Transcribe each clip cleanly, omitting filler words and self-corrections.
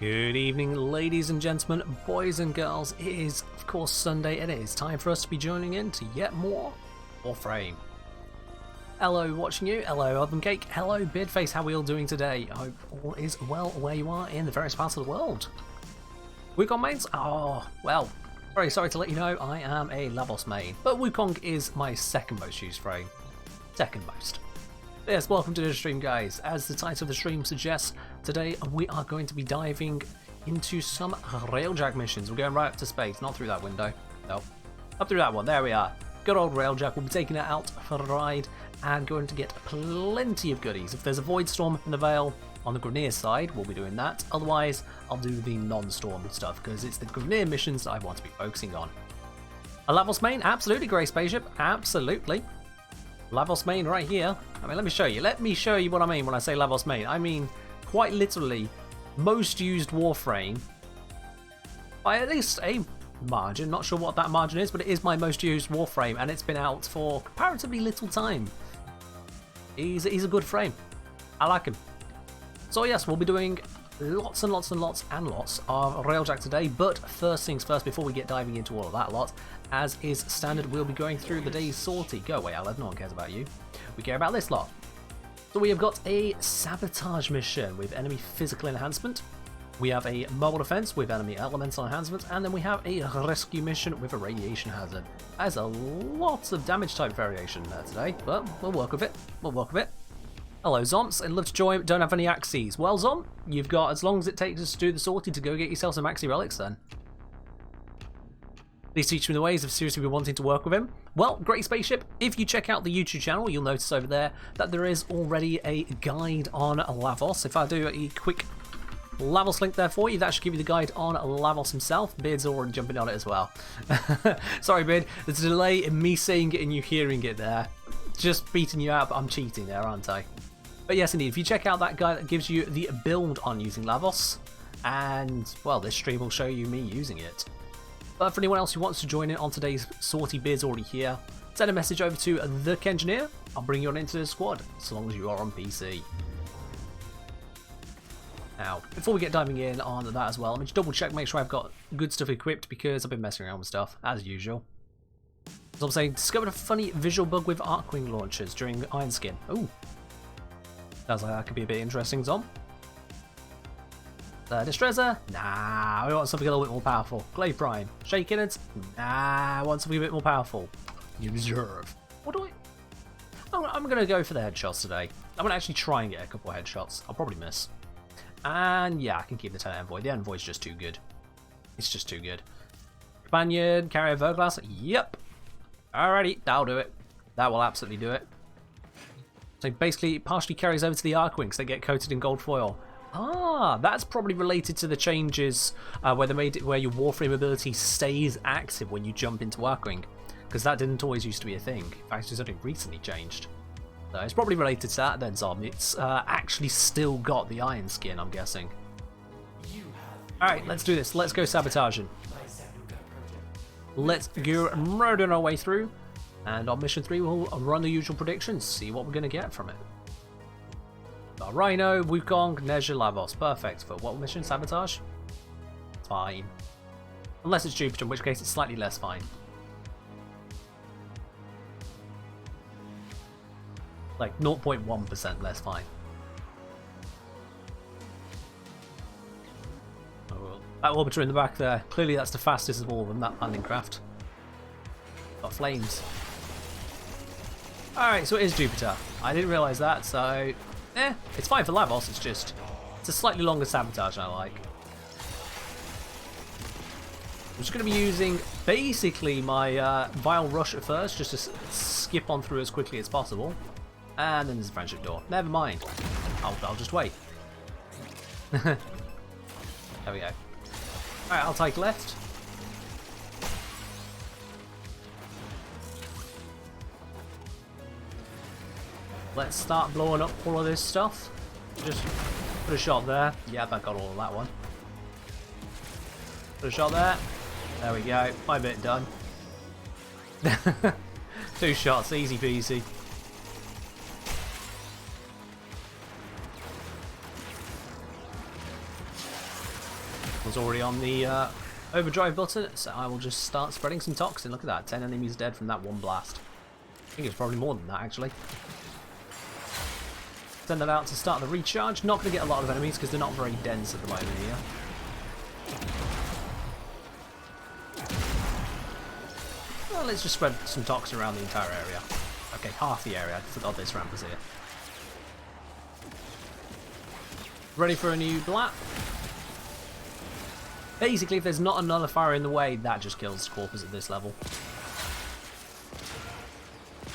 Good evening, ladies and gentlemen, boys and girls. It is, of course, Sunday, and it is time for us to be joining in to yet more Warframe. Hello, watching you. Hello, Oven Cake. Hello, Beardface. How are we all doing today? I hope all is well where you are in the various parts of the world. Wukong mains? Oh, well, very sorry to let you know I am a Lavos main, but Wukong is my second most used frame. Second most. Yes, welcome to the stream, guys. As the title of the stream suggests, today we are going to be diving into some Railjack missions. We're going right up to space, not through that window. No, up through that one. There we are. Good old Railjack. We'll be taking it out for a ride and going to get plenty of goodies. If there's a Void Storm in the Vale on the Grineer side, we'll be doing that. Otherwise, I'll do the non-storm stuff because it's the Grineer missions that I want to be focusing on. A Lavos main? Absolutely, Grey Spaceship. Absolutely. Lavos main right here. I mean, let me show you. Let me show you what I mean when I say Lavos main. I mean, quite literally, most used Warframe by at least a margin. Not sure what that margin is, but it is my most used Warframe, and it's been out for comparatively little time. He's a good frame. I like him. So yes, we'll be doing lots and lots and lots and lots of Railjack today, but first things first, before we get diving into all of that lot, as is standard, we'll be going through the day's sortie. Go away, Alan, no one cares about you. We care about this lot. So we have got a sabotage mission with enemy physical enhancement. We have a mobile defense with enemy elemental enhancement, and then we have a rescue mission with a radiation hazard. There's a lot of damage type variation there today, but we'll work with it. We'll work with it. Hello, Zomps. I'd love to join, don't have any axes. Well, Zomp, you've got as long as it takes us to do the sortie to go get yourself some axie relics then. Please teach me the ways if seriously been wanting to work with him. Well, Great Spaceship, if you check out the YouTube channel, you'll notice over there that there is already a guide on Lavos. If I do a quick Lavos link there for you, that should give you the guide on Lavos himself. Beard's already jumping on it as well. Sorry, Beard, there's a delay in me saying it and you hearing it there. Just beating you out, but I'm cheating there, aren't I? But yes, indeed, if you check out that guide, that gives you the build on using Lavos, and, well, this stream will show you me using it. But for anyone else who wants to join in on today's sortie, Beard's already here. Send a message over to the Kengineer. I'll bring you on into the squad, so long as you are on PC. Now, before we get diving in on that as well, let me just double check, make sure I've got good stuff equipped, because I've been messing around with stuff, as usual. As I'm saying, discovered a funny visual bug with Arcwing launchers during Iron Skin. Ooh. Sounds like that could be a bit interesting, Zom. Distresser? Nah, we want something a little bit more powerful. Glaive Prime. Shaking it? Nah, I want something a bit more powerful. You deserve. What do I'm going to go for the headshots today. I'm going to actually try and get a couple of headshots. I'll probably miss. And yeah, I can keep the 10 Envoy. The Envoy's just too good. It's just too good. Companion, Carrier Verglass? Yep. Alrighty, that'll do it. That will absolutely do it. So basically, it partially carries over to the Arcwings. They get coated in gold foil. Ah, that's probably related to the changes where they made it where your Warframe ability stays active when you jump into Arcwing, because that didn't always used to be a thing. In fact, it's only recently changed. So it's probably related to that then, Zom. It's actually still got the iron skin, I'm guessing. Alright, let's do this. Let's go sabotaging. Let's go murdering our way through, and on mission 3 we'll run the usual predictions, see what we're going to get from it. Rhino, Wukong, Nezha, Lavos. Perfect. For what mission? Sabotage? Fine. Unless it's Jupiter, in which case it's slightly less fine. Like 0.1% less fine. That orbiter in the back there, clearly that's the fastest of all of them, that landing craft. Got flames. Alright, so it is Jupiter. I didn't realise that, so it's fine for Lavos, it's a slightly longer sabotage I like. I'm just going to be using basically my Vile Rush at first, just to skip on through as quickly as possible. And then there's a friendship door. Never mind. I'll just wait. There we go. Alright, I'll take left. Let's start blowing up all of this stuff. Just put a shot there. Yeah, that got all of that one. Put a shot there. There we go. My bit done. 2 shots, easy peasy. was already on the overdrive button, so I will just start spreading some toxin. Look at that, 10 enemies dead from that one blast. I think it's probably more than that, actually. Send that out to start the recharge. Not going to get a lot of enemies because they're not very dense at the moment here. Well, let's just spread some toxin around the entire area. Okay, half the area. I forgot this ramp was here. Ready for a new blap. Basically, if there's not another fire in the way, that just kills Corpus at this level.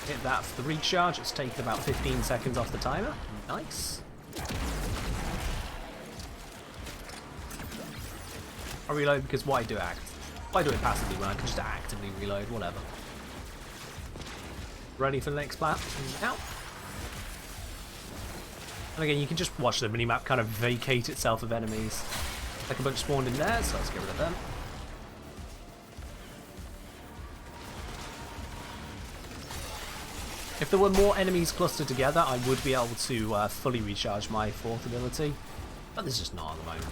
Hit that for the recharge. It's taken about 15 seconds off the timer. Nice. I reload because why do I do it passively when I can just actively reload? Whatever. Ready for the next blap. Now. And again, you can just watch the minimap kind of vacate itself of enemies. Like a bunch spawned in there, so let's get rid of them. If there were more enemies clustered together, I would be able to fully recharge my fourth ability. But there's just not at the moment.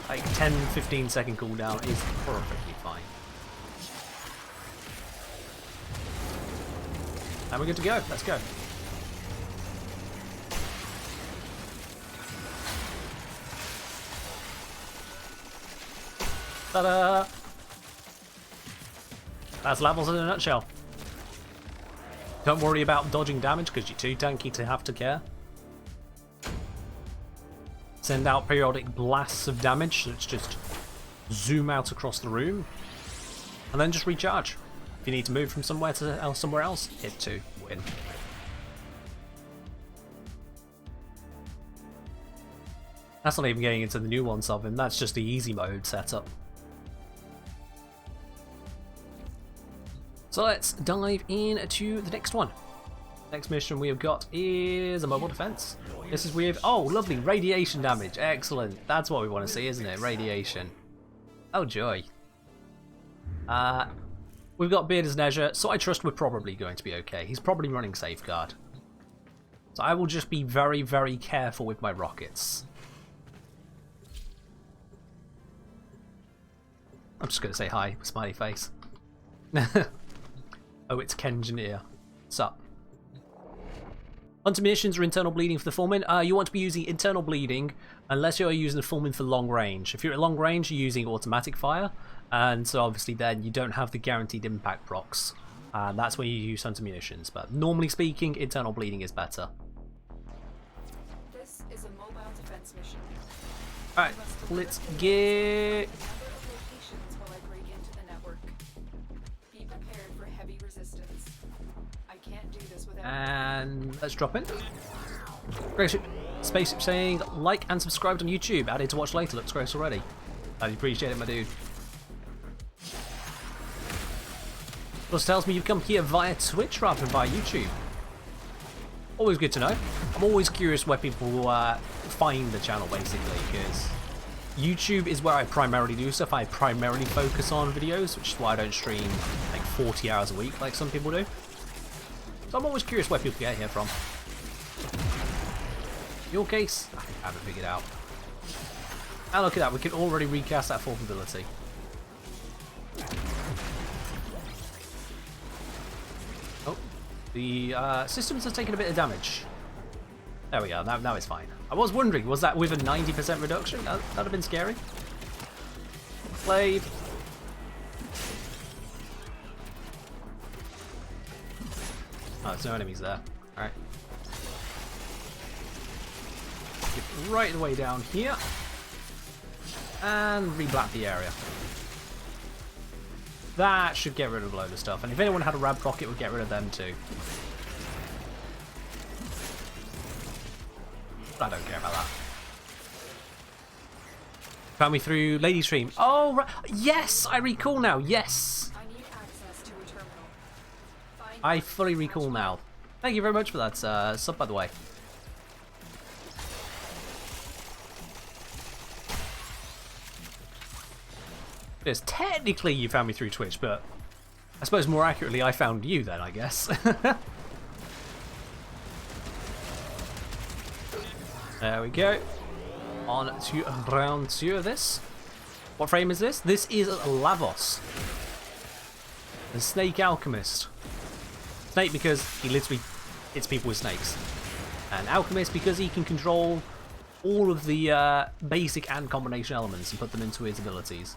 Like 10-15 second cooldown is perfectly fine. And we're good to go. Let's go. Ta-da! That's levels in a nutshell. Don't worry about dodging damage because you're too tanky to have to care. Send out periodic blasts of damage, so it's just zoom out across the room. And then just recharge. If you need to move from somewhere to somewhere else, hit 2, win. That's not even getting into the nuance of him, that's just the easy mode setup. So let's dive into the next one. Next mission we have got is a mobile defense. This is weird. Oh, lovely. Radiation damage. Excellent. That's what we want to see, isn't it? Radiation. Oh, joy. We've got Beard as Nezha, so I trust we're probably going to be okay. He's probably running Safeguard. So I will just be very, very careful with my rockets. I'm just going to say hi, smiley face. Oh, it's Kengineer. Sup? Hunter missions or internal bleeding for the Foreman. You want to be using internal bleeding unless you're using the Foreman for long range. If you're at long range, you're using automatic fire, and so obviously then you don't have the guaranteed impact procs. And that's when you use hunter munitions. But normally speaking, internal bleeding is better. This is a mobile defense mission. Alright, let's get... And let's drop in. Great Spaceship saying, like and subscribed on YouTube. Added to watch later. Looks great already. I appreciate it, my dude. Plus tells me you've come here via Twitch rather than via YouTube. Always good to know. I'm always curious where people find the channel, basically, because YouTube is where I primarily do stuff. I primarily focus on videos, which is why I don't stream like 40 hours a week like some people do. So I'm always curious where people get here from. In your case, I haven't figured out. And look at that, we can already recast that fourth ability. Oh, the systems have taken a bit of damage. There we go, now it's fine. I was wondering, was that with a 90% reduction? That'd have been scary. Blade. Oh, there's no enemies there. Alright. Get right the way down here. And re-blap the area. That should get rid of a load of stuff. And if anyone had a rab rocket, it would get rid of them too. But I don't care about that. Found me through Lady Stream. Oh, right. Yes! I recall now. Yes! I fully recall now. Thank you very much for that sub, by the way. Yes, technically you found me through Twitch, but I suppose more accurately I found you then, I guess. There we go. On to round 2 of this. What frame is this? This is Lavos, the Snake Alchemist. Snake because he literally hits people with snakes. And Alchemist because he can control all of the basic and combination elements and put them into his abilities.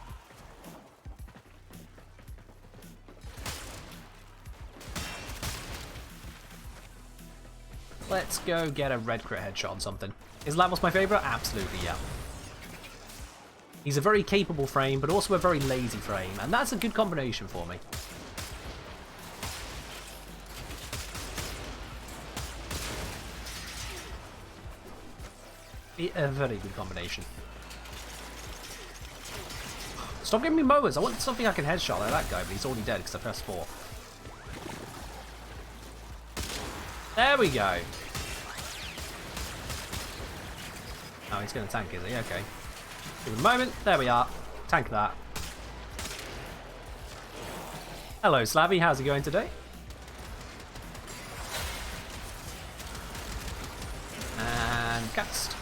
Let's go get a red crit headshot on something. Is Lavos my favourite? Absolutely, yeah. He's a very capable frame, but also a very lazy frame, and that's a good combination for me. A very good combination. Stop giving me mowers. I want something I can headshot like that guy, but he's already dead because I pressed 4. There we go. Oh, he's going to tank, is he? Okay. Give him a moment. There we are. Tank that. Hello, Slavy. How's it going today? And cast.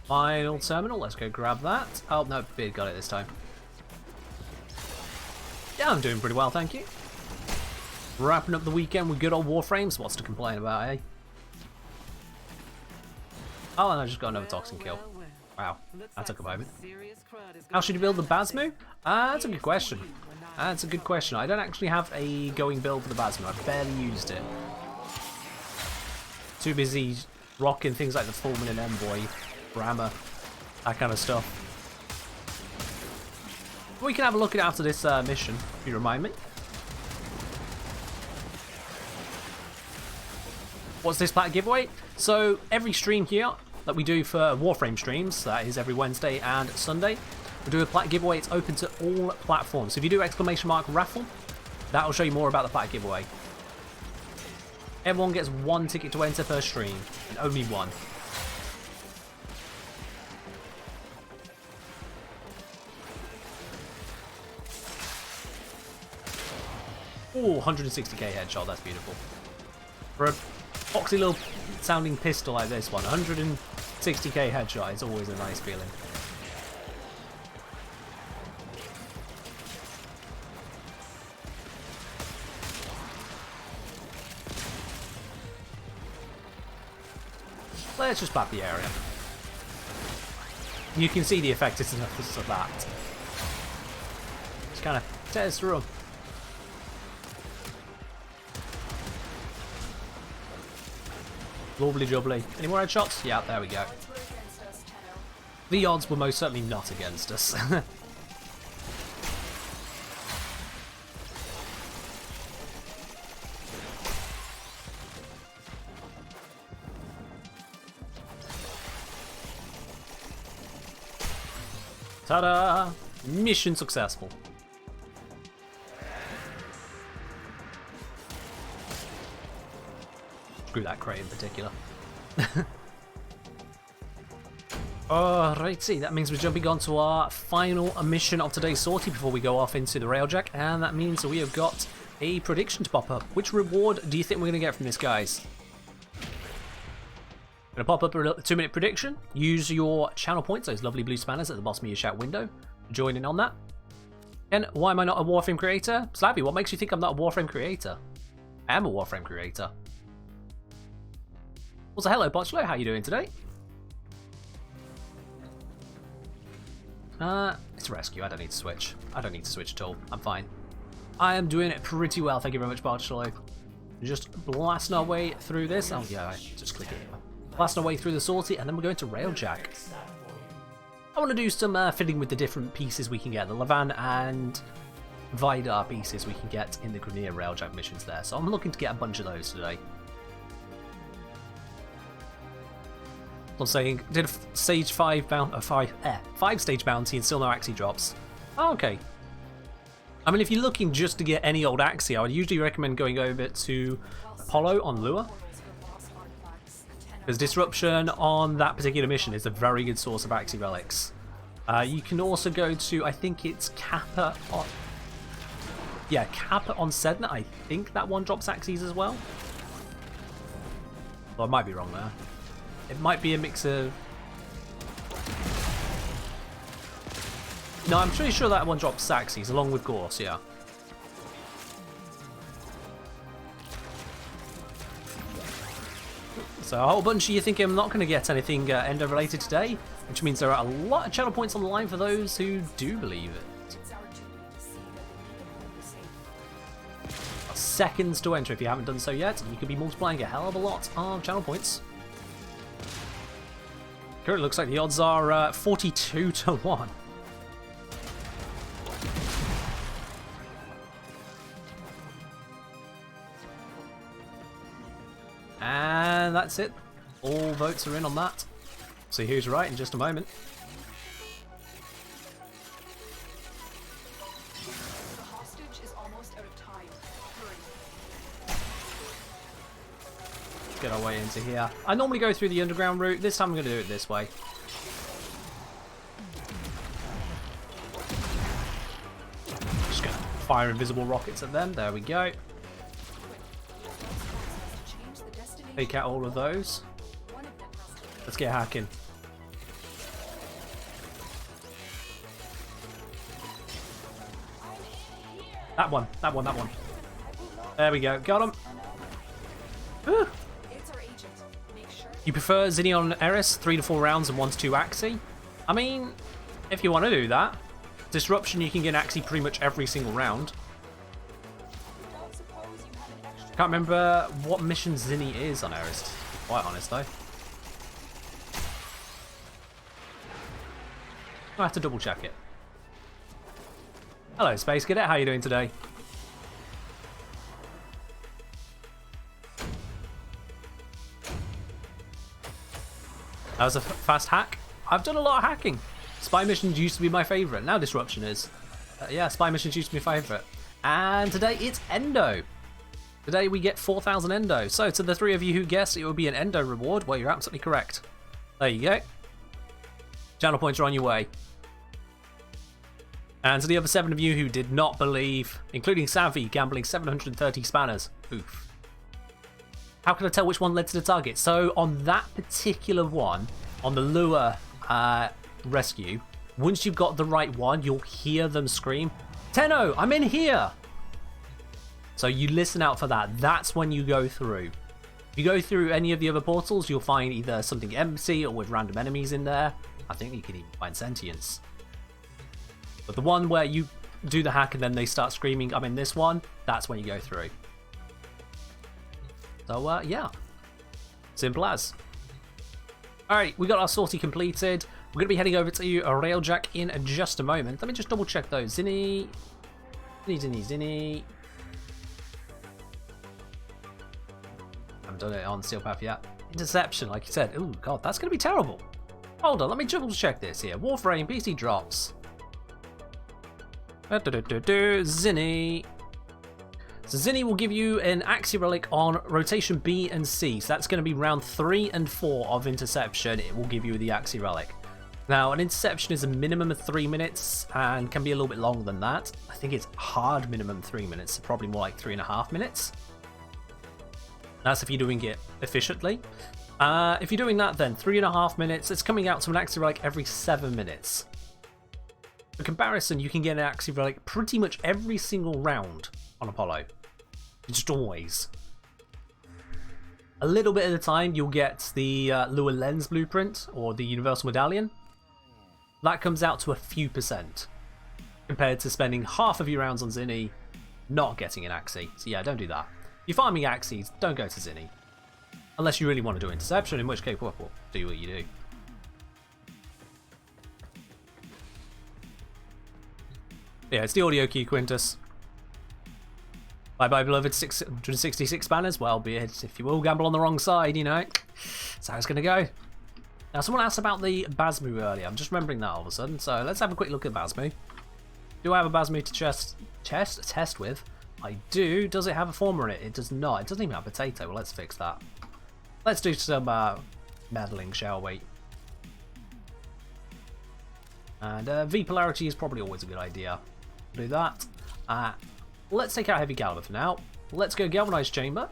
Final terminal. Let's go grab that. Oh, no. Beard got it this time. Yeah, I'm doing pretty well, thank you. Wrapping up the weekend with good old Warframes. What's to complain about, eh? Oh, and I just got another toxin kill. Wow, that took a moment. How should you build the Basmu? That's a good question. That's a good question. I don't actually have a going build for the Basmu. I've barely used it. Too busy rocking things like the Fulminant Envoy, Brahma, that kind of stuff. We can have a look at it after this mission, if you remind me. What's this pack giveaway? So every stream here that we do for Warframe streams, that is every Wednesday and Sunday, we do a plaque giveaway. It's open to all platforms. So if you do !raffle, that will show you more about the plaque giveaway. Everyone gets 1 ticket to enter per stream, and only 1. Oh, 160k headshot, that's beautiful. For a foxy little sounding pistol like this one, 160k headshot is always a nice feeling. Let's just map the area. You can see the effectiveness of that. Just kind of tears through them. Lovely jubbly. Any more headshots? Yeah, there we go. The odds were most certainly not against us. Ta-da! Mission successful. Screw that crate in particular. Alrighty, that means we're jumping on to our final mission of today's sortie before we go off into the Railjack, and that means that we have got a prediction to pop up. Which reward do you think we're going to get from this, guys? Going to pop up a 2-minute prediction. Use your channel points, those lovely blue spanners at the bottom of your chat window. Join in on that. And why am I not a Warframe creator? Slavy, what makes you think I'm not a Warframe creator? I am a Warframe creator. Also, hello, Botchlo. How you doing today? It's a rescue. I don't need to switch. I don't need to switch at all. I'm fine. I am doing it pretty well. Thank you very much, Botchlo. Just blasting our way through this. Oh, yeah, I just click it. Blasting our way through the sortie, and then we're going to Railjack. I want to do some fiddling with the different pieces we can get. The Lavan and Vidar pieces we can get in the Grenier Railjack missions there. So I'm looking to get a bunch of those today. I'm saying, did a stage 5 stage bounty and still no Axie drops. Oh, okay. I mean, if you're looking just to get any old Axie, I would usually recommend going over to Apollo on Lure. Because Disruption on that particular mission is a very good source of Axie relics. You can also go to, I think it's Kappa on... Yeah, Kappa on Sedna. I think that one drops Axies as well. Well, I might be wrong there. It might be a mix of... No, I'm pretty sure that one drops Saxes along with Gorse, yeah. So a whole bunch of you thinking I'm not going to get anything Ender related today, which means there are a lot of channel points on the line for those who do believe it. Seconds to enter if you haven't done so yet. You could be multiplying a hell of a lot of channel points. Currently looks like the odds are 42 to 1. And that's it. All votes are in on that. See who's right in just a moment. The hostage is almost out of time. Hurry. Get our way into here. I normally go through the underground route. This time I'm going to do it this way. Just going to fire invisible rockets at them. There we go. Take out all of those. Let's get hacking. That one. There we go. Got him. Whew. You prefer Xenion Eris 3 to 4 rounds and 1 to 2 Axie? I mean, if you want to do that. Disruption, you can get Axie pretty much every single round. Can't remember what mission Zinni is on Eris, to be quite honest though. I'll have to double check it. Hello Space Cadet, how are you doing today? That was a fast hack. I've done a lot of hacking. Spy missions used to be my favourite, now Disruption is. Yeah, spy missions used to be my favourite. And today it's Endo. Today we get 4,000 Endo. So to the 3 of you who guessed it would be an Endo reward, well, you're absolutely correct. There you go. Channel points are on your way. And to the other 7 of you who did not believe, including Savvy, gambling 730 spanners. Oof. How can I tell which one led to the target? So on that particular one, on the lure rescue, once you've got the right one, you'll hear them scream, "Tenno, I'm in here!" So you listen out for that. That's when you go through. If you go through any of the other portals, you'll find either something empty or with random enemies in there. I think you can even find sentience. But the one where you do the hack and then they start screaming, "I'm in this one," that's when you go through. So, yeah. Simple as. Alright, we got our sortie completed. We're going to be heading over to Railjack in just a moment. Let me just double check those. Zinni. Zinni. Haven't done it on Steel Path yet. Interception, like you said. Ooh, God, that's going to be terrible. Hold on, let me double check this here. Warframe, PC drops. Zinni. So Zinni will give you an Axie Relic on rotation B and C. So that's going to be round 3 and 4 of Interception. It will give you the Axie Relic. Now, an Interception is a minimum of 3 minutes and can be a little bit longer than that. I think it's hard minimum 3 minutes, so probably more like 3.5 minutes. That's if you're doing it efficiently. If you're doing that, then 3.5 minutes. It's coming out to an Axie Relic every 7 minutes. For comparison, you can get an Axie Relic pretty much every single round on Apollo. Just always. A little bit at a time, you'll get the Lure Lens Blueprint or the Universal Medallion. That comes out to a few percent compared to spending half of your rounds on Zinni not getting an Axie. So yeah, don't do that. If you're farming Axies, don't go to Zinni. Unless you really want to do Interception, in which case, well, do what you do. Yeah, it's the audio key, Quintus. Bye-bye, beloved 666 banners. Well, be it if you will gamble on the wrong side, you know. That's how it's going to go. Now, someone asked about the Basmu earlier. I'm just remembering that all of a sudden. So let's have a quick look at Basmu. Do I have a Basmu to test with? I do. Does it have a former in it? It does not. It doesn't even have a potato. Well, let's fix that. Let's do some meddling, shall we? And V polarity is probably always a good idea. Do that. Let's take out heavy caliber for now. Let's go galvanized chamber.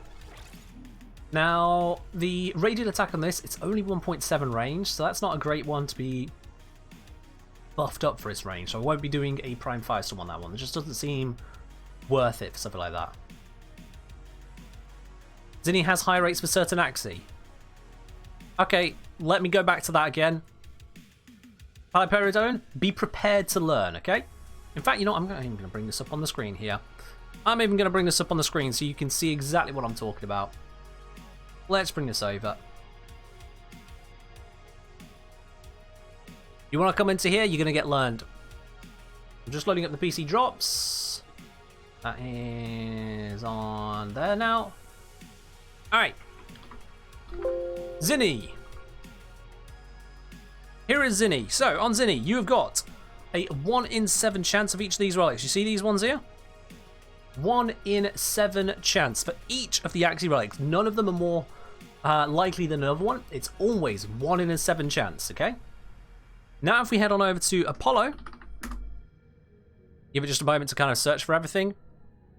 Now, the radiant attack on this, it's only 1.7 range, so that's not a great one to be buffed up for its range. So I won't be doing a Prime Firestorm on that one. It just doesn't seem worth it for something like that. Zinni has high rates for certain axi. Okay, let me go back to that again. Hyperidone, be prepared to learn, okay? In fact, you know what? I'm even going to bring this up on the screen here. I'm even going to bring this up on the screen so you can see exactly what I'm talking about. Let's bring this over. You want to come into here, you're going to get learned. I'm just loading up the PC drops. That is on there now. Alright. Zinni. Here is Zinni. So, on Zinni, you have got a 1 in 7 chance of each of these relics. You see these ones here? 1 in 7 chance for each of the Axii relics. None of them are more likely than another one. It's always 1 in a 7 chance, okay? Now if we head on over to Apollo, give it just a moment to kind of search for everything.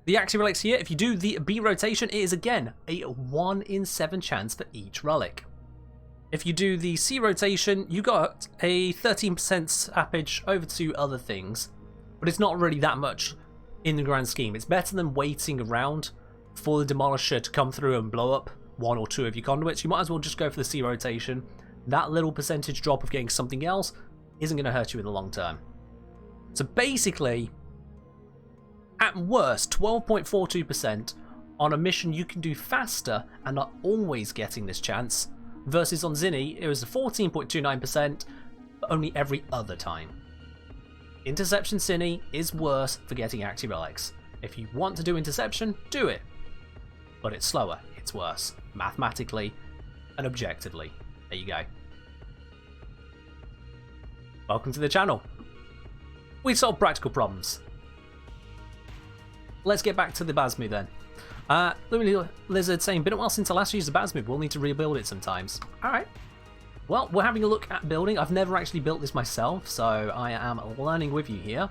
The Axii relics here, if you do the B rotation, it is again a 1 in 7 chance for each relic. If you do the C rotation, you got a 13% sappage over to other things, but it's not really that much in the grand scheme. It's better than waiting around for the Demolisher to come through and blow up 1 or 2 of your conduits. You might as well just go for the C rotation. That little percentage drop of getting something else isn't going to hurt you in the long term. So basically, at worst, 12.42% on a mission you can do faster and are always getting this chance, versus on Zinni, it was 14.29%, but only every other time. Interception Zinni is worse for getting Axii relics. If you want to do Interception, do it. But it's slower, it's worse, mathematically and objectively. There you go. Welcome to the channel. We solve practical problems. Let's get back to the Basmu then. Luminous Lizard saying, been a while since I last used the Basmu, we'll need to rebuild it sometimes. Alright. Well, we're having a look at building. I've never actually built this myself, so I am learning with you here.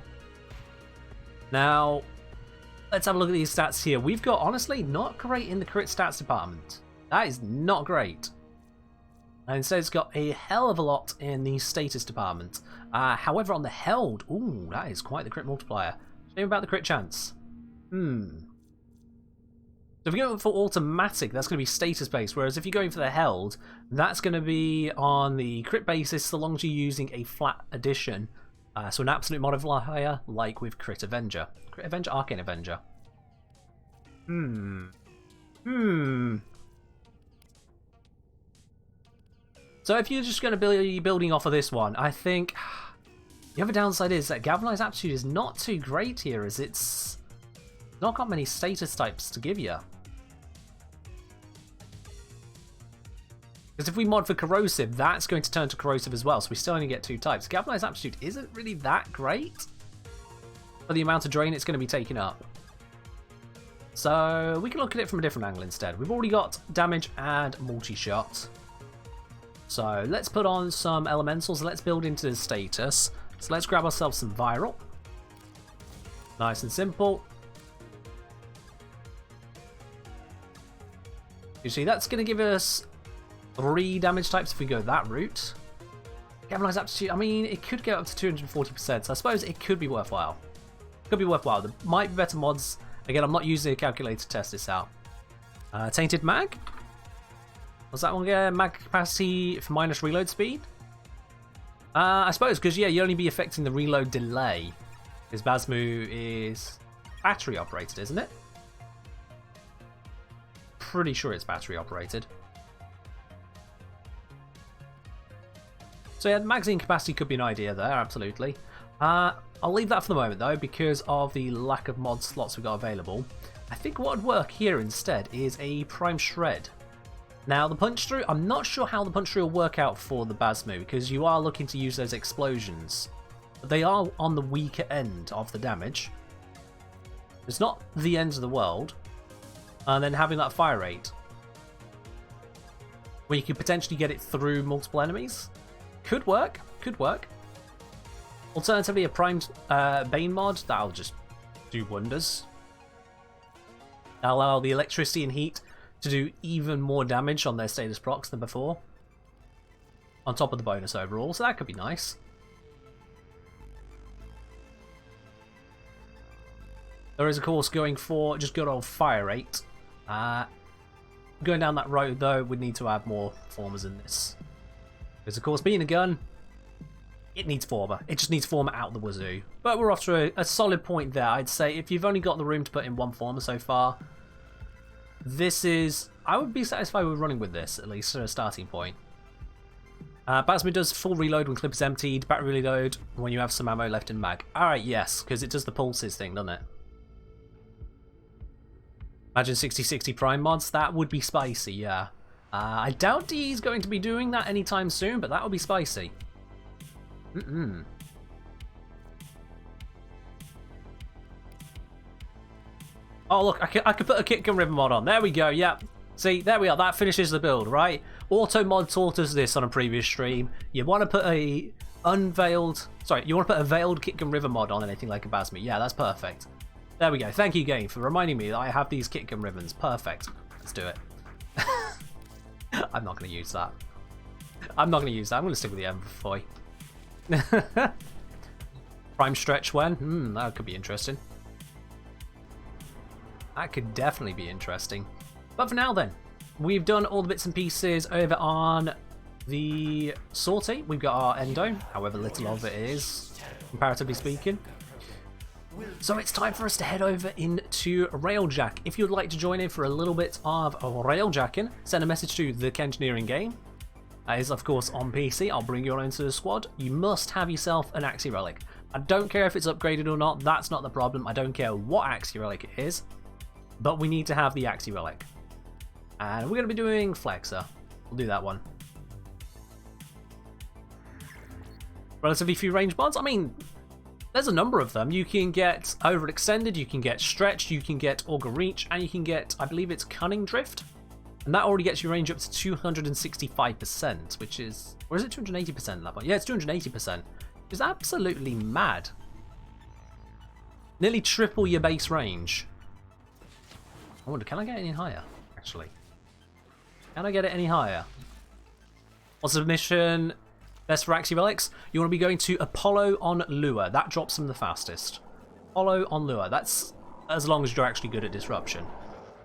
Now, let's have a look at these stats here. We've got, honestly, not great in the crit stats department. That is not great. And instead it's got a hell of a lot in the status department. However, on the held, ooh, that is quite the crit multiplier. Shame about the crit chance. So if you're going for automatic, that's going to be status based, whereas if you're going for the held, that's going to be on the crit basis so long as you're using a flat addition. So an absolute modifier, like with Crit Avenger. Crit Avenger, Arcane Avenger. So if you're just going to be building off of this one, I think the other downside is that Galvanized Aptitude is not too great here, as it's not got many status types to give you. Because if we mod for Corrosive, that's going to turn to Corrosive as well, so we still only get 2 types. Galvanized Aptitude isn't really that great for the amount of drain it's going to be taking up. So we can look at it from a different angle instead. We've already got damage and multi-shot. So let's put on some elementals, let's build into the status. So let's grab ourselves some viral. Nice and simple. You see, that's going to give us 3 damage types if we go that route. Galvanized Aptitude, I mean, it could get up to 240%, so I suppose it could be worthwhile. Could be worthwhile. There might be better mods. Again, I'm not using a calculator to test this out. Tainted Mag? Was that one get mag capacity for minus reload speed? I suppose, because yeah, you'd only be affecting the reload delay. Because Basmu is battery operated, isn't it? Pretty sure it's battery operated. So yeah, the magazine capacity could be an idea there, absolutely. I'll leave that for the moment though, because of the lack of mod slots we've got available. I think what would work here instead is a Prime Shred. Now the punch through, I'm not sure how the punch through will work out for the Basmu, because you are looking to use those explosions. But they are on the weaker end of the damage. It's not the end of the world. And then having that fire rate, where you could potentially get it through multiple enemies. Could work, could work. Alternatively, a primed Bane mod, that'll just do wonders. That'll allow the electricity and heat to do even more damage on their status procs than before. On top of the bonus overall, so that could be nice. There is, of course, going for just good old fire rate. Going down that road, though, we'd need to add more formers in this. Because, of course, being a gun, it needs former. It just needs former out the wazoo. But we're off to a solid point there. I'd say if you've only got the room to put in one former so far, this is... I would be satisfied with running with this, at least, at a starting point. Basmi does full reload when clip is emptied, battery reload when you have some ammo left in mag. Alright, yes, because it does the pulses thing, doesn't it? Imagine 60/60 prime mods, that would be spicy, yeah. I doubt he's going to be doing that anytime soon, but that would be spicy. Oh look, I could put a kick and ribbon mod on. There we go, yeah. See, there we are, that finishes the build, right? Auto mod taught us this on a previous stream. You want to put a you want to put a veiled kick and ribbon mod on anything like a Basmi. Yeah, that's perfect. There we go. Thank you, game, for reminding me that I have these kick and ribbons. Perfect. Let's do it. I'm not going to use that. I'm not going to use that. I'm going to stick with the Envoy. Prime stretch when? That could be interesting. That could definitely be interesting. But for now then, we've done all the bits and pieces over on the sortie. We've got our endo, however little of it is, comparatively speaking. So it's time for us to head over into Railjack. If you'd like to join in for a little bit of Railjacking, send a message to the Kengineering game. That is, of course, on PC. I'll bring you on into the squad. You must have yourself an Axie Relic. I don't care if it's upgraded or not. That's not the problem. I don't care what Axie Relic it is. But we need to have the Axie Relic. And we're going to be doing Flexer. We'll do that one. Relatively few range mods. I mean, there's a number of them. You can get Overextended, you can get Stretched, you can get Auger Reach, and you can get, I believe it's Cunning Drift. And that already gets your range up to 265%, which is... Or is it 280% at that point? Yeah, it's 280%. Which is absolutely mad. Nearly triple your base range. I wonder, can I get any higher, actually? Can I get it any higher? What's the mission? Best for Axie Relics? You want to be going to Apollo on Lure. That drops them the fastest. Apollo on Lure. That's as long as you're actually good at Disruption.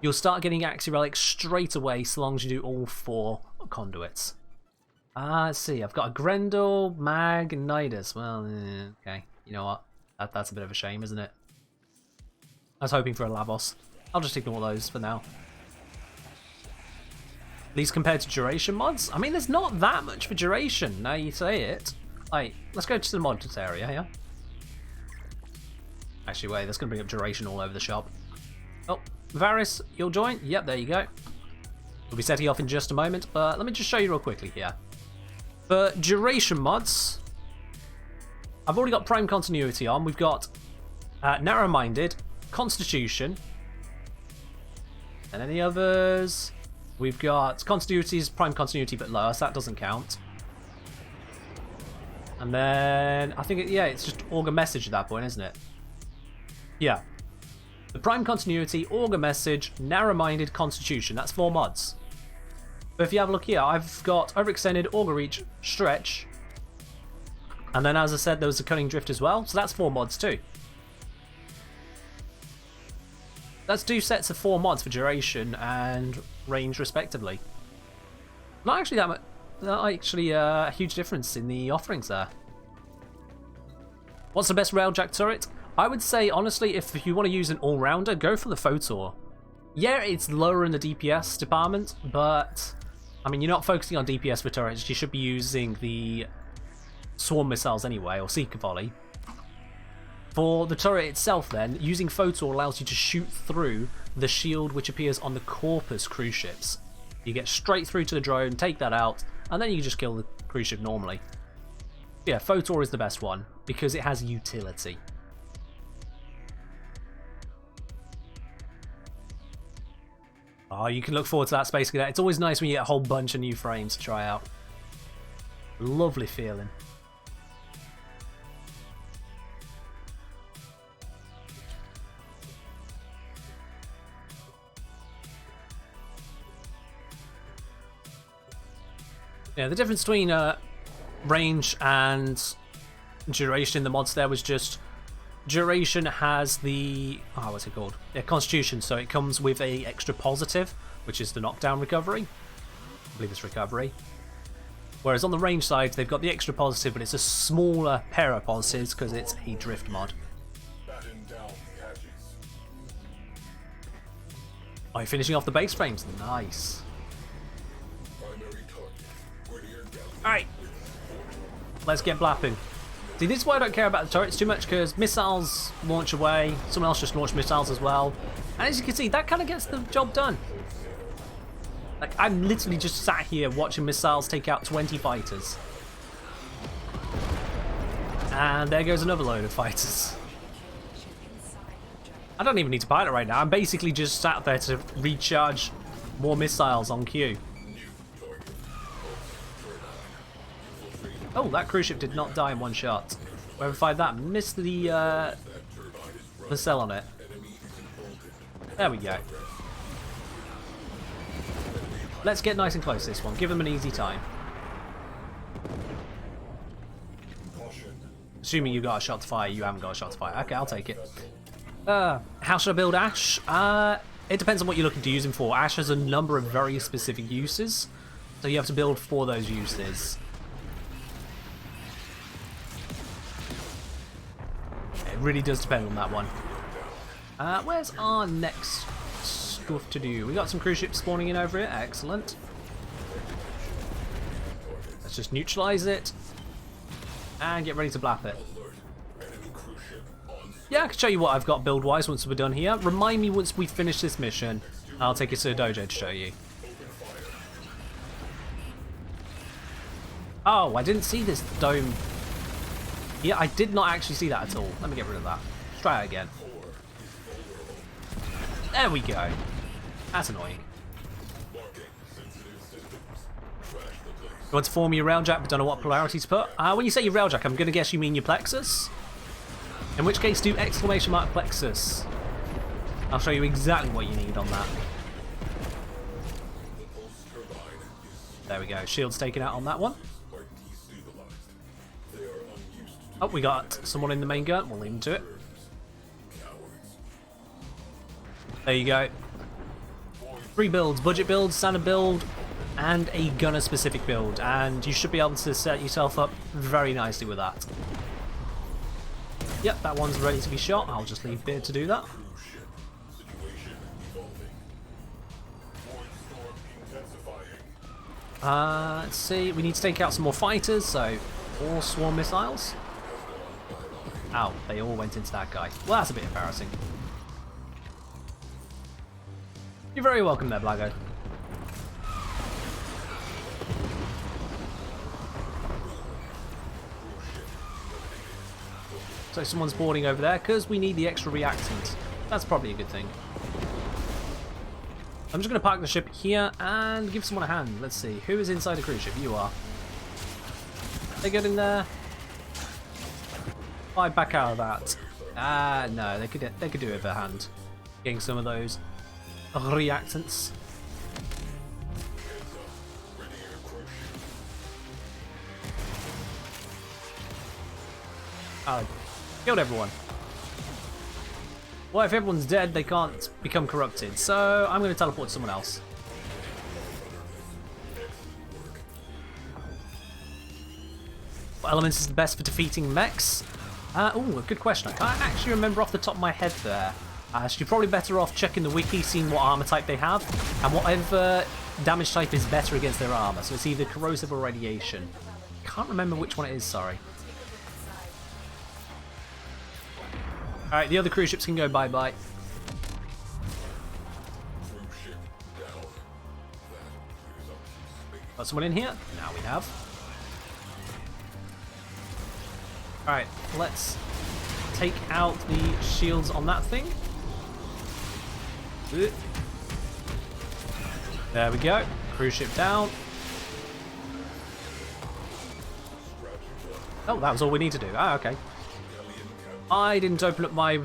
You'll start getting Axie Relics straight away so long as you do all 4 conduits. Let's see. I've got a Grendel, Mag, and Nidus. Well, okay. You know what? That's a bit of a shame, isn't it? I was hoping for a Labos. I'll just ignore those for now. These compared to duration mods? I mean, there's not that much for duration, now you say it. Like, let's go to the mods area here. Actually, wait, that's going to bring up duration all over the shop. Oh, Varys, you'll join? Yep, there you go. We'll be setting off in just a moment, but let me just show you real quickly here. For duration mods, I've already got Prime Continuity on. We've got Narrow-Minded, Constitution, and any others? We've got Continuity's Prime Continuity but lower, so that doesn't count. And then, I think, yeah, it's just Auger Message at that point, isn't it? Yeah. The Prime Continuity, Auger Message, Narrow-Minded, Constitution. That's 4 mods. But if you have a look here, I've got Overextended, Auger Reach, Stretch. And then, as I said, there was a Cunning Drift as well, so that's 4 mods too. That's 2 sets of 4 mods for duration and range, respectively. Not actually that much. Not actually a huge difference in the offerings there. What's the best Railjack turret? I would say, honestly, if you want to use an all-rounder, go for the Photor. Yeah, it's lower in the DPS department, but I mean, you're not focusing on DPS for turrets. You should be using the Swarm missiles anyway, or Seeker Volley. For the turret itself then, using Photor allows you to shoot through the shield which appears on the Corpus cruise ships. You get straight through to the drone, take that out, and then you can just kill the cruise ship normally. Yeah, Photor is the best one, because it has utility. Oh, you can look forward to that Space Cadet. It's always nice when you get a whole bunch of new frames to try out. Lovely feeling. Yeah, the difference between range and duration in the mods there was just duration has the what's it called? Yeah, constitution, so it comes with a extra positive, which is the knockdown recovery. I believe it's recovery. Whereas on the range side, they've got the extra positive, but it's a smaller pair of positives because it's a drift mod. Oh, you're finishing off the base frames. Nice. Alright. Let's get blapping. See, this is why I don't care about the turrets too much, because missiles launch away. Someone else just launched missiles as well. And as you can see, that kind of gets the job done. Like, I'm literally just sat here watching missiles take out 20 fighters. And there goes another load of fighters. I don't even need to pilot right now. I'm basically just sat there to recharge more missiles on cue. Oh, that cruise ship did not die in one shot. Whoever fired that missed the cell on it. There we go. Let's get nice and close this one. Give them an easy time. Assuming you got a shot to fire, you haven't got a shot to fire. Okay, I'll take it. How should I build Ash? It depends on what you're looking to use him for. Ash has a number of very specific uses, so you have to build for those uses. It really does depend on that one. Where's our next stuff to do? We got some cruise ships spawning in over here. Excellent. Let's just neutralize it and get ready to blap it. Yeah, I can show you what I've got build-wise once we're done here. Remind me once we finish this mission. I'll take you to the dojo to show you. Oh, I didn't see this dome. Yeah, I did not actually see that at all. Let me get rid of that. Let's try it again. There we go. That's annoying. You want to form your Railjack but don't know what polarity to put? When you say your Railjack, I'm going to guess you mean your Plexus. In which case, do exclamation mark Plexus. I'll show you exactly what you need on that. There we go. Shield's taken out on that one. Oh, we got someone in the main gun. We'll leave him to it. There you go. 3 builds. Budget build, standard build, and a gunner-specific build. And you should be able to set yourself up very nicely with that. Yep, that one's ready to be shot. I'll just leave Beard to do that. Let's see. We need to take out some more fighters, so 4 swarm missiles. Ow, they all went into that guy. Well, that's a bit embarrassing. You're very welcome there, Blago. So someone's boarding over there because we need the extra reactant. That's probably a good thing. I'm just going to park the ship here and give someone a hand. Let's see. Who is inside the cruise ship? You are. They get in there. Fly back out of that. No, they could do it with a hand. Getting some of those reactants. Oh, killed everyone. Well, if everyone's dead, they can't become corrupted, so I'm going to teleport to someone else. What elements is the best for defeating mechs? Oh, a good question. I can't actually remember off the top of my head there. So you're probably better off checking the wiki, seeing what armor type they have, and whatever damage type is better against their armor. So it's either corrosive or radiation. Can't remember which one it is, sorry. Alright, the other cruise ships can go bye-bye. Got someone in here? Now we have. Alright, let's take out the shields on that thing. There we go. Cruise ship down. Oh, that was all we need to do. Ah, okay. I didn't open up my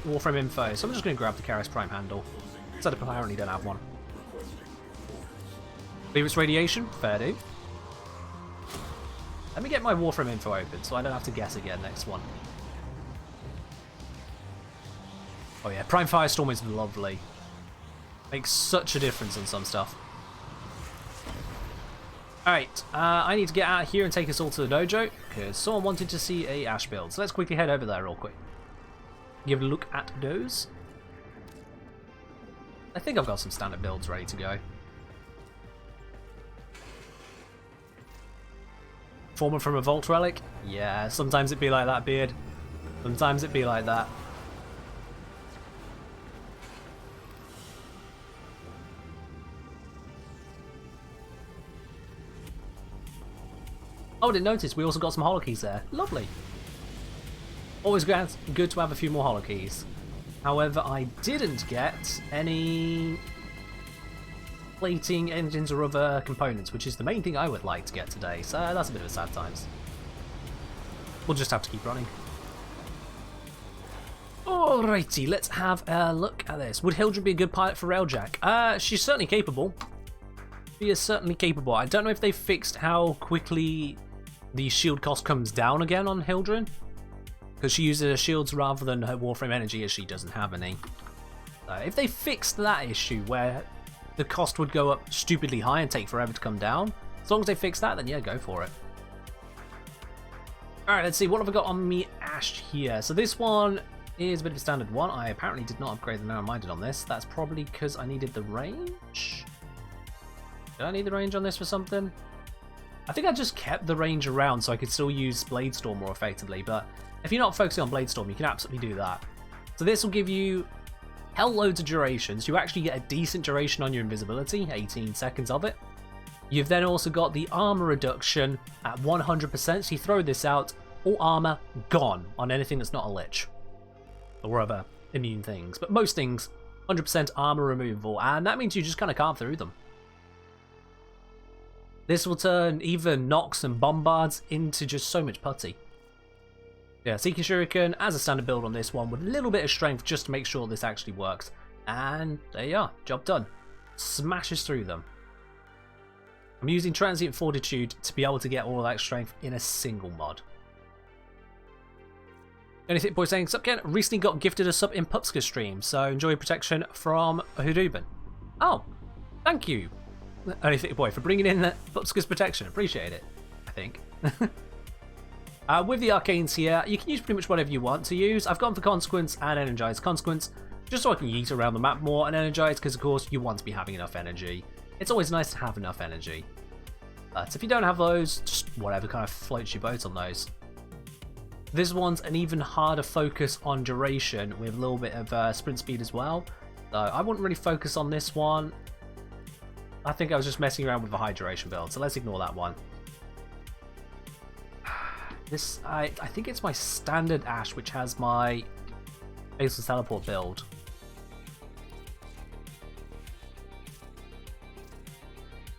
Warframe info, so I'm just going to grab the Karis Prime handle. Because I apparently don't have one. Previous radiation, fair do. Let me get my Warframe info open so I don't have to guess again next one. Oh yeah, Prime Firestorm is lovely. Makes such a difference on some stuff. Alright, I need to get out of here and take us all to the dojo, because someone wanted to see a Ash build. So let's quickly head over there real quick. Give a look at those. I think I've got some standard builds ready to go. Former from a Vault Relic? Yeah, sometimes it be like that, Beard. Sometimes it be like that. Oh, I didn't notice. We also got some holokeys there. Lovely. Always good to have a few more holokeys. However, I didn't get any plating, engines, or other components, which is the main thing I would like to get today. So that's a bit of a sad times. We'll just have to keep running. Alrighty, let's have a look at this. Would Hildren be a good pilot for Railjack? She's certainly capable. She is certainly capable. I don't know if they fixed how quickly the shield cost comes down again on Hildren, because she uses her shields rather than her Warframe energy, as she doesn't have any. If they fixed that issue where the cost would go up stupidly high and take forever to come down, as long as they fix that, then yeah, go for it. Alright, let's see, what have I got on me Ash here? So this one is a bit of a standard one. I apparently did not upgrade the narrow-minded on this. That's probably because I needed the range? Did I need the range on this for something? I think I just kept the range around so I could still use Bladestorm more effectively, but if you're not focusing on Bladestorm, you can absolutely do that. So this will give you hell loads of durations. You actually get a decent duration on your invisibility, 18 seconds of it. You've then also got the armor reduction at 100%, so you throw this out, all armor gone on anything that's not a lich. Or other immune things, but most things, 100% armor removal, and that means you just kind of carve through them. This will turn even Nox and Bombards into just so much putty. Yeah, Seeker Shuriken as a standard build on this one with a little bit of strength just to make sure this actually works. And there you are, job done. Smashes through them. I'm using Transient Fortitude to be able to get all of that strength in a single mod. Anything boy saying, sup Ken, recently got gifted a sub in Pupska stream, so enjoy protection from Hildren. Oh, thank you. Anything boy for bringing in Pupska's protection, appreciate it, I think. With the arcanes here, you can use pretty much whatever you want to use. I've gone for Consequence and Energize Consequence, just so I can yeet around the map more and energize, because of course you want to be having enough energy. It's always nice to have enough energy. But if you don't have those, just whatever kind of floats your boat on those. This one's an even harder focus on duration with a little bit of sprint speed as well. So I wouldn't really focus on this one. I think I was just messing around with the high duration build, so let's ignore that one. This, I think it's my standard Ash, which has my Faceless Teleport build.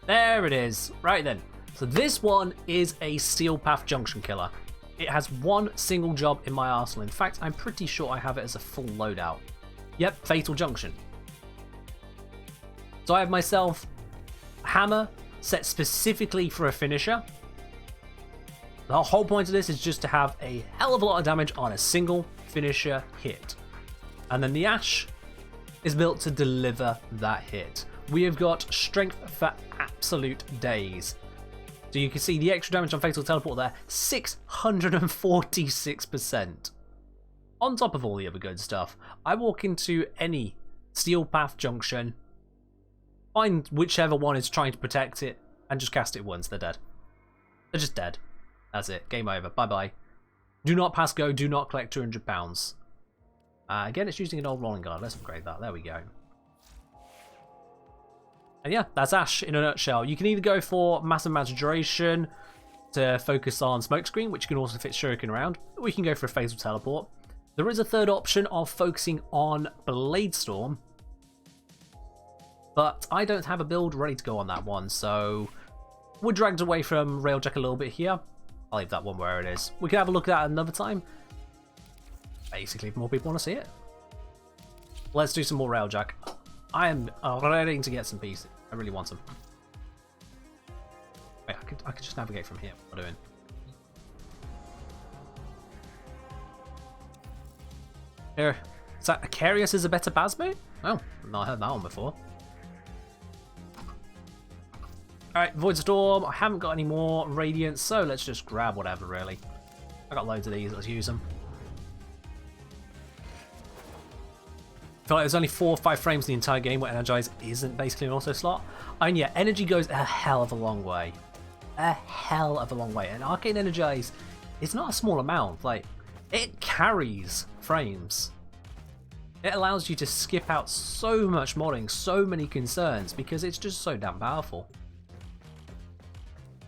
There it is. Right then. So this one is a Steel Path Junction Killer. It has one single job in my arsenal. In fact, I'm pretty sure I have it as a full loadout. Yep, Fatal Junction. So I have myself a hammer set specifically for a finisher. The whole point of this is just to have a hell of a lot of damage on a single finisher hit. And then the Ash is built to deliver that hit. We have got strength for absolute days. So you can see the extra damage on Fatal Teleport there, 646%. On top of all the other good stuff, I walk into any Steel Path Junction, find whichever one is trying to protect it, and just cast it once, they're dead. They're just dead. That's it, game over, bye-bye. Do not pass go, do not collect £200. Again, it's using an old Rolling Guard, let's upgrade that, there we go. And yeah, that's Ash in a nutshell. You can either go for massive amount of duration to focus on Smokescreen, which you can also fit Shuriken around, or we can go for a Fatal Teleport. There is a third option of focusing on Bladestorm, but I don't have a build ready to go on that one, so we're dragged away from Railjack a little bit here. I'll leave that one where it is. We can have a look at that another time. Basically, if more people want to see it. Let's do some more Railjack. I am ready to get some pieces. I really want them. I could just navigate from here. What am I doing? Here. Is that Acarius is a better Basmo? Oh, I've not heard that one before. Alright, Void Storm. I haven't got any more Radiance, so let's just grab whatever, really. I got loads of these, let's use them. I feel like there's only 4 or 5 frames in the entire game where Energize isn't basically an auto slot. And yeah, Energy goes a hell of a long way. A hell of a long way. And Arcane Energize is not a small amount. Like, it carries frames. It allows you to skip out so much modding, so many concerns, because it's just so damn powerful.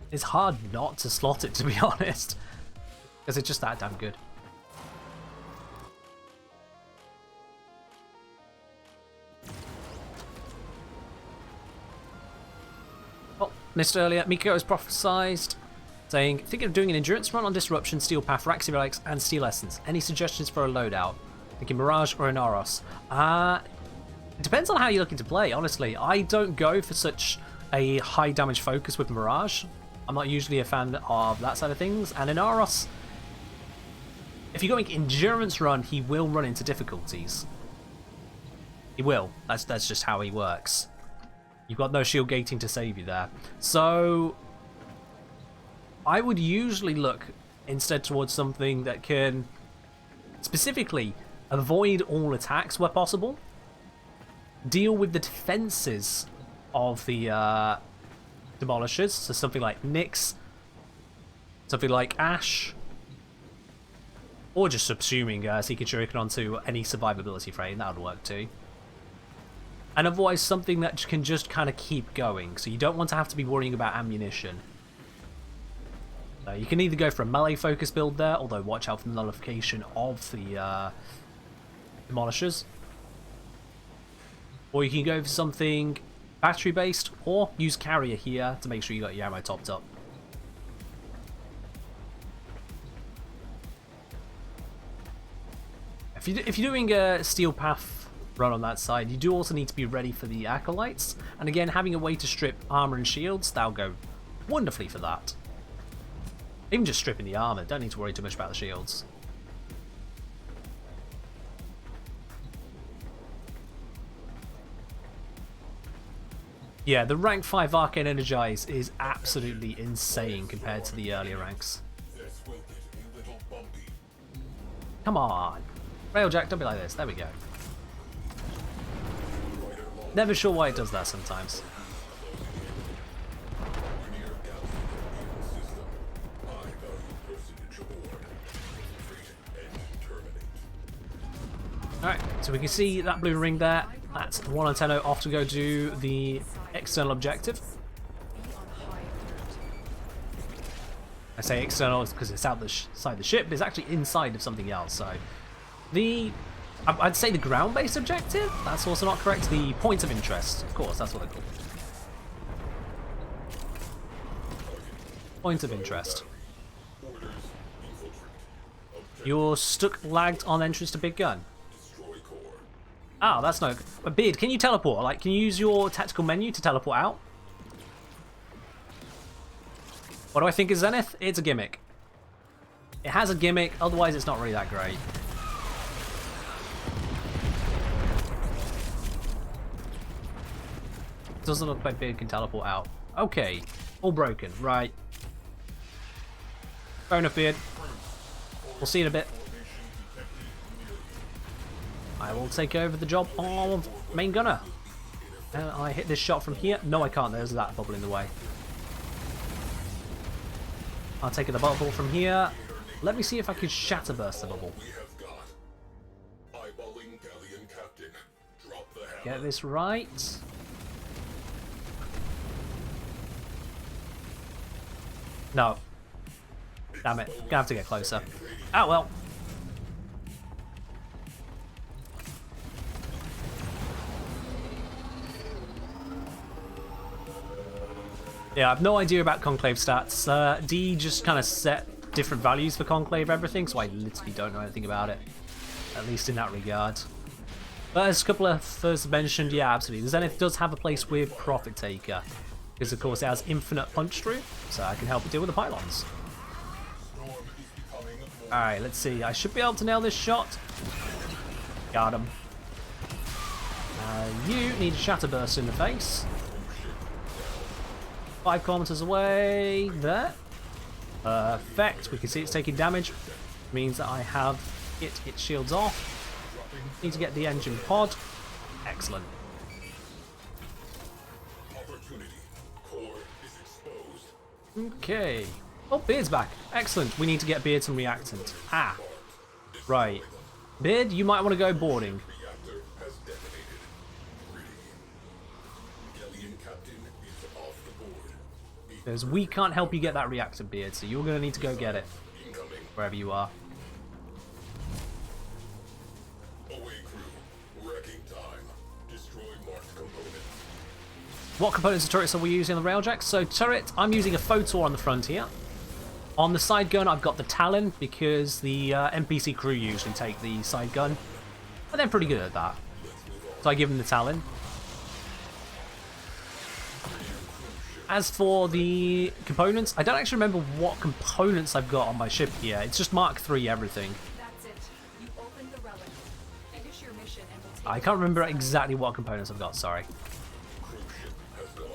It's hard not to slot it, to be honest, because it's just that damn good. Oh, missed earlier. Mikko has prophesized, saying, thinking of doing an endurance run on Disruption, Steel Path, Raxi Relics, and Steel Essence. Any suggestions for a loadout? Thinking Mirage or Inaros? It depends on how you're looking to play, honestly. I don't go for such a high damage focus with Mirage. I'm not usually a fan of that side of things. And Inaros, if you're going endurance run, he will run into difficulties. He will. That's just how he works. You've got no shield gating to save you there. So I would usually look instead towards something that can specifically avoid all attacks where possible. Deal with the defenses of the demolishers, so something like Nyx, something like Ash, or just subsuming Seeking Shuriken onto any survivability frame, that would work too. And otherwise something that can just kind of keep going, so you don't want to have to be worrying about ammunition. You can either go for a melee focus build there, although watch out for the nullification of the demolishers. Or you can go for something battery based, or use carrier here to make sure you got your ammo topped up. If you're doing a Steel Path run on that side, you do also need to be ready for the Acolytes. And again, having a way to strip armor and shields, that'll go wonderfully for that. Even just stripping the armor, don't need to worry too much about the shields. Yeah, the rank 5 Arcane Energize is absolutely insane compared to the earlier ranks. Come on. Railjack, don't be like this. There we go. Never sure why it does that sometimes. Alright, so we can see that blue ring there. That's 1 on 10 off to go do the external objective. I say external because it's outside the ship, but it's actually inside of something else. So I'd say the ground-based objective, that's also not correct. The point of interest, of course, that's what they're called. Point of interest. You're stuck lagged on entrance to Big Gun. Oh, that's no... Beard, can you teleport? Like, can you use your tactical menu to teleport out? What do I think is Zenith? It's a gimmick. It has a gimmick, otherwise it's not really that great. Doesn't look like Beard can teleport out. Okay, all broken, right. Fair enough, Beard. We'll see in a bit. I will take over the job of main gunner. I hit this shot from here. No, I can't. There's that bubble in the way. I'll take the bubble from here. Let me see if I can shatter burst the bubble. Get this right. No. Damn it. Gonna have to get closer. Oh well. Yeah, I have no idea about Conclave stats. D just kind of set different values for Conclave everything, so I literally don't know anything about it. At least in that regard. But as a couple of first mentioned, yeah, absolutely. The Zenith does have a place with Profit Taker. Because of course it has infinite punch through, so I can help it deal with the pylons. Alright, let's see. I should be able to nail this shot. Got him. You need a shatter burst in the face. 5 kilometers away. There. Perfect. We can see it's taking damage. Means that I have its shields off. Need to get the engine pod. Excellent. Okay. Oh, Beard's back. Excellent. We need to get Beard some reactant. Ah. Right. Beard, you might want to go boarding. Because we can't help you get that reactor, Beard, so you're going to need to go get it. Wherever you are. What components of turrets are we using on the Railjack? So turret, I'm using a Photor on the front here. On the side gun, I've got the Talon, because the NPC crew usually take the side gun. But they're pretty good at that. So I give them the Talon. As for the components, I don't actually remember what components I've got on my ship here. It's just Mark III everything. That's it. You opened the relic. Finish your mission and we'll take I can't remember exactly what components I've got, sorry.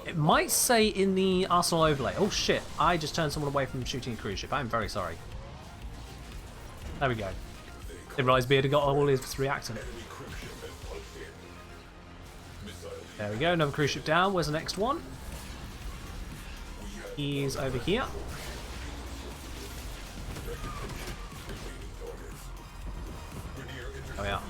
It might say in the Arsenal overlay. Oh shit, I just turned someone away from shooting a cruise ship. I'm very sorry. There we go. Didn't realise Beard had got all his reactant. There we go, another cruise ship down. Where's the next one? He's over here. Oh yeah.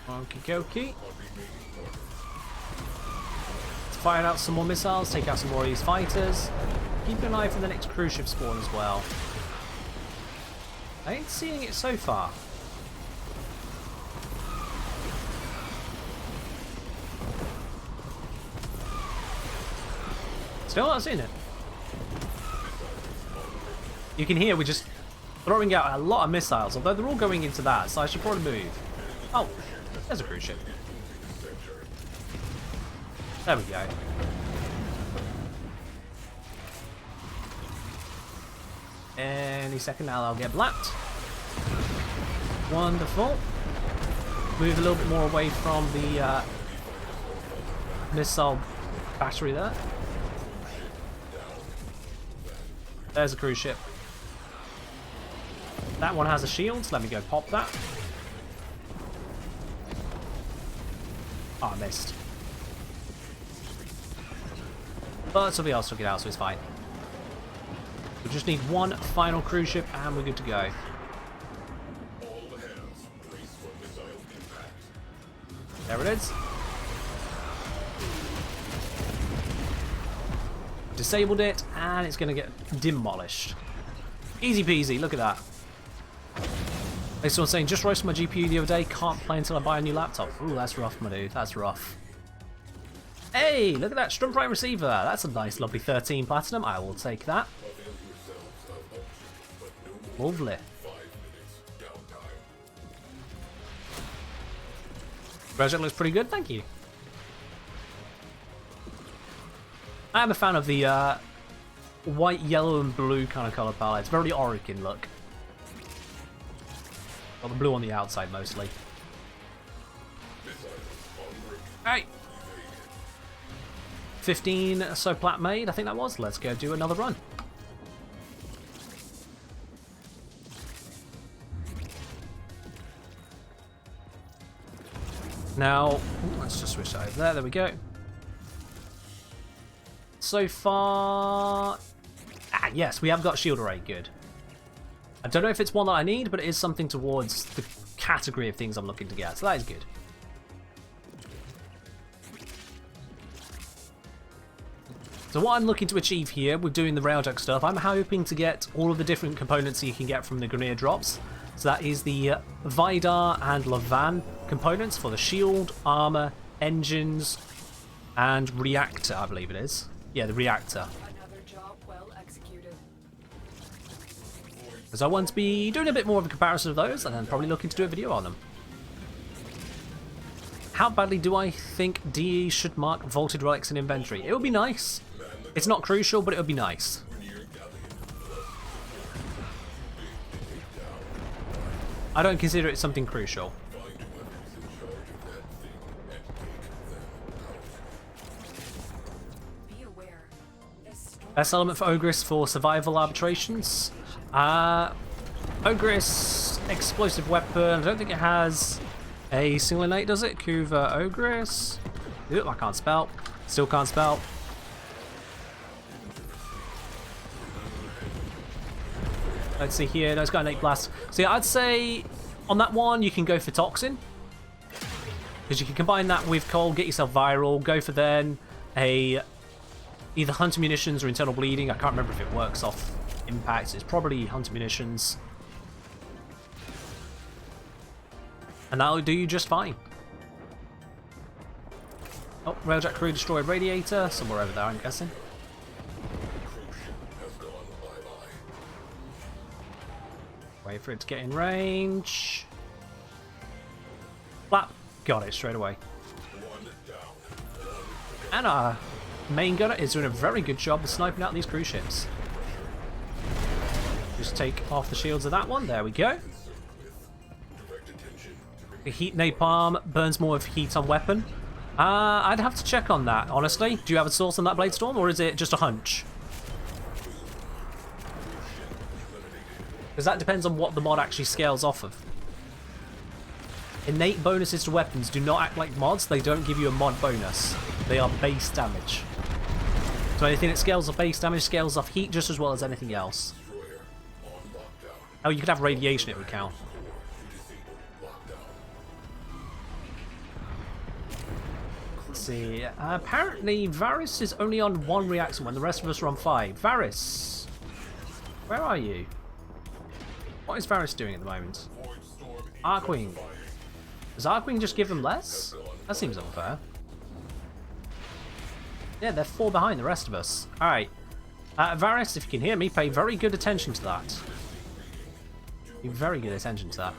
Okie dokie. Let's fire out some more missiles, take out some more of these fighters. Keep an eye for the next cruise ship spawn as well. I ain't seeing it so far. Still not seeing it. You can hear we're just throwing out a lot of missiles, although they're all going into that, so I should probably move. Oh, there's a cruise ship. There we go. Any second now I'll get blapped. Wonderful. Move a little bit more away from the missile battery there. There's a cruise ship. That one has a shield, so let me go pop that. Oh, I missed. But somebody else took it out, so it's fine. We just need one final cruise ship and we're good to go. There it is. Disabled it, and it's going to get demolished. Easy peasy, look at that. Like someone saying, just roasted my GPU the other day, can't play until I buy a new laptop. Ooh, that's rough, my dude, that's rough. Hey, look at that Strum Prime receiver. That's a nice, lovely 13 platinum. I will take that. Lovely. Project looks pretty good, thank you. I am a fan of the white, yellow, and blue kind of colour palette. It's very Orican look. Well, the blue on the outside mostly. Hey! 15 so plat made, I think that was. Let's go do another run. Now, let's just switch that over there. There we go. So far... Ah, yes, we have got shield array. Good. I don't know if it's one that I need, but it is something towards the category of things I'm looking to get. So that is good. So what I'm looking to achieve here with doing the Railjack stuff, I'm hoping to get all of the different components you can get from the Grineer drops. So that is the vidar and lavan components for the shield, armor, engines, and reactor, I believe it is. Yeah, the reactor. Another job well executed. Because I want to be doing a bit more of a comparison of those, and then probably looking to do a video on them. how badly do I think DE should mark vaulted relics in inventory? It would be nice. It's not crucial, but it would be nice. I don't consider it something crucial. Best element for Ogress for survival arbitrations. Ogress explosive weapon. I don't think it has a single innate, does it? Kuva Ogress. Oop, I can't spell. Still can't spell. Let's see here. No, it's got innate blast. So yeah, I'd say on that one you can go for toxin, because you can combine that with cold, get yourself viral. Go for then a either hunter munitions or internal bleeding. I can't remember if it works off impacts. It's probably hunter munitions. And that'll do you just fine. Oh, Railjack crew destroyed radiator. Somewhere over there, I'm guessing. Wait for it to get in range. Flap. Got it straight away. And our main gunner is doing a very good job of sniping out these cruise ships. Just take off the shields of that one. There we go. The heat napalm burns more of heat on weapon. I'd have to check on that, honestly. Do you have a source on that blade storm, or is it just a hunch? Because that depends on what the mod actually scales off of. Innate bonuses to weapons do not act like mods. They don't give you a mod bonus. They are base damage. So anything that scales off base damage scales off heat just as well as anything else. Oh, you could have radiation, it would count. Let's see. Apparently, Varys is only on 1 reactor when the rest of us are on 5. Varys, where are you? What is Varys doing at the moment? Arcwing. Does Arcwing just give him less? That seems unfair. Yeah, they're 4 behind the rest of us. Alright. Varys, if you can hear me, pay very good attention to that. Pay very good attention to that.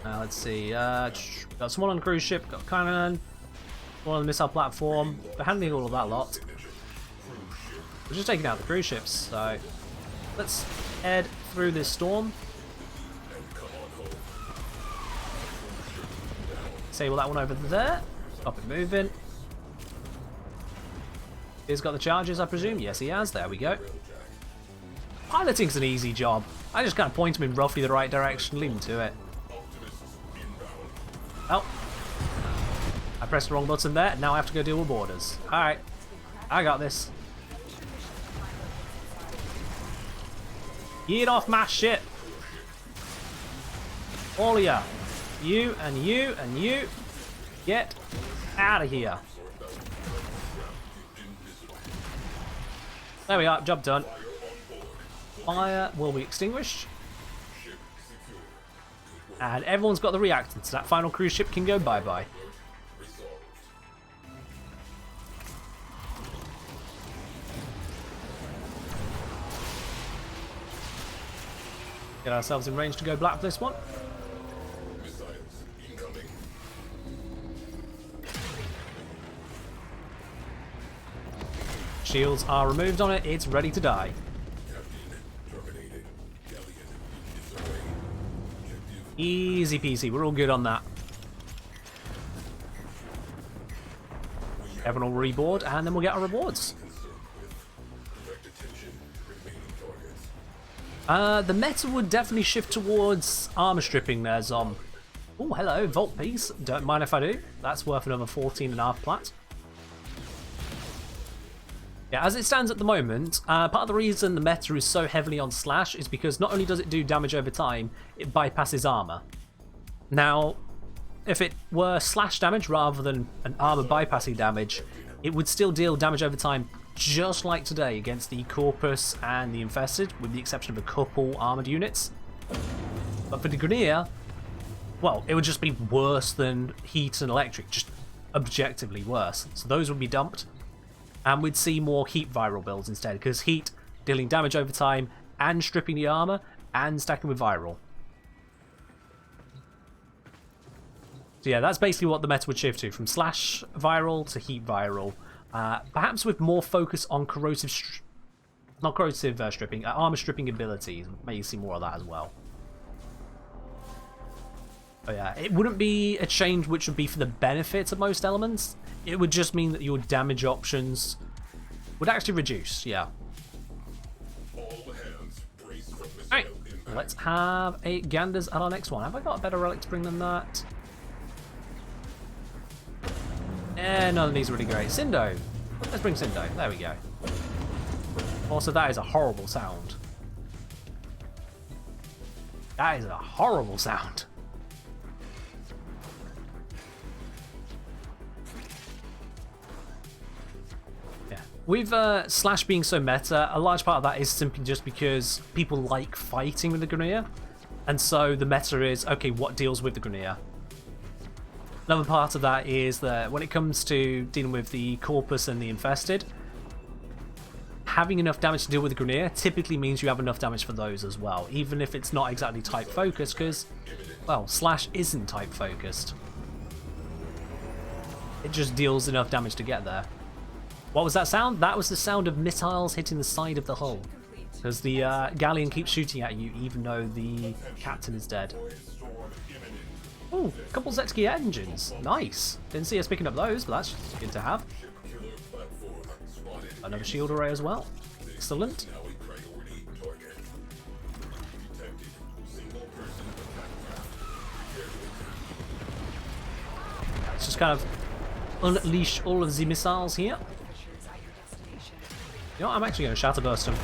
Let's see. Got someone on the cruise ship, got cannon. One on the missile platform. They're handling all of that lot. We're just taking out the cruise ships, so let's head through this storm. Disable that one over there. Stop it moving. He's got the charges, I presume. Yes, he has. There we go. Piloting's an easy job. I just kind of point him in roughly the right direction, leave him to it. Oh. I pressed the wrong button there. Now I have to go deal with borders. Alright. I got this. Get off my ship. All of ya. You and you and you. Get out of here. There we are. Job done. Fire will be extinguished. And everyone's got the reactants. So that final cruise ship can go bye-bye. Get ourselves in range to go black for this one. Shields are removed on it. It's ready to die. Easy peasy. We're all good on that. Everyone will reboard, and then we'll get our rewards. The meta would definitely shift towards armor stripping there, Zom. Oh, hello, Vault piece. Don't mind if I do. That's worth another 14.5 plat. Yeah, as it stands at the moment, part of the reason the meta is so heavily on slash is because not only does it do damage over time, it bypasses armor. Now, if it were slash damage rather than an armor bypassing damage, it would still deal damage over time just like today against the Corpus and the Infested, with the exception of a couple armored units. But for the Grenier, well, it would just be worse than Heat and Electric, just objectively worse. So those would be dumped. And we'd see more heat viral builds instead, because heat dealing damage over time, and stripping the armor and stacking with viral. So yeah, that's basically what the meta would shift to, from slash viral to heat viral. Perhaps with more focus on corrosive, not corrosive stripping, armor stripping abilities. Maybe see more of that as well. But yeah, it wouldn't be a change which would be for the benefit of most elements. It would just mean that your damage options would actually reduce, yeah. Alright, let's have a ganders at our next one. Have I got a better relic to bring than that? None of these are really great. Cindo. Let's bring Cindo. There we go. Also, that is a horrible sound. That is a horrible sound. With Slash being so meta, a large part of that is simply just because people like fighting with the Grineer. And so the meta is, okay, what deals with the Grineer? Another part of that is that when it comes to dealing with the Corpus and the Infested, having enough damage to deal with the Grineer typically means you have enough damage for those as well, even if it's not exactly type focused, because, well, Slash isn't type focused. It just deals enough damage to get there. What was that sound? That was the sound of missiles hitting the side of the hull. Because the galleon keeps shooting at you even though the captain is dead. Oh, a couple Zetsky engines. Nice. Didn't see us picking up those, but that's good to have. Another shield array as well. Excellent. Let's just kind of unleash all of the missiles here. You know what, I'm actually going to Shatterburst him.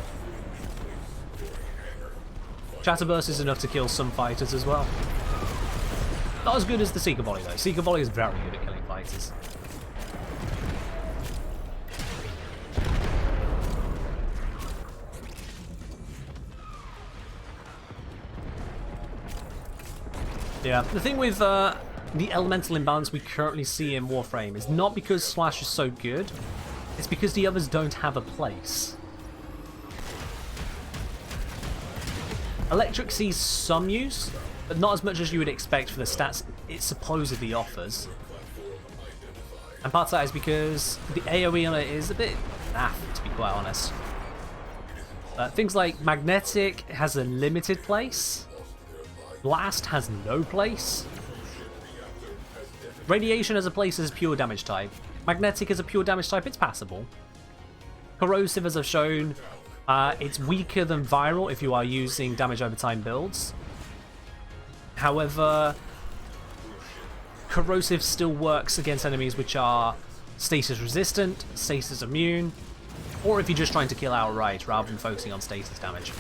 Shatterburst is enough to kill some fighters as well. Not as good as the Seeker Volley though. Seeker Volley is very good at killing fighters. Yeah, the thing with the elemental imbalance we currently see in Warframe is not because Slash is so good, it's because the others don't have a place. Electric sees some use, but not as much as you would expect for the stats it supposedly offers. And part of that is because the AoE on it is a bit naff, to be quite honest. Things like Magnetic has a limited place. Blast has no place. Radiation as a place is pure damage type. Magnetic as a pure damage type, it's passable. Corrosive, as I've shown, it's weaker than Viral if you are using damage over time builds. However, Corrosive still works against enemies which are stasis resistant, stasis immune, or if you're just trying to kill outright rather than focusing on stasis damage.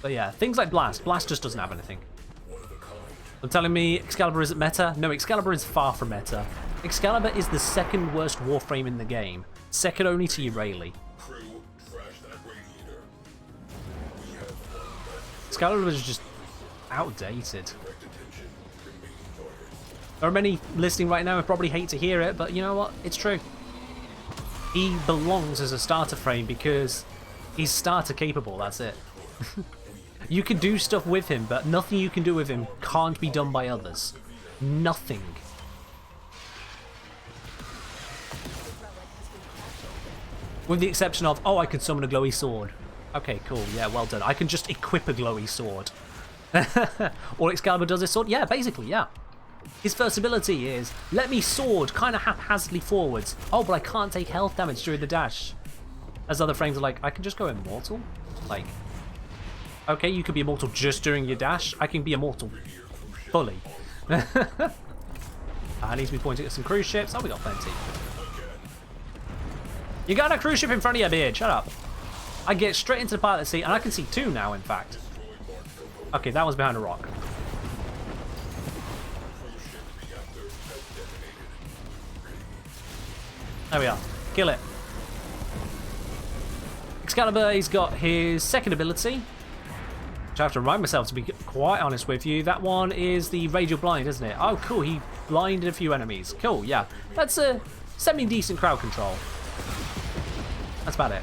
But yeah, things like Blast. Blast just doesn't have anything. I'm telling me Excalibur isn't meta? No, Excalibur is far from meta. Excalibur is the second worst Warframe in the game, second only to Eurali. Excalibur is just outdated. There are many listening right now who probably hate to hear it, but you know what? It's true. He belongs as a starter frame because he's starter capable, that's it. You can do stuff with him, but nothing you can do with him can't be done by others. Nothing. With the exception of, oh, I can summon a glowy sword. Okay, cool, yeah, well done. I can just equip a glowy sword. Or Excalibur does his sword? Yeah, basically, yeah. His first ability is, let me sword kind of haphazardly forwards. Oh, but I can't take health damage during the dash. As other frames are like, I can just go immortal? Like, okay, you could be immortal just during your dash. I can be immortal fully. I need to be pointing at some cruise ships. Oh, we got plenty. You got a cruise ship in front of you, beard. Shut up. I get straight into the pilot seat, and I can see two now, in fact. Okay, that one's behind a rock. There we are. Kill it. Excalibur, he's got his second ability. I have to remind myself, to be quite honest with you. That one is the Radial Blind, isn't it? Oh, cool. He blinded a few enemies. Cool, yeah. That's a semi-decent crowd control. That's about it.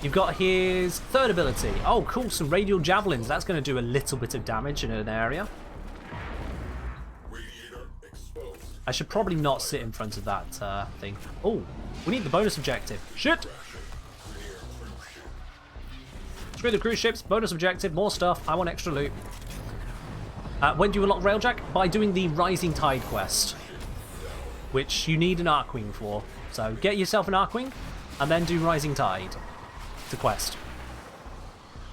You've got his third ability. Oh, cool. Some Radial Javelins. That's going to do a little bit of damage in an area. I should probably not sit in front of that thing. Oh, we need the bonus objective. Shit! Screw the cruise ships, bonus objective, more stuff. I want extra loot. When do you unlock Railjack? By doing the Rising Tide quest, which you need an Archwing for. So get yourself an Archwing, and then do Rising Tide. It's a quest.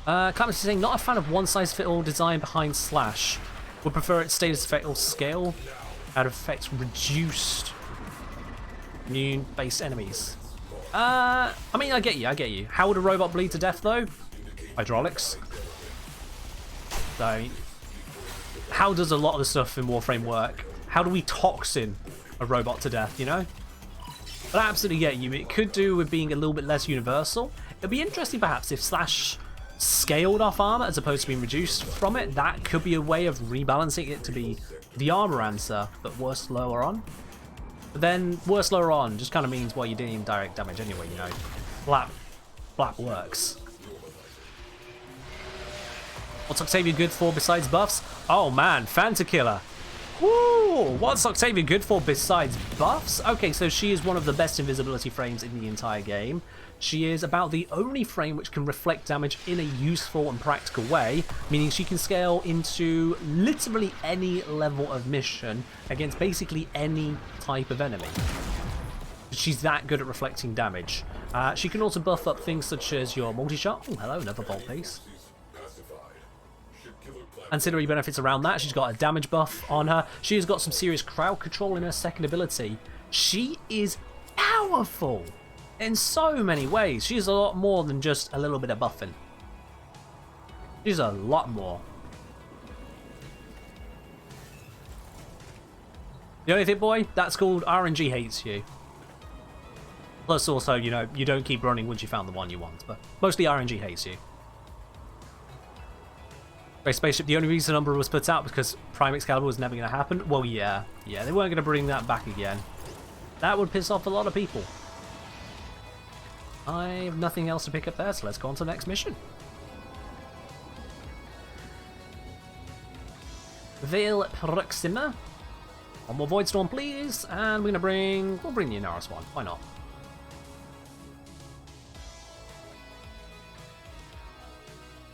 Clemens is saying, not a fan of one-size-fits-all design behind Slash. Would prefer its status effect or scale. Out of effects reduced immune-based enemies. I mean, I get you. How would a robot bleed to death, though? Hydraulics. So, how does a lot of the stuff in Warframe work? How do we toxin a robot to death, you know? But I absolutely get you. It could do with being a little bit less universal. It'd be interesting, perhaps, if Slash scaled off armor as opposed to being reduced from it. That could be a way of rebalancing it to be the armor answer, but worse lower on. But then, worse lower on just kind of means, well, you're doing direct damage anyway, you know. Black works. What's Octavia good for besides buffs? Oh man, Fanta Killer. Woo! What's Octavia good for besides buffs? Okay, so she is one of the best invisibility frames in the entire game. She is about the only frame which can reflect damage in a useful and practical way, meaning she can scale into literally any level of mission against basically any type of enemy. She's that good at reflecting damage. She can also buff up things such as your multi-shot. Oh, hello, another bolt piece. Ancillary benefits around that. She's got a damage buff on her. She has got some serious crowd control in her second ability. She is powerful in so many ways. She's a lot more than just a little bit of buffing. She's a lot more. The only thing, boy, that's called RNG hates you. Plus also, you know, you don't keep running once you found the one you want, but mostly RNG hates you. Spaceship, the only reason Umbra was put out was because Prime Excalibur was never going to happen. Well, yeah, they weren't going to bring that back again. That would piss off a lot of people. I have nothing else to pick up there, so let's go on to the next mission. Veil Proxima. One more Void Storm, please, and we'll bring the Inaris one. Why not?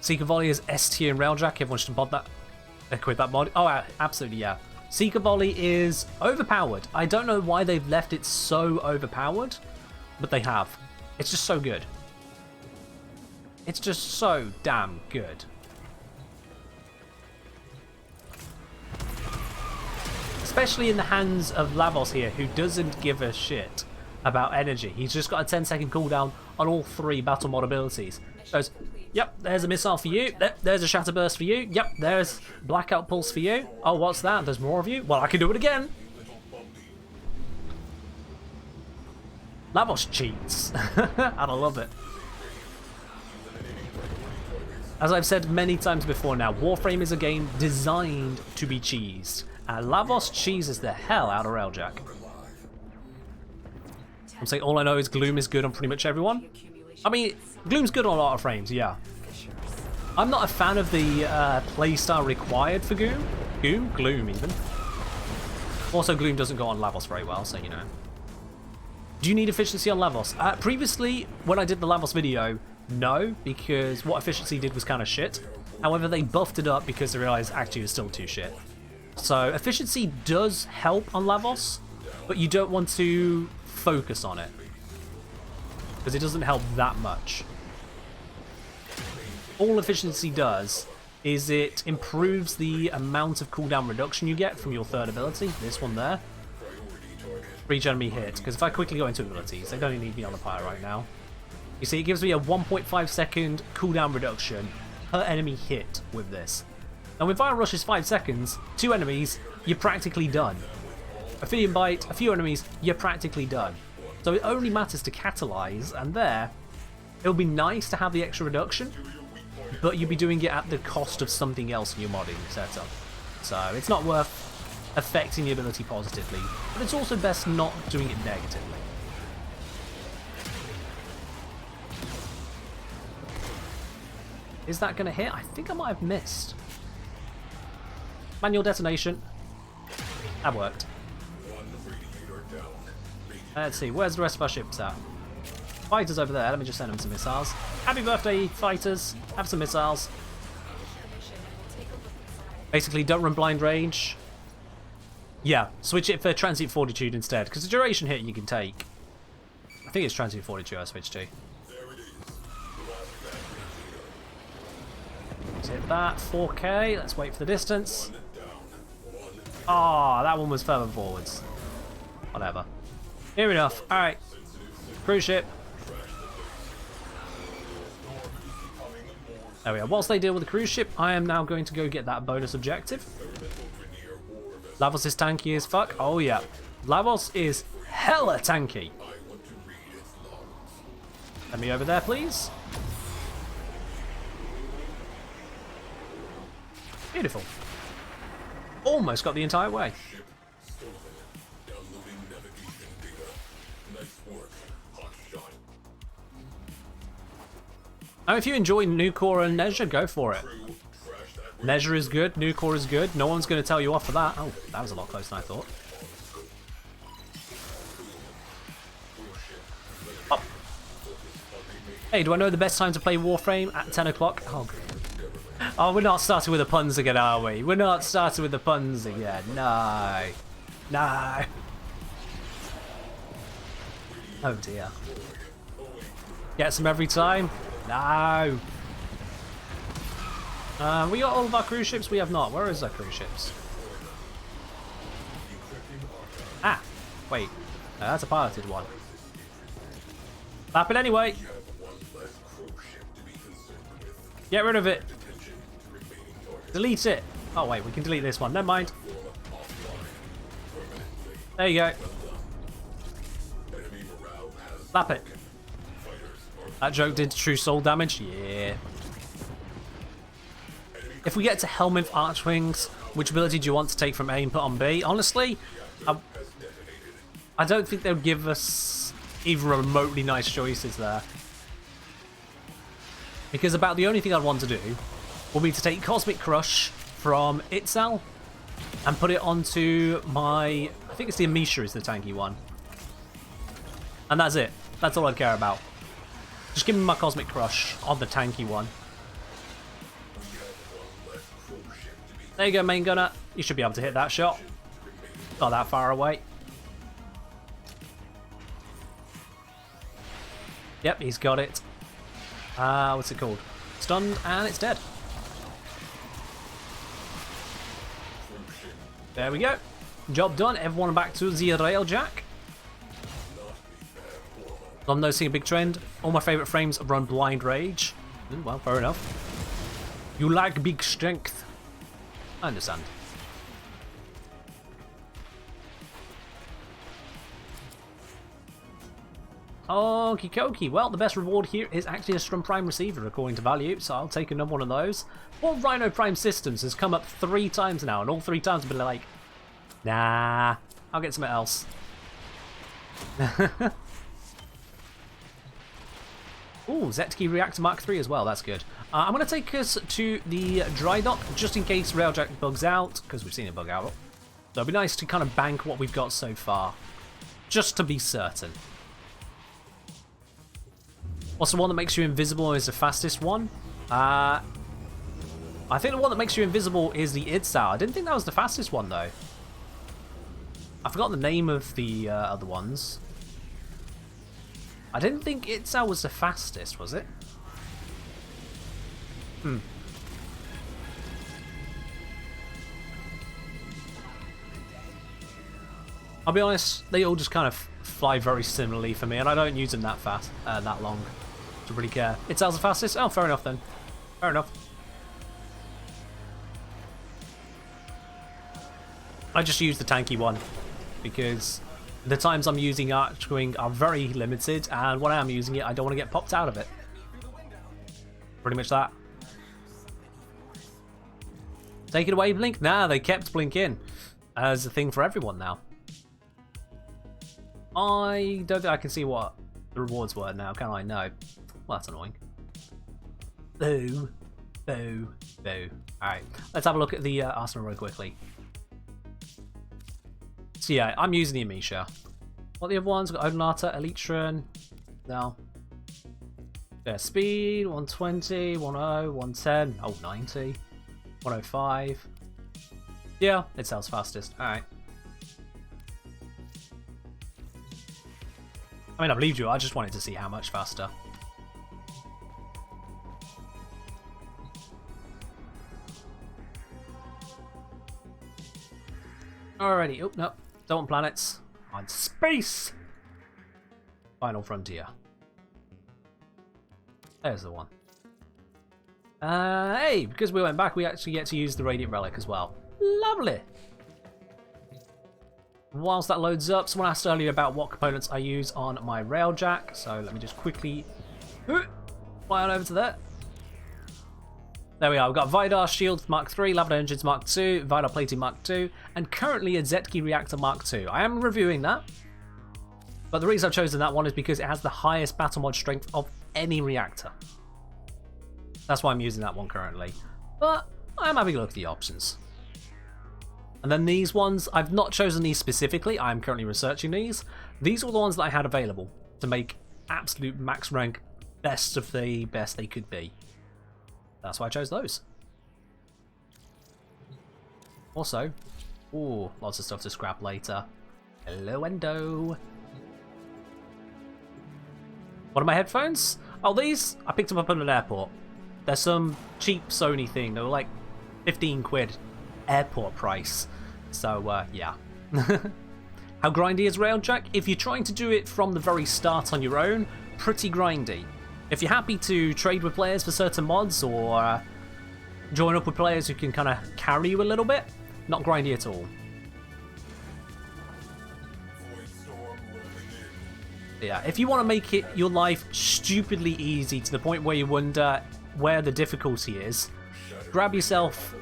Seeker Volley is S tier in Railjack. Everyone should mod that. Equip that mod. Oh, absolutely, yeah. Seeker Volley is overpowered. I don't know why they've left it so overpowered, but they have. It's just so good. It's just so damn good. Especially in the hands of Lavos here, who doesn't give a shit about energy. He's just got a 10-second cooldown on all 3 battle mod abilities. Goes, yep, there's a missile for you. There's a shatter burst for you. Yep, there's blackout pulse for you. Oh, what's that? There's more of you? Well, I can do it again. Lavos cheats. And I love it. As I've said many times before now, Warframe is a game designed to be cheesed. And Lavos cheeses the hell out of Railjack. I'm saying all I know is Gloom is good on pretty much everyone. I mean, Gloom's good on a lot of frames, yeah. I'm not a fan of the playstyle required for Gloom even. Also, Gloom doesn't go on Lavos very well, so you know. Do you need efficiency on Lavos? Previously, when I did the Lavos video, no, because what efficiency did was kind of shit. However, they buffed it up because they realized actually it was still too shit. So efficiency does help on Lavos, but you don't want to focus on it because it doesn't help that much. All efficiency does is it improves the amount of cooldown reduction you get from your third ability, this one there, for each enemy hit, because if I quickly go into abilities, they don't even need me on the pyre right now. You see, it gives me a 1.5 second cooldown reduction per enemy hit with this. And when Fire Rush is 5 seconds, 2 enemies, you're practically done. Ophidian Bite, a few enemies, you're practically done. So it only matters to catalyze, and there, it'll be nice to have the extra reduction, but you'd be doing it at the cost of something else in your modding setup. So it's not worth affecting the ability positively, but it's also best not doing it negatively. Is that going to hit? I think I might have missed. Manual detonation. That worked. Let's see, where's the rest of our ships at? Fighters over there, let me just send them some missiles. Happy birthday, fighters. Have some missiles. Basically, don't run blind range. Yeah, switch it for transient fortitude instead, because the duration hit you can take. I think it's transient fortitude I switched to. Let's hit that, 4K, let's wait for the distance. Ah, that one was further forwards. Whatever. Near enough, alright. Cruise ship. There we are. Whilst they deal with the cruise ship, I am now going to go get that bonus objective. Lavos is tanky as fuck. Oh yeah. Lavos is hella tanky. Let me over there, please. Beautiful. Almost got the entire way. Now, if you enjoy Nucor and Nezha, go for it. Nezha is good, Nucor is good. No one's going to tell you off for that. Oh, that was a lot closer than I thought. Oh. Hey, do I know the best time to play Warframe? At 10 o'clock? Oh, we're not starting with the puns again, are we? We're not starting with the puns again. No. No. Oh, dear. Gets them every time? No. We got all of our cruise ships? We have not. Where is our cruise ships? Ah, wait. No, that's a piloted one. Lap it anyway. Get rid of it. Delete it. Oh wait, we can delete this one. Never mind. There you go. Lap it. That joke did true soul damage? Yeah. If we get to Helminth Archwings, which ability do you want to take from A and put on B? Honestly, I don't think they'll give us even remotely nice choices there. Because about the only thing I'd want to do will be to take Cosmic Crush from Itzal and put it onto my... I think it's the Amisha is the tanky one. And that's it. That's all I'd care about. Just give me my Cosmic Crush on the tanky one. There you go, main gunner. You should be able to hit that shot. Not that far away. Yep, he's got it. What's it called? Stunned, and it's dead. There we go. Job done. Everyone back to the Railjack. I'm noticing a big trend. All my favourite frames run blind rage. Well, fair enough. You like big strength. I understand. Okie dokie. Well, the best reward here is actually a Strum Prime receiver according to value, so I'll take another one of those. Well, Rhino Prime Systems has come up 3 times now, and all 3 times I've been like, nah, I'll get something else. Ooh, Zetki Reactor Mark III as well, that's good. I'm going to take us to the dry dock, just in case Railjack bugs out, because we've seen it bug out. So it'd be nice to kind of bank what we've got so far, just to be certain. What's the one that makes you invisible is the fastest one? I think the one that makes you invisible is the Itzal. I didn't think that was the fastest one, though. I forgot the name of the other ones. I didn't think Itzal was the fastest, was it? I'll be honest, they all just kind of fly very similarly for me, and I don't use them that fast, that long to really care. Itzal's the fastest? Oh, fair enough then. Fair enough. I just use the tanky one, because the times I'm using Archwing are very limited, and when I am using it, I don't want to get popped out of it. Pretty much that. Take it away, Blink. Nah, they kept Blink in as a thing for everyone now. I don't think I can see what the rewards were now, can I? No. Well, that's annoying. Boo. Boo. Boo. Alright, let's have a look at the arsenal real quickly. So yeah, I'm using the Amisha. What are the other ones? Got Odinata, Hildren. No. Yeah, speed, 120, 10, 110, oh, 90, 105. Yeah, it sells fastest. Alright. I mean, I believed you, I just wanted to see how much faster. Alrighty, oh, no, don't want planets. On space! Final frontier. There's the one. Hey, because we went back, we actually get to use the Radiant Relic as well. Lovely! Whilst that loads up, someone asked earlier about what components I use on my Railjack, so let me just quickly fly on over to there. There we are, we've got Vidar Shield Mark III, Lavan Engines Mark II, Vidar Plating Mark II, and currently a Zetki Reactor Mark II. I am reviewing that, but the reason I've chosen that one is because it has the highest battle mod strength of any reactor. That's why I'm using that one currently, but I'm having a look at the options. And then these ones, I've not chosen these specifically, I'm currently researching these. These were the ones that I had available to make absolute max rank best of the best they could be. That's why I chose those. Also, ooh, lots of stuff to scrap later. Hello, Endo. What are my headphones? Oh, these? I picked them up at an airport. They're some cheap Sony thing. They were like 15 quid airport price. So, yeah. How grindy is Railjack? If you're trying to do it from the very start on your own, pretty grindy. If you're happy to trade with players for certain mods or join up with players who can kind of carry you a little bit, not grindy at all. Yeah, if you want to make it your life stupidly easy to the point where you wonder where the difficulty is, grab yourself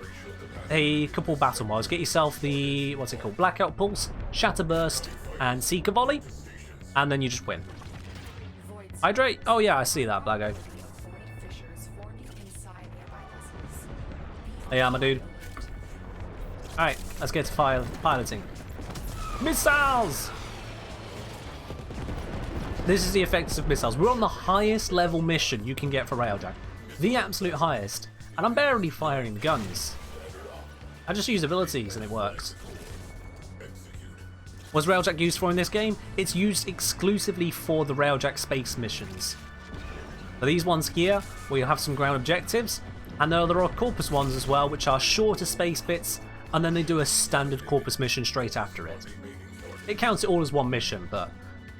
a couple battle mods. Get yourself the, what's it called, Blackout Pulse, Shatter Burst, and Seeker Volley, and then you just win. Hydrate? Oh yeah, I see that, Blago. Hey, my dude. Alright, let's get to piloting. Missiles! This is the effects of missiles. We're on the highest level mission you can get for Railjack. The absolute highest. And I'm barely firing guns. I just use abilities and it works. Was Railjack used for in this game? It's used exclusively for the Railjack space missions. For these ones here, where you have some ground objectives, and there are Corpus ones as well, which are shorter space bits, and then they do a standard Corpus mission straight after it. It counts it all as one mission, but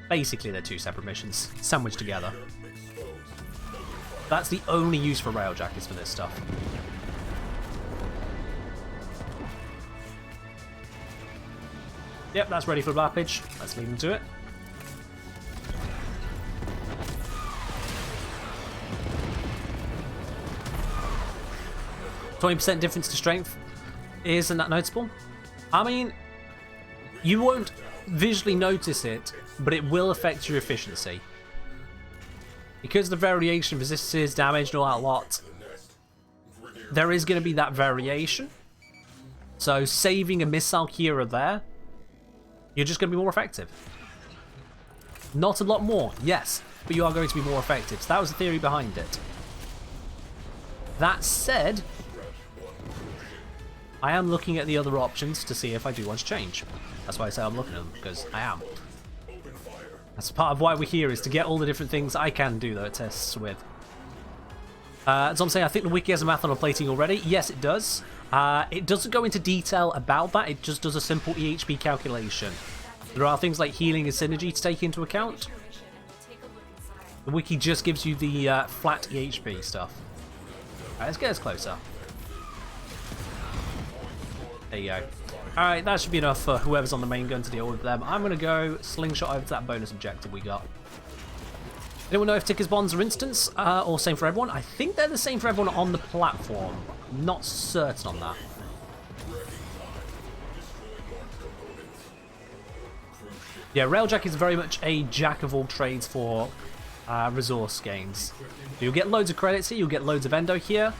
basically they're two separate missions, sandwiched together. That's the only use for Railjack is for this stuff. Yep, that's ready for Blappage. Let's leave them to it. %20 difference to strength. Isn't that noticeable? I mean, you won't visually notice it, but it will affect your efficiency. Because the variation of resistances, damage, and all that lot, there is going to be that variation. So saving a missile here or there, you're just going to be more effective. Not a lot more, yes, but you are going to be more effective. So that was the theory behind it. That said, I am looking at the other options to see if I do want to change. That's why I say I'm looking at them, because I am. That's part of why we're here, is to get all the different things I can do, though, tests with. As I'm saying, I think the wiki has a math on plating already. Yes, it does. It doesn't go into detail about that, it just does a simple EHP calculation. There are things like healing and synergy to take into account. The wiki just gives you the flat EHP stuff. Alright, let's get us closer. There you go. Alright, that should be enough for whoever's on the main gun to deal with them. I'm going to go slingshot over to that bonus objective we got. Anyone know if Ticker's bonds are instants or same for everyone? I think they're the same for everyone on the platform. I'm not certain on that. Yeah, Railjack is very much a jack of all trades for resource gains. You'll get loads of credits here, you'll get loads of endo here,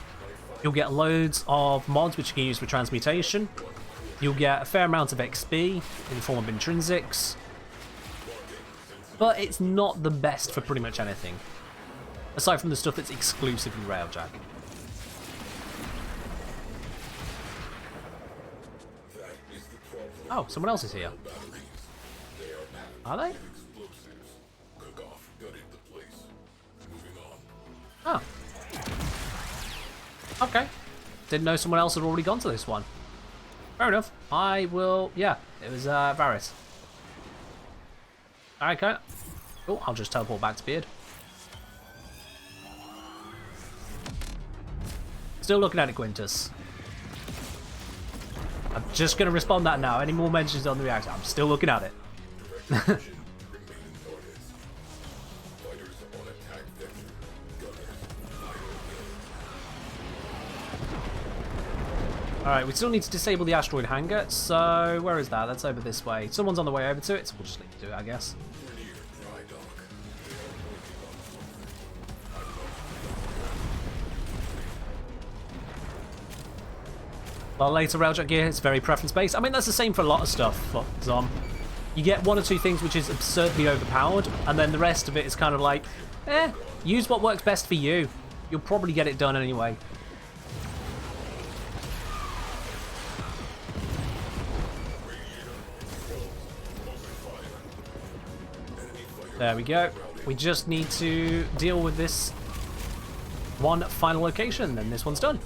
you'll get loads of mods which you can use for transmutation, you'll get a fair amount of XP in the form of intrinsics, but it's not the best for pretty much anything, aside from the stuff that's exclusively Railjack. Oh, someone else is here. Are they? Oh. Okay. Didn't know someone else had already gone to this one. Fair enough. I will... Yeah, it was Varys. Okay. Oh, I'll just teleport back to Beard. Still looking at it, Quintus. I'm just going to respond that now. Any more mentions on the reactor? I'm still looking at it. Alright, we still need to disable the asteroid hangar, so where is that? That's over this way. Someone's on the way over to it, so we'll just leave to do it, I guess. Well, later Railjack gear is very preference-based. I mean, that's the same for a lot of stuff, Zom. You get one or two things which is absurdly overpowered, and then the rest of it is kind of like, use what works best for you. You'll probably get it done anyway. There we go. We just need to deal with this one final location, then this one's done.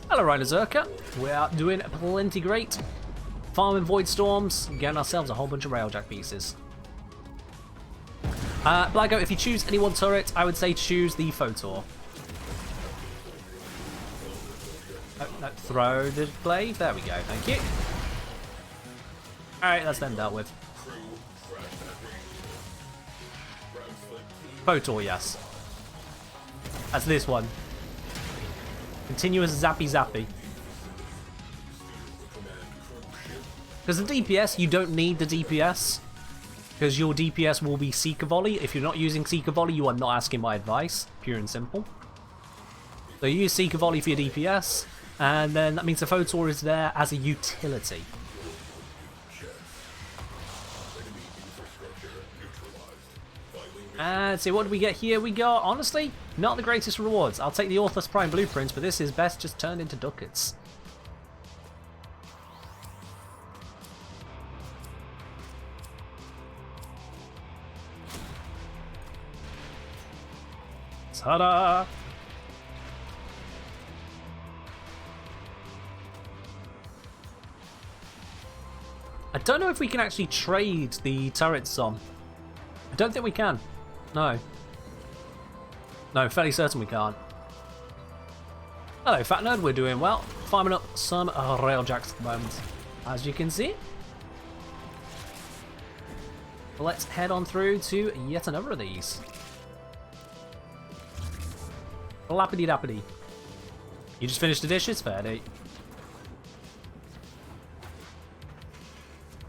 Hello, Rhino Zerka. We are doing plenty great. Farming Void Storms, getting ourselves a whole bunch of Railjack pieces. Blago, if you choose any one turret, I would say choose the Photor. No, throw the blade. There we go, thank you. Alright, that's then dealt with. Photor, yes. That's this one. Continuous zappy zappy. Because the DPS, you don't need the DPS. Because your DPS will be Seeker Volley. If you're not using Seeker Volley, you are not asking my advice. Pure and simple. So you use Seeker Volley for your DPS. And then that means the Photor is there as a utility. And let's see, what do we get here? We got, honestly, not the greatest rewards. I'll take the Orthos Prime blueprints, but this is best just turned into ducats. Ta-da! I don't know if we can actually trade the turrets on. I don't think we can. No. No, fairly certain we can't. Hello, Fat Nerd. We're doing well. Farming up some Railjacks at the moment, as you can see. Let's head on through to yet another of these. Lappity dappity. You just finished the dishes? Fair dude.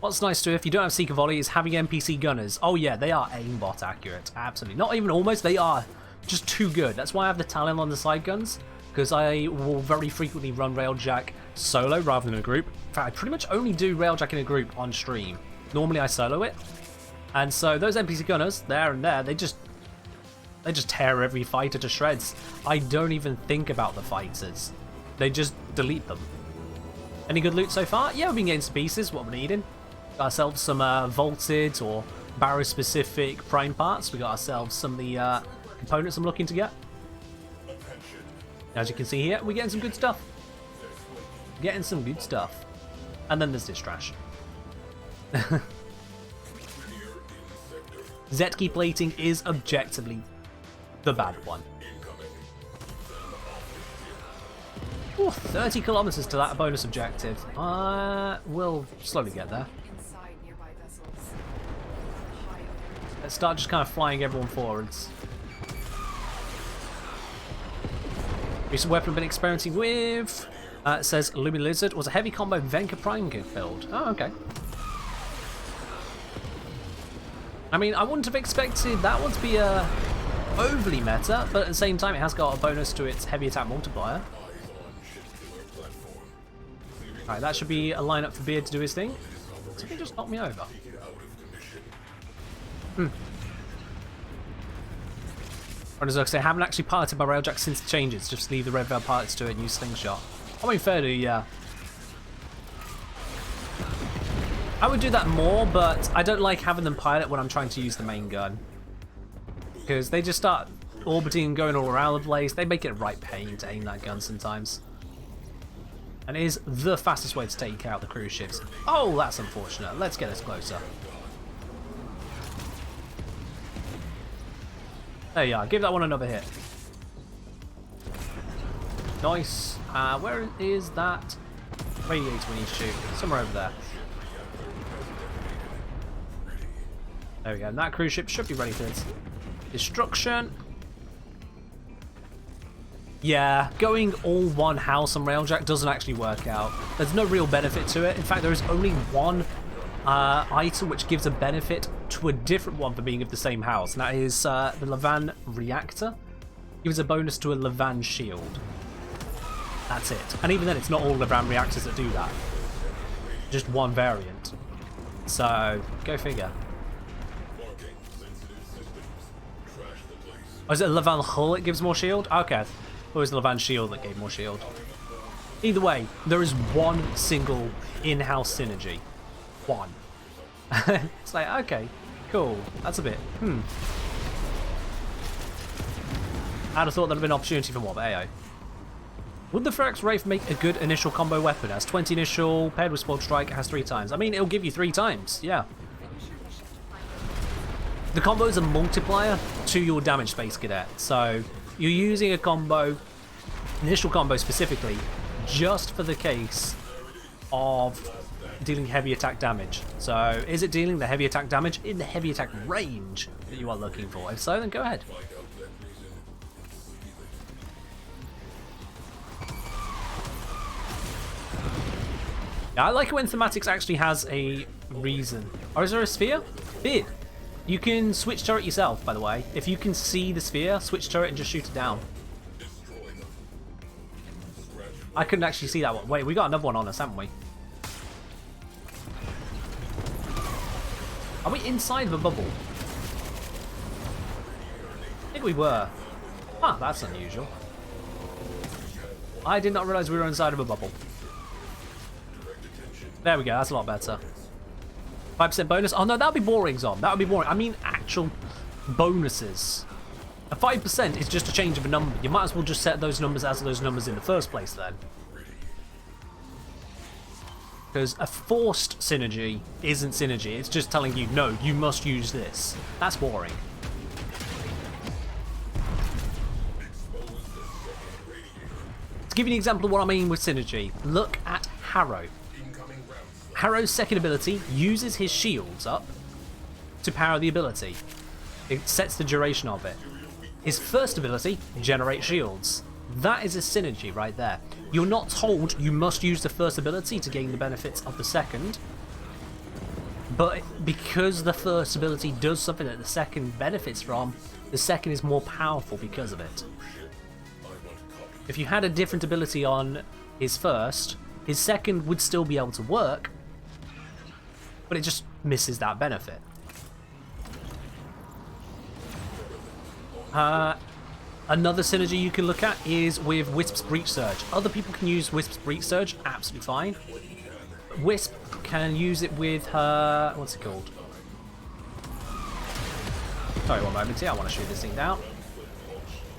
What's nice too, if you don't have Seeker Volley, is having NPC gunners. Oh yeah, they are aimbot accurate. Absolutely. Not even almost, they are just too good. That's why I have the Talon on the side guns, because I will very frequently run Railjack solo rather than in a group. In fact, I pretty much only do Railjack in a group on stream. Normally I solo it. And so those NPC gunners, there and there, they just tear every fighter to shreds. I don't even think about the fighters. They just delete them. Any good loot so far? Yeah, we've been getting some pieces, what we're needing. Got ourselves some vaulted or barrow specific prime parts. We got ourselves some of the components I'm looking to get. As you can see here, we're getting some good stuff. Getting some good stuff. And then there's this trash. Zetki plating is objectively the bad one. Ooh, 30 kilometers to that bonus objective. We'll slowly get there. Let's start just kind of flying everyone forwards. Recent weapon I've been experimenting with. It says Lumi Lizard was a heavy combo Venka Prime build. Oh, okay. I mean, I wouldn't have expected that one to be overly meta, but at the same time, it has got a bonus to its heavy attack multiplier. Alright, that should be a lineup for Beard to do his thing. So he just knocked me over. As I say, I haven't actually piloted my Railjack since the changes. Just leave the Red Veil pilots to it and use Slingshot. I mean, fairly, yeah. I would do that more, but I don't like having them pilot when I'm trying to use the main gun. Because they just start orbiting and going all around the place. They make it a right pain to aim that gun sometimes. And it is the fastest way to take out the cruise ships. Oh, that's unfortunate. Let's get us closer. There you are. Give that one another hit. Nice. Where is that radiator we need to shoot? Somewhere over there. There we go. And that cruise ship should be ready for its destruction. Yeah, going all one house on Railjack doesn't actually work out. There's no real benefit to it. In fact, there is only one item which gives a benefit to a different one for being of the same house, and that is the lavan reactor. Gives a bonus to a lavan shield. That's it. And even then, it's not all lavan reactors that do that. Just one variant. So, go figure. Oh, is it a lavan hull that gives more shield? Okay. Or is the lavan shield that gave more shield? Either way, there is one single in-house synergy. One. It's like, okay, cool. That's a bit, I'd have thought there'd have been an opportunity for more, but hey. Would the Ferex Wraith make a good initial combo weapon? It has 20 initial, paired with Spoiled Strike, it has 3 times. I mean, it'll give you 3 times, yeah. The combo is a multiplier to your damage Space Cadet, so you're using a combo, initial combo specifically, just for the case of dealing heavy attack damage. So, is it dealing the heavy attack damage in the heavy attack range that you are looking for? If so, then go ahead. Yeah, I like it when Thematics actually has a reason. Or is there a sphere? Bid. You can switch turret yourself, by the way. If you can see the sphere, switch turret and just shoot it down. I couldn't actually see that one. Wait, we got another one on us, haven't we? Are we inside of a bubble? I think we were. Ah, that's unusual. I did not realize we were inside of a bubble. There we go, that's a lot better. 5% bonus? Oh no, that would be boring, Zom. That would be boring. I mean actual bonuses. A 5% is just a change of a number. You might as well just set those numbers as those numbers in the first place then. Because a forced synergy isn't synergy. It's just telling you, no, you must use this. That's boring. To give you an example of what I mean with synergy, look at Harrow. Harrow's second ability uses his shields up to power the ability. It sets the duration of it. His first ability generates shields. That is a synergy right there. You're not told you must use the first ability to gain the benefits of the second, but because the first ability does something that the second benefits from, the second is more powerful because of it. If you had a different ability on his first, his second would still be able to work, but it just misses that benefit. Another synergy you can look at is with Wisp's Breach Surge. Other people can use Wisp's Breach Surge, absolutely fine. Wisp can use it with her... what's it called? Sorry, one moment here, I want to shoot this thing down.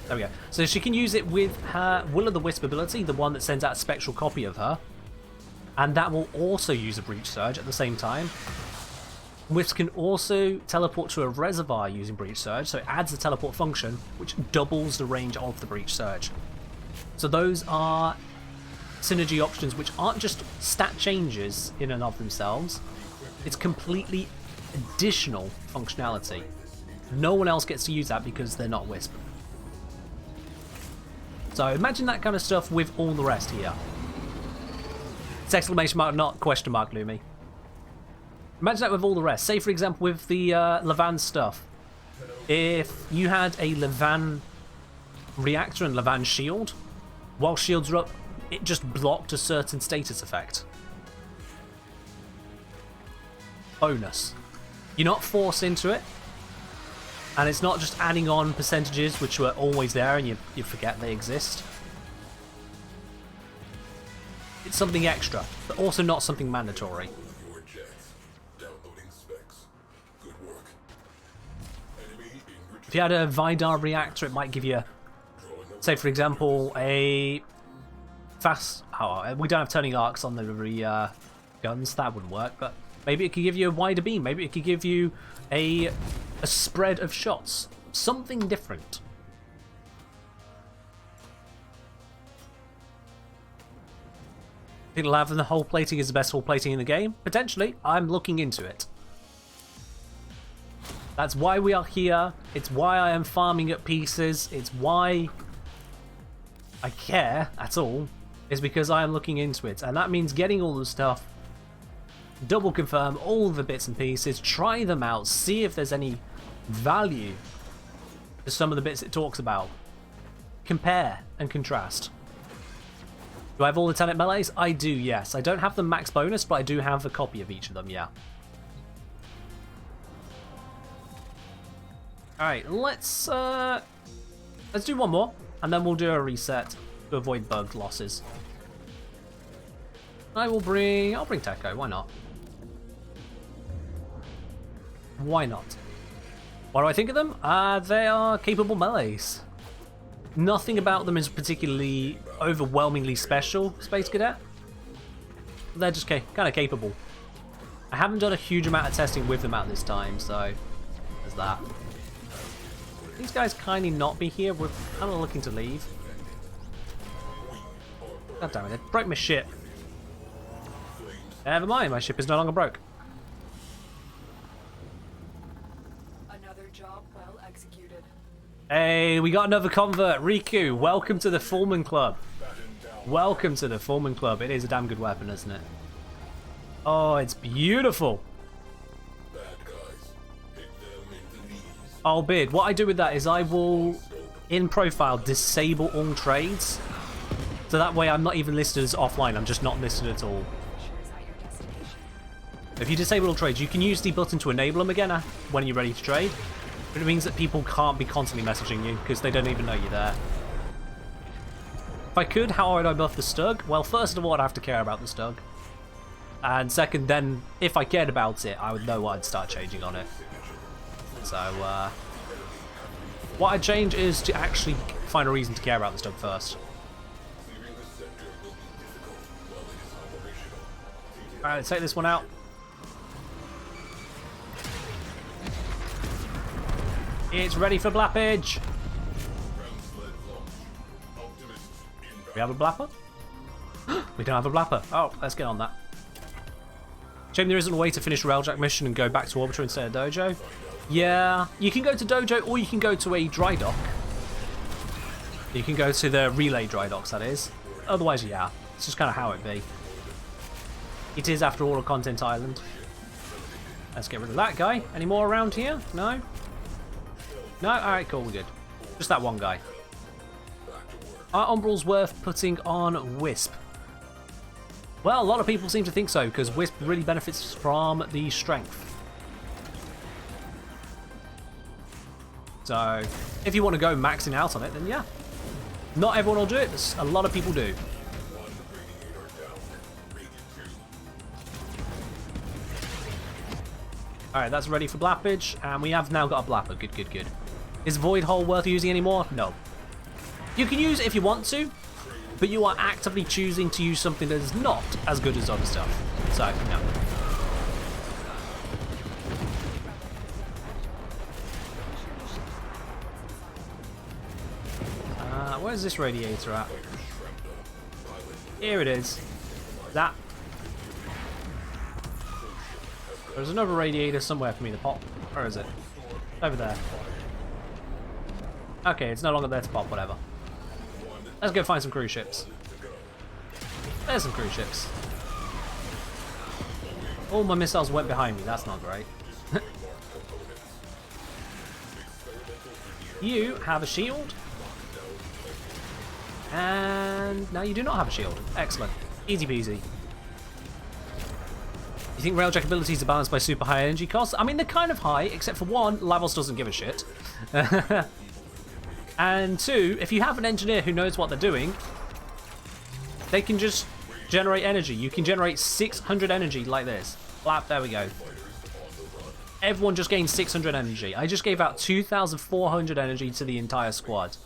There we go. So she can use it with her Will-o'-the-Wisp ability, the one that sends out a spectral copy of her. And that will also use a Breach Surge at the same time. Wisp can also teleport to a reservoir using Breach Surge, so it adds a teleport function, which doubles the range of the Breach Surge. So those are synergy options which aren't just stat changes in and of themselves, it's completely additional functionality. No one else gets to use that because they're not Wisp. So imagine that kind of stuff with all the rest here. It's exclamation mark, not question mark, Lumi. Imagine that with all the rest. Say, for example, with the lavan stuff. If you had a lavan reactor and lavan shield, while shields are up, it just blocked a certain status effect. Bonus. You're not forced into it, and it's not just adding on percentages which were always there and you forget they exist. It's something extra, but also not something mandatory. If you had a vidar reactor, it might give you, say for example, a fast... Oh, we don't have turning arcs on the guns, that wouldn't work, but maybe it could give you a wider beam, maybe it could give you a spread of shots. Something different. Think lavan the hull plating is the best hull plating in the game? Potentially. I'm looking into it. That's why we are here. It's why I am farming up pieces. It's why I care at all. Is because I am looking into it. And that means getting all the stuff, double confirm all the bits and pieces, try them out, see if there's any value to some of the bits it talks about. Compare and contrast. Do I have all the Tenet melees? I do, yes. I don't have the max bonus, but I do have a copy of each of them, yeah. Alright, let's do one more, and then we'll do a reset to avoid bug losses. I'll bring Tekko, why not? Why not? What do I think of them? They are capable melees. Nothing about them is particularly overwhelmingly special, Space Cadet. They're just kind of capable. I haven't done a huge amount of testing with them at this time, so there's that. These guys kind of not be here. We're kind of looking to leave. God damn it, it broke my ship. Never mind, my ship is no longer broke. Another job well executed. Hey, we got another convert. Riku, welcome to the Foreman Club. Welcome to the Foreman Club. It is a damn good weapon, isn't it? Oh, it's beautiful. Albeit, what I do with that is I will, in profile, disable all trades. So that way I'm not even listed as offline, I'm just not listed at all. If you disable all trades, you can use the button to enable them again when you're ready to trade. But it means that people can't be constantly messaging you because they don't even know you're there. If I could, how would I buff the Stug? Well, first of all, I'd have to care about the Stug. And second, then, if I cared about it, I would know what I'd start changing on it. So, what I'd change is to actually find a reason to care about the Stug first. Alright, let's take this one out. It's ready for blappage! We have a blapper? We don't have a blapper. Oh, let's get on that. Shame there isn't a way to finish Railjack mission and go back to Orbiter instead of Dojo. Yeah, you can go to Dojo or you can go to a dry dock. You can go to the relay dry docks, that is. Otherwise, yeah, it's just kind of how it be. It is, after all, a content island. Let's get rid of that guy. Any more around here? No? No? Alright, cool, we're good. Just that one guy. Are Umbrals worth putting on Wisp? Well, a lot of people seem to think so, because Wisp really benefits from the strength. So, if you want to go maxing out on it, then yeah. Not everyone will do it, but a lot of people do. Alright, that's ready for blappage, and we have now got a blapper. Good, good, good. Is Void Hole worth using anymore? No. You can use it if you want to, but you are actively choosing to use something that is not as good as other stuff. So, no. Where's this radiator at? Here it is. That. There's another radiator somewhere for me to pop. Where is it? Over there. Okay, it's no longer there to pop, whatever. Let's go find some cruise ships. There's some cruise ships. All my missiles went behind me. That's not great. You have a shield. And now you do not have a shield. Excellent. Easy peasy. You think Railjack abilities are balanced by super high energy costs? I mean, they're kind of high, except for one, Lavos doesn't give a shit. And two, if you have an engineer who knows what they're doing, they can just generate energy. You can generate 600 energy like this. Flap, there we go. Everyone just gained 600 energy. I just gave out 2,400 energy to the entire squad.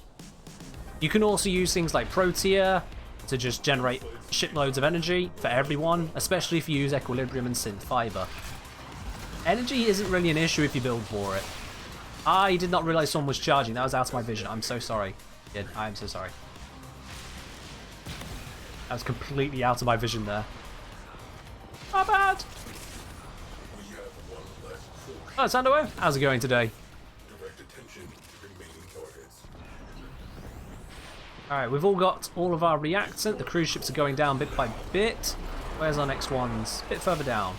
You can also use things like Protea to just generate shitloads of energy for everyone, especially if you use Equilibrium and Synth Fiber. Energy isn't really an issue if you build for it. I did not realize someone was charging. That was out of my vision. I'm so sorry, kid. I am so sorry. That was completely out of my vision there. Not bad. Oh, Sandow, how's it going today? Alright, we've all got all of our reactor. The cruise ships are going down bit by bit. Where's our next ones? A bit further down.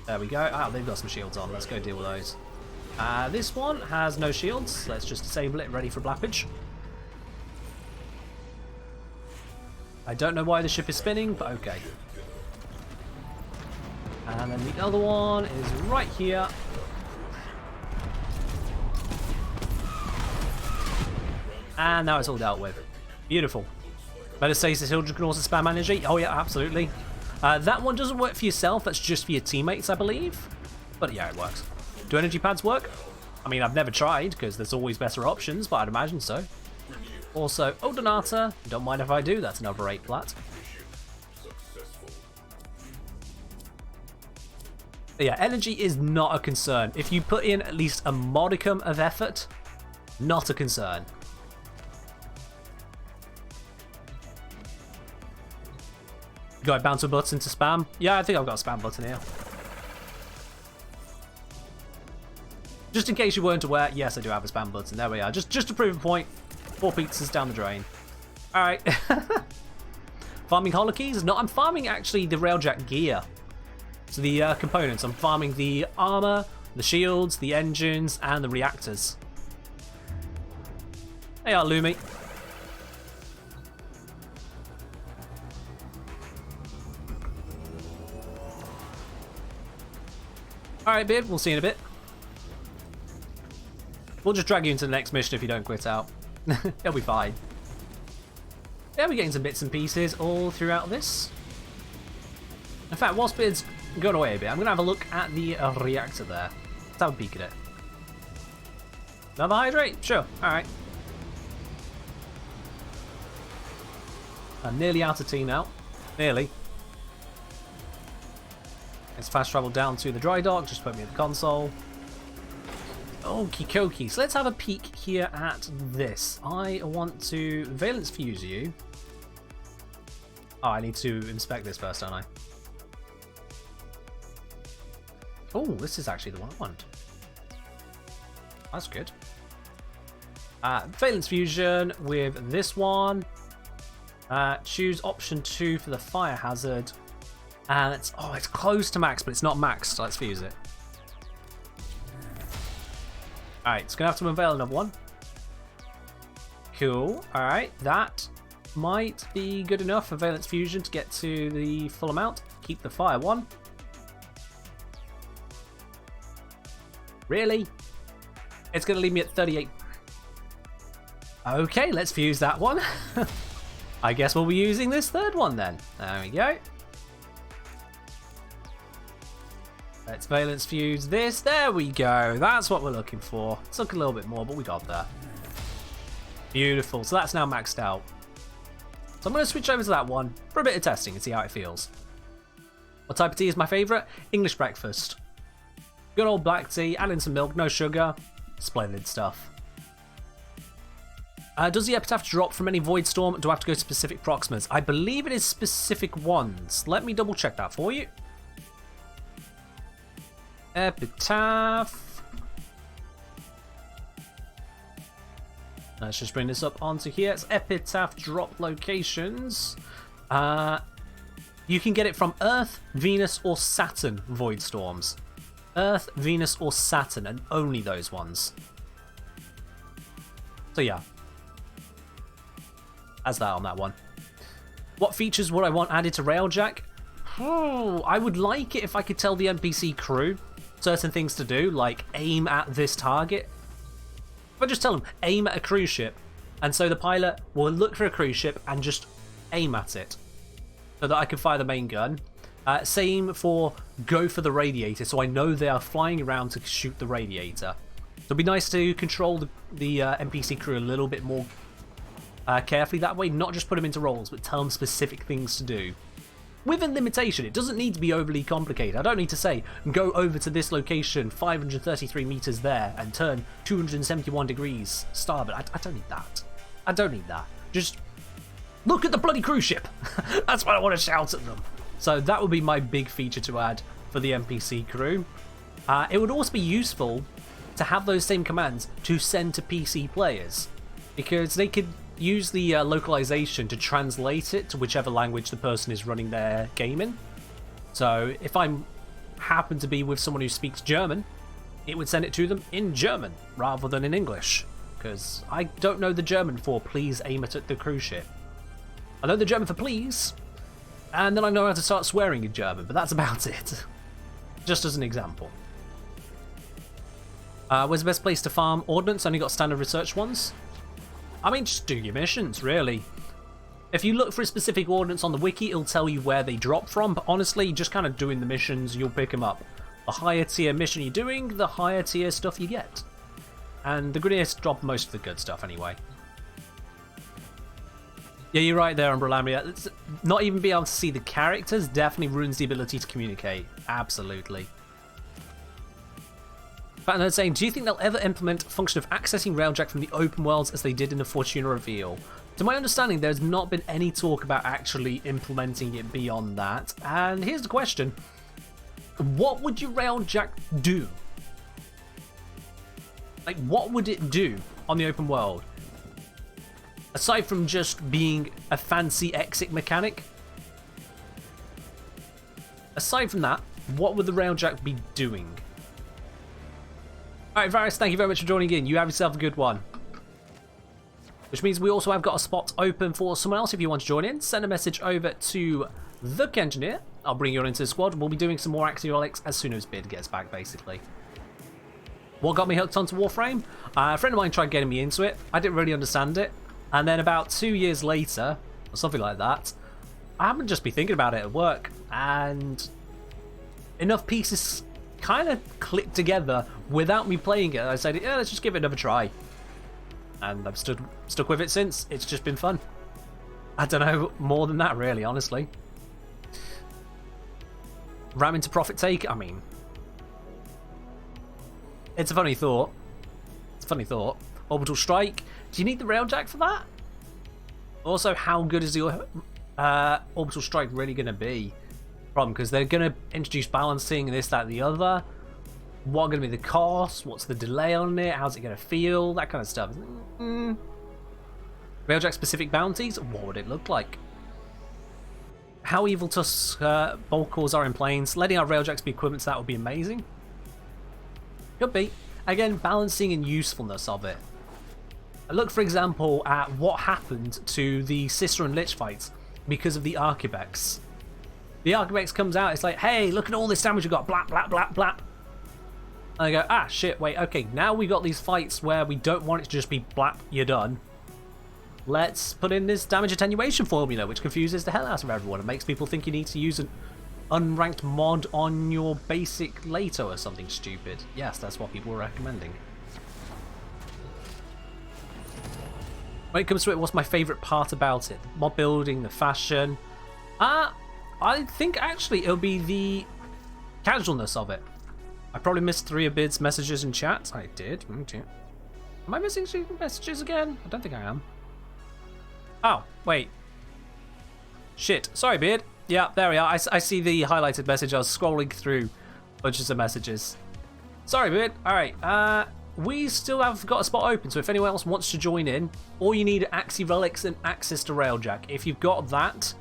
There we go. Ah, they've got some shields on. Let's go deal with those. This one has no shields. Let's just disable it, ready for blappage. I don't know why the ship is spinning, but okay. And then the other one is right here. And now it's all dealt with. Beautiful. Metastasis Hildren can also spam energy. Oh yeah, absolutely. That one doesn't work for yourself. That's just for your teammates, I believe. But yeah, it works. Do energy pads work? I mean, I've never tried because there's always better options, but I'd imagine so. Also, Ordnance. Don't mind if I do. That's another 8 plat. But yeah, energy is not a concern. If you put in at least a modicum of effort, not a concern. Got a bouncer button to spam? Yeah, I think I've got a spam button here. Just in case you weren't aware, yes, I do have a spam button. There we are. Just to prove a point. 4 pizzas down the drain. Alright. Farming holokeys? No, I'm farming actually the Railjack gear. So the components. I'm farming the armor, the shields, the engines, and the reactors. They are Lumi. Alright, Beard, we'll see you in a bit. We'll just drag you into the next mission if you don't quit out. It'll be fine. Yeah, we're getting some bits and pieces all throughout this. In fact, whilst Beard's going away a bit, I'm going to have a look at the reactor there. Let's have a peek at it. Another hydrate? Sure, alright. I'm nearly out of tea now. Nearly. Let's fast travel down to the dry dock, just put me at the console. Okie dokie, so let's have a peek here at this. I want to valence fuse you. Oh, I need to inspect this first, don't I? Oh, this is actually the one I want. That's good. Valence fusion with this one. Choose option 2 for the fire hazard. And it's close to max, but it's not max, so let's fuse it. Alright, it's gonna have to unveil another one. Cool. Alright, that might be good enough for valence fusion to get to the full amount. Keep the fire one. Really? It's gonna leave me at 38. Okay, let's fuse that one. I guess we'll be using this third one then. There we go. Let's valence fuse this. There we go. That's what we're looking for. It took a little bit more, but we got there. Beautiful. So that's now maxed out. So I'm going to switch over to that one for a bit of testing and see how it feels. What type of tea is my favourite? English breakfast. Good old black tea. Add in some milk, no sugar. Splendid stuff. Does the epitaph drop from any void storm? Do I have to go to specific proximas? I believe it is specific ones. Let me double check that for you. Epitaph. Let's just bring this up onto here. It's epitaph drop locations. You can get it from Earth, Venus, or Saturn void storms. Earth, Venus, or Saturn, and only those ones. So yeah. As that on that one. What features would I want added to Railjack? Oh, I would like it if I could tell the NPC crew certain things to do, like aim at this target. If I just tell them, aim at a cruise ship, and so the pilot will look for a cruise ship and just aim at it, so that I can fire the main gun. Same for go for the radiator, so I know they are flying around to shoot the radiator. So it'd be nice to control the NPC crew a little bit more carefully that way, not just put them into roles, but tell them specific things to do. With a limitation, it doesn't need to be overly complicated. I don't need to say, go over to this location 533 meters there and turn 271 degrees starboard. I don't need that. I don't need that. Just look at the bloody cruise ship. That's what I want to shout at them. So that would be my big feature to add for the NPC crew. It would also be useful to have those same commands to send to PC players, because they could use the localization to translate it to whichever language the person is running their game in. So if I happen to be with someone who speaks German, it would send it to them in German rather than in English, because I don't know the German for please aim at the cruise ship. I know the German for please, and then I know how to start swearing in German, but that's about it. Just as an example. Where's the best place to farm Ordnance? Only got standard research ones. I mean, just do your missions, really. If you look for a specific ordnance on the wiki, it'll tell you where they drop from, but honestly, just kind of doing the missions, you'll pick them up. The higher tier mission you're doing, the higher tier stuff you get. And the Grenadiers drop most of the good stuff anyway. Yeah, you're right there, Umbralamia. It's not even being able to see the characters definitely ruins the ability to communicate. Absolutely. But they're saying, do you think they'll ever implement a function of accessing Railjack from the open worlds as they did in the Fortuna reveal? To my understanding, there's not been any talk about actually implementing it beyond that. And here's the question. What would your Railjack do? Like, what would it do on the open world? Aside from just being a fancy exit mechanic? Aside from that, what would the Railjack be doing? Alright, Varys, thank you very much for joining in. You have yourself a good one. Which means we also have got a spot open for someone else if you want to join in. Send a message over to the Engineer. I'll bring you on into the squad. We'll be doing some more Axie Relics as soon as Bid gets back, basically. What got me hooked onto Warframe? A friend of mine tried getting me into it. I didn't really understand it. And then about 2 years later, or something like that, I happened to just be thinking about it at work. And enough pieces kind of clicked together without me playing it. I said, yeah, let's just give it another try. And I've stuck with it since. It's just been fun. I don't know more than that, really, honestly. Ram into profit take? I mean, it's a funny thought. It's a funny thought. Orbital strike. Do you need the Railjack for that? Also, how good is the orbital strike really going to be? Problem, because they're going to introduce balancing, this, that, and the other. What are going to be the costs? What's the delay on it? How's it going to feel? That kind of stuff. Railjack specific bounties? What would it look like? How evil Tusk bulk cores are in planes. Letting our Railjacks be equivalent to that would be amazing. Could be. Again, balancing and usefulness of it. Look, for example, at what happened to the Sister and Lich fights because of the Archivex. The Archivex comes out, it's like, hey, look at all this damage we got, blap, blap, blap, blap. And I go, ah, shit, wait, okay, now we got these fights where we don't want it to just be blap, you're done. Let's put in this damage attenuation formula, which confuses the hell out of everyone and makes people think you need to use an unranked mod on your basic Lato or something stupid. Yes, that's what people were recommending. When it comes to it, what's my favourite part about it? The mod building, the fashion. I think actually it'll be the casualness of it. I probably missed 3 of Bid's messages in chat. I did. Am I missing messages again? I don't think I am. Oh, wait. Shit. Sorry, Bid. Yeah, there we are. I see the highlighted message. I was scrolling through bunches of messages. Sorry, Bid. Alright, we still have got a spot open, so if anyone else wants to join in, all you need are Axie Relics and access to Railjack. If you've got that,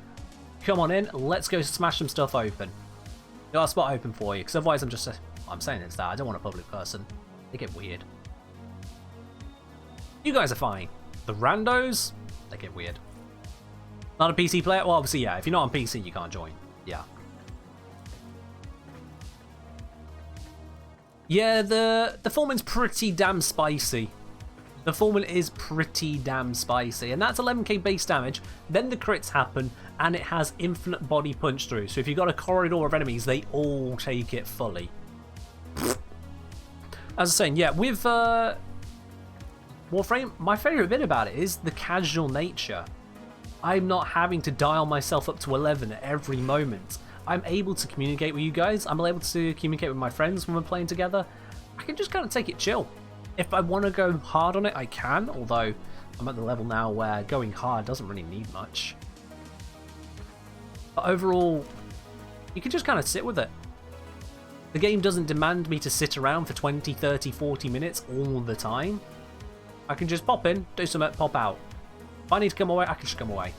come on in. Let's go smash some stuff open. Got a spot open for you, because otherwise I'm just... I'm saying it's that. I don't want a public person. They get weird. You guys are fine. The randos, they get weird. Not a PC player? Well, obviously, yeah. If you're not on PC, you can't join. Yeah. Yeah, the Foreman's pretty damn spicy. The Foreman is pretty damn spicy. And that's 11k base damage. Then the crits happen, and it has infinite body punch through. So if you've got a corridor of enemies, they all take it fully. As I was saying, yeah, with Warframe, my favourite bit about it is the casual nature. I'm not having to dial myself up to 11 at every moment. I'm able to communicate with you guys. I'm able to communicate with my friends when we're playing together. I can just kind of take it chill. If I want to go hard on it, I can, although I'm at the level now where going hard doesn't really need much. But overall, you can just kind of sit with it. The game doesn't demand me to sit around for 20, 30, 40 minutes all the time. I can just pop in, do something, pop out. If I need to come away, I can just come away.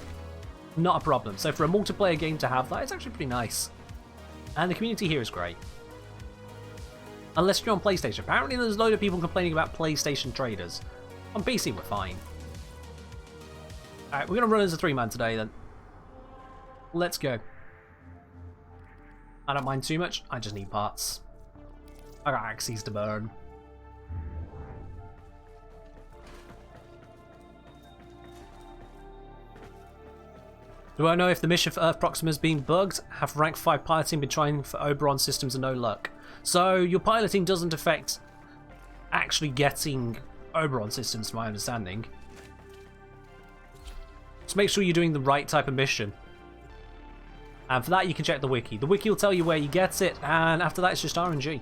Not a problem. So for a multiplayer game to have that, it's actually pretty nice. And the community here is great. Unless you're on PlayStation. Apparently there's a load of people complaining about PlayStation traders. On PC, we're fine. Alright, we're going to run as a 3-man today then. Let's go. I don't mind too much. I just need parts. I got axes to burn. Do I know if the mission for Earth Proxima has been bugged? Have rank 5 piloting been trying for Oberon systems and no luck? So your piloting doesn't affect actually getting Oberon systems, to my understanding. Just make sure you're doing the right type of mission. And for that you can check the wiki. The wiki will tell you where you get it, and after that it's just RNG.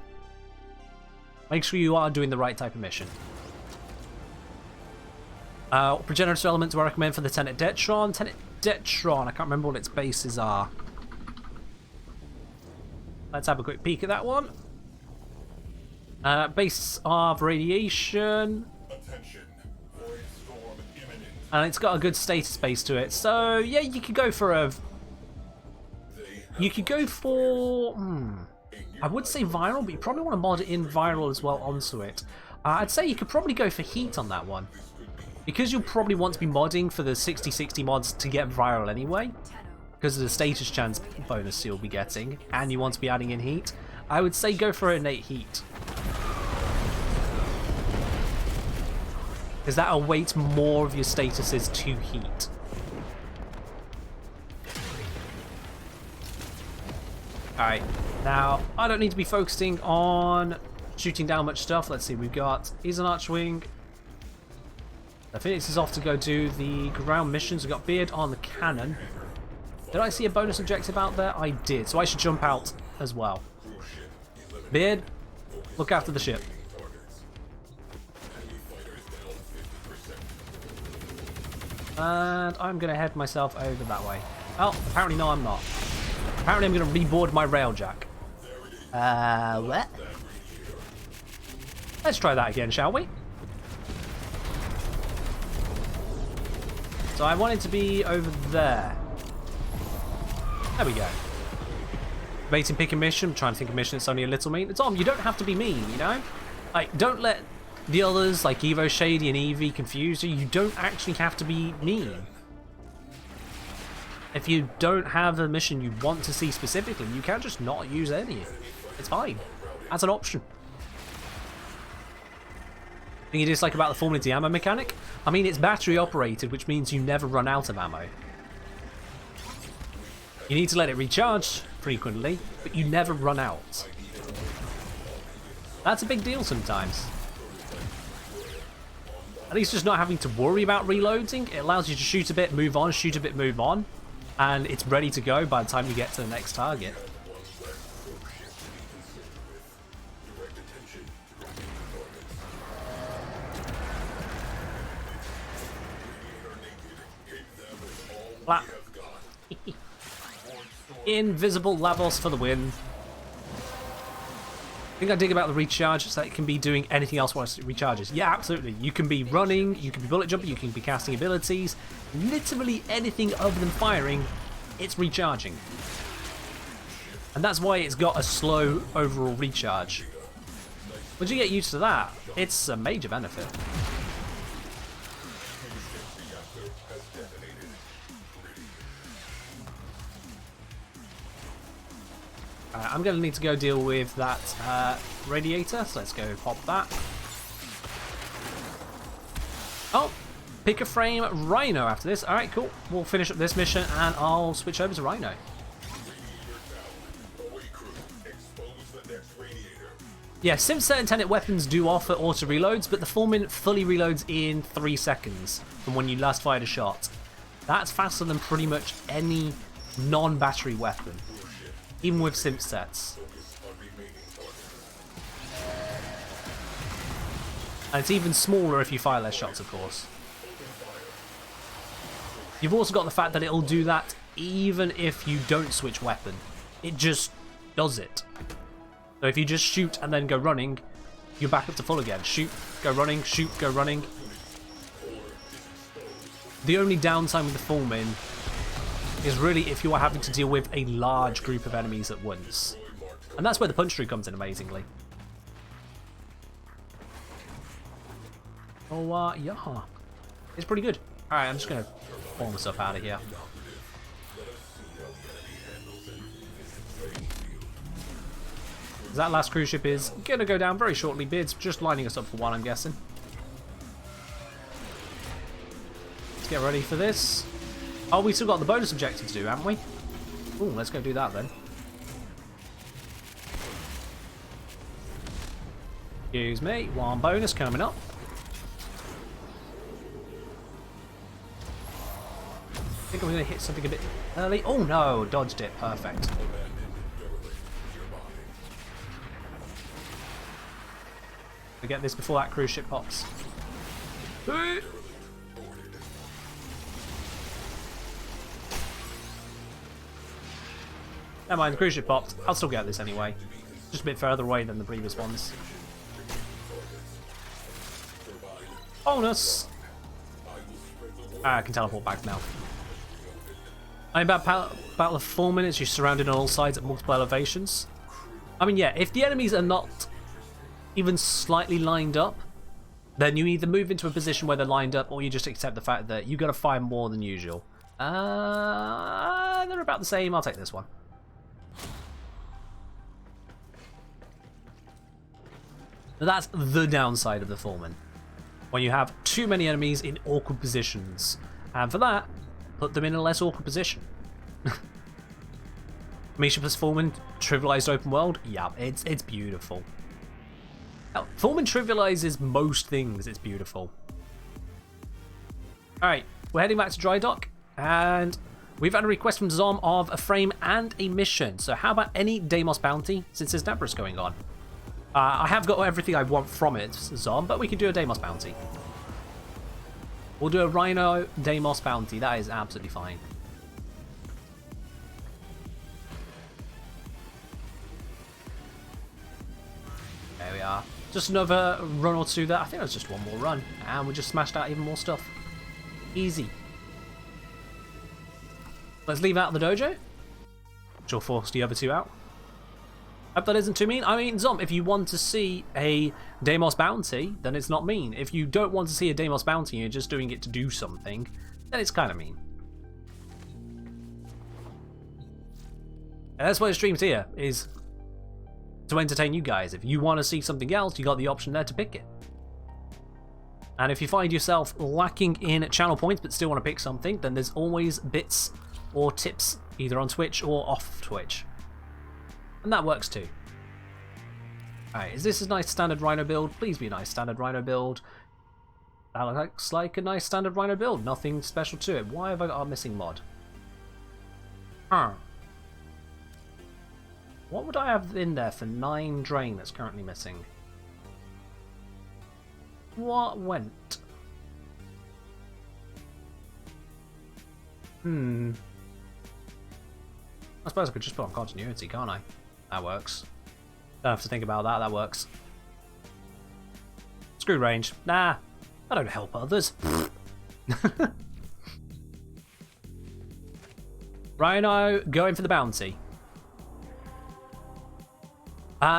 Make sure you are doing the right type of mission. Progenitor elements do I recommend for the Tenet Detron? Tenet Detron, I can't remember what its bases are. Let's have a quick peek at that one. Base of radiation. And it's got a good status base to it. So yeah, you could go for a... You could go for... I would say viral, but you probably want to mod it in viral as well onto it. I'd say you could probably go for heat on that one. Because you'll probably want to be modding for the 60/60 mods to get viral anyway, because of the status chance bonus you'll be getting, and you want to be adding in heat, I would say go for innate heat. Because that'll weight more of your statuses to heat. Alright, now I don't need to be focusing on shooting down much stuff. Let's see, we've got he's an Archwing. The Phoenix is off to go do the ground missions. We've got Beard on the cannon. Did I see a bonus objective out there? I did, so I should jump out as well. Beard, look after the ship. And I'm going to head myself over that way. Oh, apparently no, I'm not. Apparently I'm going to reboard my Railjack. What? Let's try that again, shall we? So I want it to be over there. There we go. Debating pick a mission. I'm trying to think of a mission that's only a little mean. It's on. You don't have to be mean, you know? Like, don't let the others, like Evo, Shady, and Eevee, confuse you. You don't actually have to be mean. If you don't have a mission you want to see specifically, you can just not use any. It's fine. That's an option. Thing you dislike about the Formula ammo mechanic? I mean, it's battery operated, which means you never run out of ammo. You need to let it recharge frequently, but you never run out. That's a big deal sometimes. At least just not having to worry about reloading. It allows you to shoot a bit, move on, shoot a bit, move on, and it's ready to go by the time you get to the next target. Flap. Invisible Lavos for the win. The thing I dig about the recharge is that it can be doing anything else whilst it recharges. Yeah, absolutely. You can be running, you can be bullet jumping, you can be casting abilities. Literally anything other than firing it's recharging. And that's why it's got a slow overall recharge. Once you get used to that, it's a major benefit. I'm going to need to go deal with that radiator, so let's go pop that. Oh, pick a frame Rhino after this. Alright, cool. We'll finish up this mission and I'll switch over to Rhino. Yeah, Simset intended weapons do offer auto reloads, but the Foreman fully reloads in 3 seconds from when you last fired a shot. That's faster than pretty much any non-battery weapon, even with Simsets. And it's even smaller if you fire less shots, of course. You've also got the fact that it'll do that even if you don't switch weapon. It just does it. So if you just shoot and then go running, you're back up to full again. Shoot, go running, shoot, go running. The only downtime with the Foreman is really if you are having to deal with a large group of enemies at once. And that's where the punch through comes in amazingly. Oh, yeah. It's pretty good. Alright, I'm just going to pull the stuff out of here. That last cruise ship is going to go down very shortly. Beard's just lining us up for one, I'm guessing. Let's get ready for this. Oh, we still got the bonus objective to do, haven't we? Ooh, let's go do that then. Excuse me, one bonus coming up. I think I'm going to hit something a bit early. Oh no, dodged it. Perfect. We get this before that cruise ship pops. Never mind, the cruise ship popped. I'll still get this anyway. Just a bit further away than the previous ones. Bonus! I can teleport back now. In Battle of 4 minutes, you're surrounded on all sides at multiple elevations. I mean, yeah, if the enemies are not even slightly lined up, then you either move into a position where they're lined up or you just accept the fact that you got to fire more than usual. They're about the same. I'll take this one. That's the downside of the Foreman. When you have too many enemies in awkward positions. And for that, put them in a less awkward position. Misha plus Foreman, trivialized open world? Yeah, it's beautiful. Foreman trivializes most things, it's beautiful. Alright, we're heading back to dry dock, and we've had a request from Zom of a frame and a mission. So how about any Deimos bounty, since there's Nabrus going on? I have got everything I want from it, Zom, but we can do a Deimos bounty. We'll do a Rhino Deimos bounty, that is absolutely fine. There we are. Just another run or two there. I think that's just one more run. And we just smashed out even more stuff. Easy. Let's leave out the dojo, which will force the other two out. Hope that isn't too mean. I mean, Zom, if you want to see a Deimos bounty, then it's not mean. If you don't want to see a Deimos bounty and you're just doing it to do something, then it's kind of mean. And that's why the stream's here, is to entertain you guys. If you want to see something else, you got the option there to pick it. And if you find yourself lacking in channel points but still want to pick something, then there's always bits or tips either on Twitch or off Twitch. And that works too. Alright, is this a nice standard Rhino build? Please be a nice standard Rhino build. That looks like a nice standard Rhino build. Nothing special to it. Why have I got a missing mod? What would I have in there for 9 drain that's currently missing? What went? I suppose I could just put on continuity, can't I? That works. Don't have to think about that, that works. Screw range. Nah, I don't help others. Rhino going for the bounty.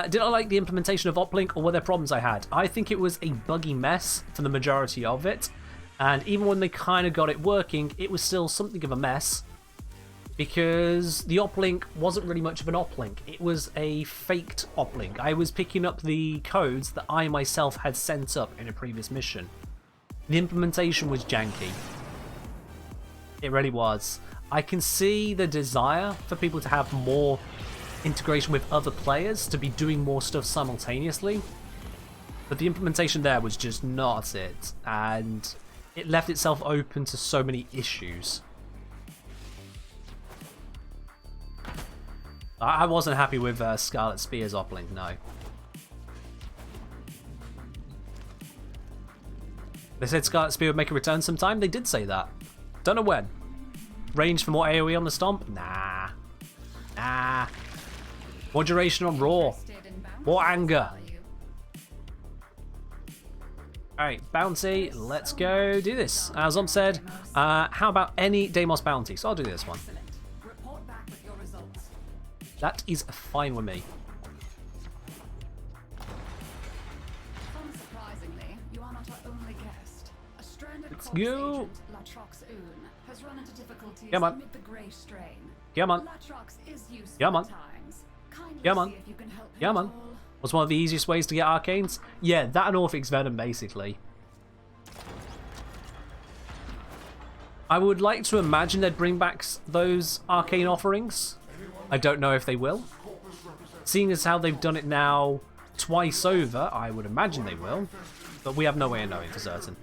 Did I like the implementation of uplink, or were there problems I had? I think it was a buggy mess for the majority of it. And even when they kind of got it working, it was still something of a mess. Because the uplink wasn't really much of an uplink. It was a faked uplink. I was picking up the codes that I myself had sent up in a previous mission. The implementation was janky. It really was. I can see the desire for people to have more integration with other players, to be doing more stuff simultaneously. But the implementation there was just not it. And it left itself open to so many issues. I wasn't happy with Scarlet Spear's uplink, no. They said Scarlet Spear would make a return sometime. They did say that. Don't know when. Range for more AoE on the stomp? Nah. Nah. More duration on raw. More anger. Alright, bounty. Let's go do this. As said, how about any Deimos bounty? So I'll do this one. That is fine with me. Unsurprisingly, you are not our only guest. A stranded Let's corpse go. agent, Latrox Un, has run into difficulties Come on. amid the grey strain. Come on. Latrox is useful Come on. at times. Kindly Come on. see if you can help him Come on. at all. What's one of the easiest ways to get arcanes? Yeah, that and Orphix Venom, basically. I would like to imagine they'd bring back those arcane offerings. I don't know if they will. Seeing as how they've done it now twice over, I would imagine they will. But we have no way of knowing for certain.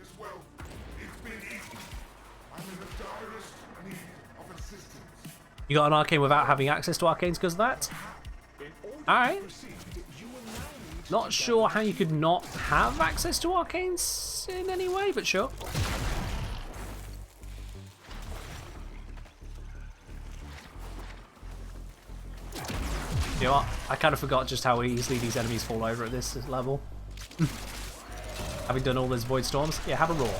You got an arcane without having access to arcanes because of that? Alright. Not sure how you could not have access to arcanes in any way, but sure. You know what? I kind of forgot just how easily these enemies fall over at this level. Having done all those Void Storms. Yeah, have a roar.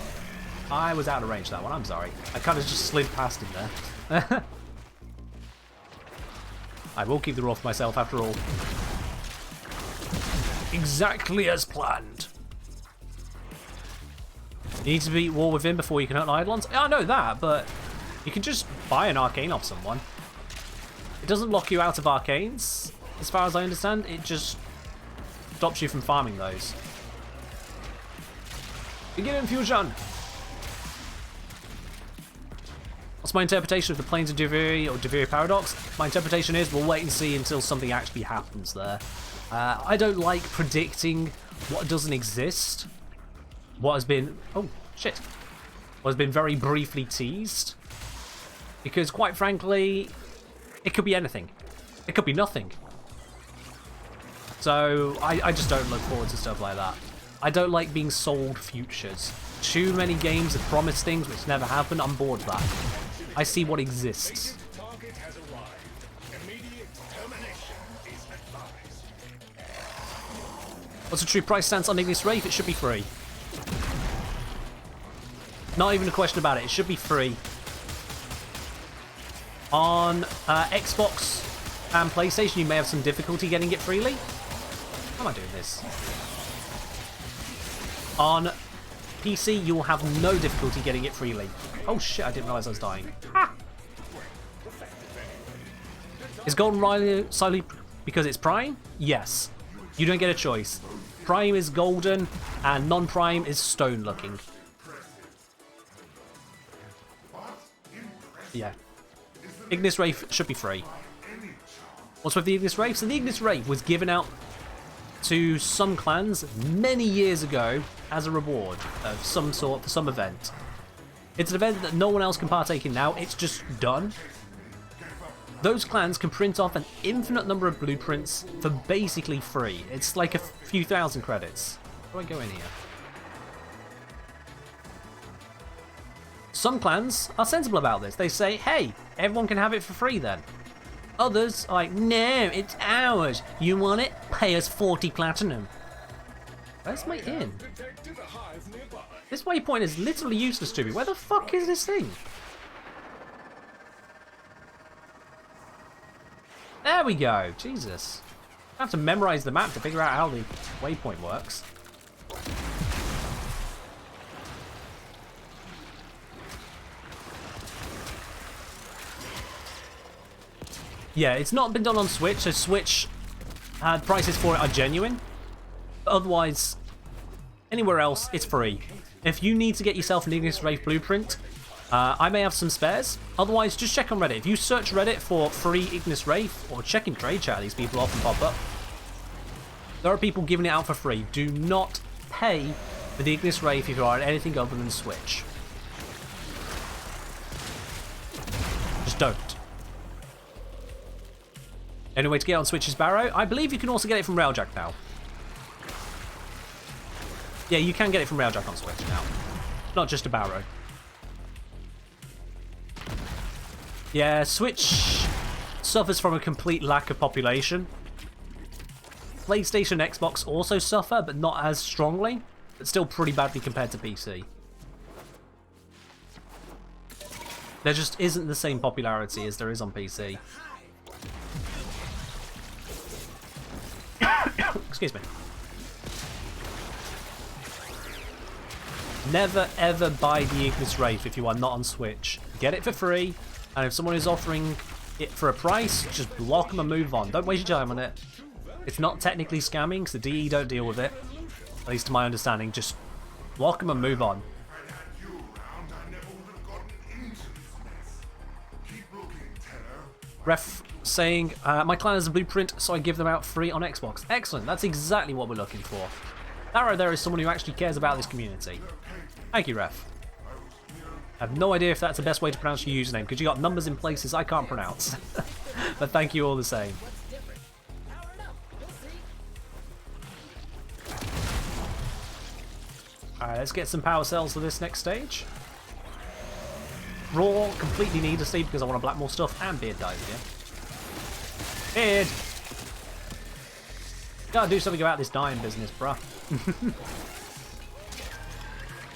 I was out of range that one, I'm sorry. I kind of just slid past him there. I will keep the roar for myself after all. Exactly as planned. You need to beat War Within before you can hunt Eidolons. I know that, but you can just buy an arcane off someone. It doesn't lock you out of arcanes, as far as I understand. It just stops you from farming those. Begin infusion! What's my interpretation of the Plains of Deviri or Deviri Paradox? My interpretation is we'll wait and see until something actually happens there. I don't like predicting what doesn't exist. What has been... Oh, shit. What has been very briefly teased. Because, quite frankly... it could be anything. It could be nothing. So, I just don't look forward to stuff like that. I don't like being sold futures. Too many games that promise things which never happen. I'm bored of that. I see what exists. What's the true price stance on Ignis Wraith? It should be free. Not even a question about it. It should be free. On Xbox and PlayStation, you may have some difficulty getting it freely. How am I doing this? On PC, you will have no difficulty getting it freely. Oh shit, I didn't realise I was dying. Ha! Is Golden Rhino solely because it's Prime? Yes. You don't get a choice. Prime is golden, and non-Prime is stone looking. Yeah. Ignis Wraith should be free. What's with the Ignis Wraith? So the Ignis Wraith was given out to some clans many years ago as a reward of some sort for some event. It's an event that no one else can partake in now. It's just done. Those clans can print off an infinite number of blueprints for basically free. It's like a few thousand credits. Where do I go in here? Some clans are sensible about this. They say, hey, everyone can have it for free then. Others are like, no, it's ours. You want it? Pay us 40 platinum. Where's my inn? This waypoint is literally useless to me. Where the fuck is this thing? There we go. Jesus. I have to memorize the map to figure out how the waypoint works. Yeah, it's not been done on Switch, so Switch prices for it are genuine. But otherwise, anywhere else, it's free. If you need to get yourself an Ignis Wraith blueprint, I may have some spares. Otherwise, just check on Reddit. If you search Reddit for free Ignis Wraith, or check in trade chat, these people often pop up. There are people giving it out for free. Do not pay for the Ignis Wraith if you are on anything other than Switch. Just don't. Only way to get on Switch is Barrow. I believe you can also get it from Railjack now. Yeah, you can get it from Railjack on Switch now. Not just a Barrow. Yeah, Switch suffers from a complete lack of population. PlayStation and Xbox also suffer, but not as strongly. But still pretty badly compared to PC. There just isn't the same popularity as there is on PC. Excuse me. Never ever buy the Ignis Wraith if you are not on Switch. Get it for free, and if someone is offering it for a price, just block them and move on. Don't waste your time on it. It's not technically scamming, because the DE don't deal with it. At least to my understanding. Just block them and move on. Ref saying, my clan has a blueprint, so I give them out free on Xbox. Excellent, that's exactly what we're looking for. That right there is someone who actually cares about this community. Thank you, Ref. I have no idea if that's the best way to pronounce your username, because you got numbers in places I can't pronounce. But thank you all the same. Alright, let's get some power cells for this next stage. Raw, completely needlessly, because I want to black more stuff, and Beard dies again. Beard! Gotta do something about this dying business, bruh.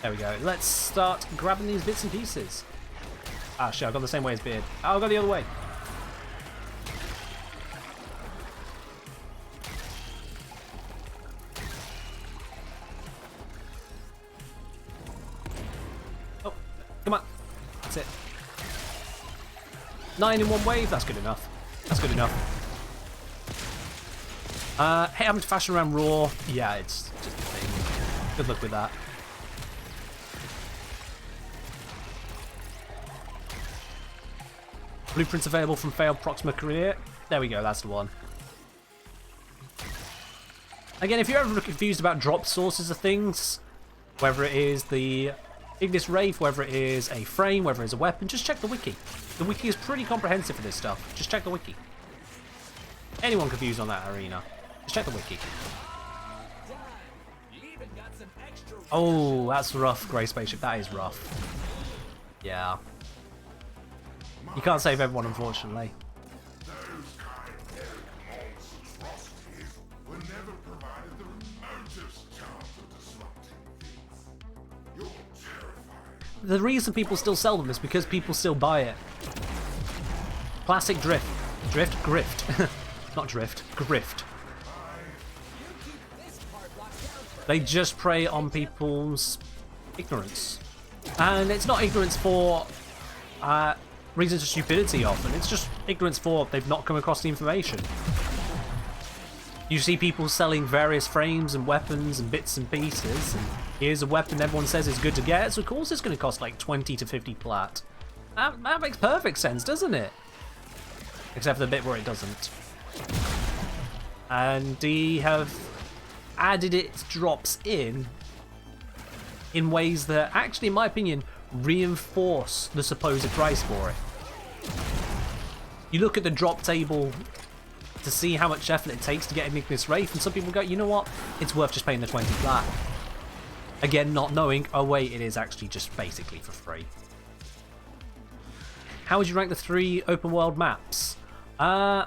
There we go. Let's start grabbing these bits and pieces. Ah, shit, I've gone the same way as Beard. Oh, I'll go the other way. Oh, come on. That's it. 9 in one wave, that's good enough. That's good enough. Hey, having to fashion around raw. Yeah, it's just a thing. Good luck with that. Blueprints available from failed Proxima career. There we go, that's the one. Again, if you're ever confused about drop sources of things, whether it is the Ignis Wraith, whether it is a frame, whether it's a weapon, just check the wiki. The wiki is pretty comprehensive for this stuff. Just check the wiki. Anyone confused on that arena, just check the wiki. Oh, that's rough, Grey Spaceship. That is rough. Yeah. You can't save everyone, unfortunately. The reason people still sell them is because people still buy it. Classic drift. Drift? Grift. Not drift. Grift. They just prey on people's ignorance. And it's not ignorance for reasons of stupidity often. It's just ignorance for they've not come across the information. You see people selling various frames and weapons and bits and pieces, and here's a weapon everyone says is good to get, so of course it's going to cost like 20 to 50 plat. That makes perfect sense, doesn't it? Except for the bit where it doesn't. And they have added its drops in ways that actually, in my opinion, reinforce the supposed price for it. You look at the drop table to see how much effort it takes to get an Ignis Wraith, and some people go, you know what, it's worth just paying the 20 flat. Again, not knowing, oh wait, it is actually just basically for free. How would you rank the 3 open world maps? I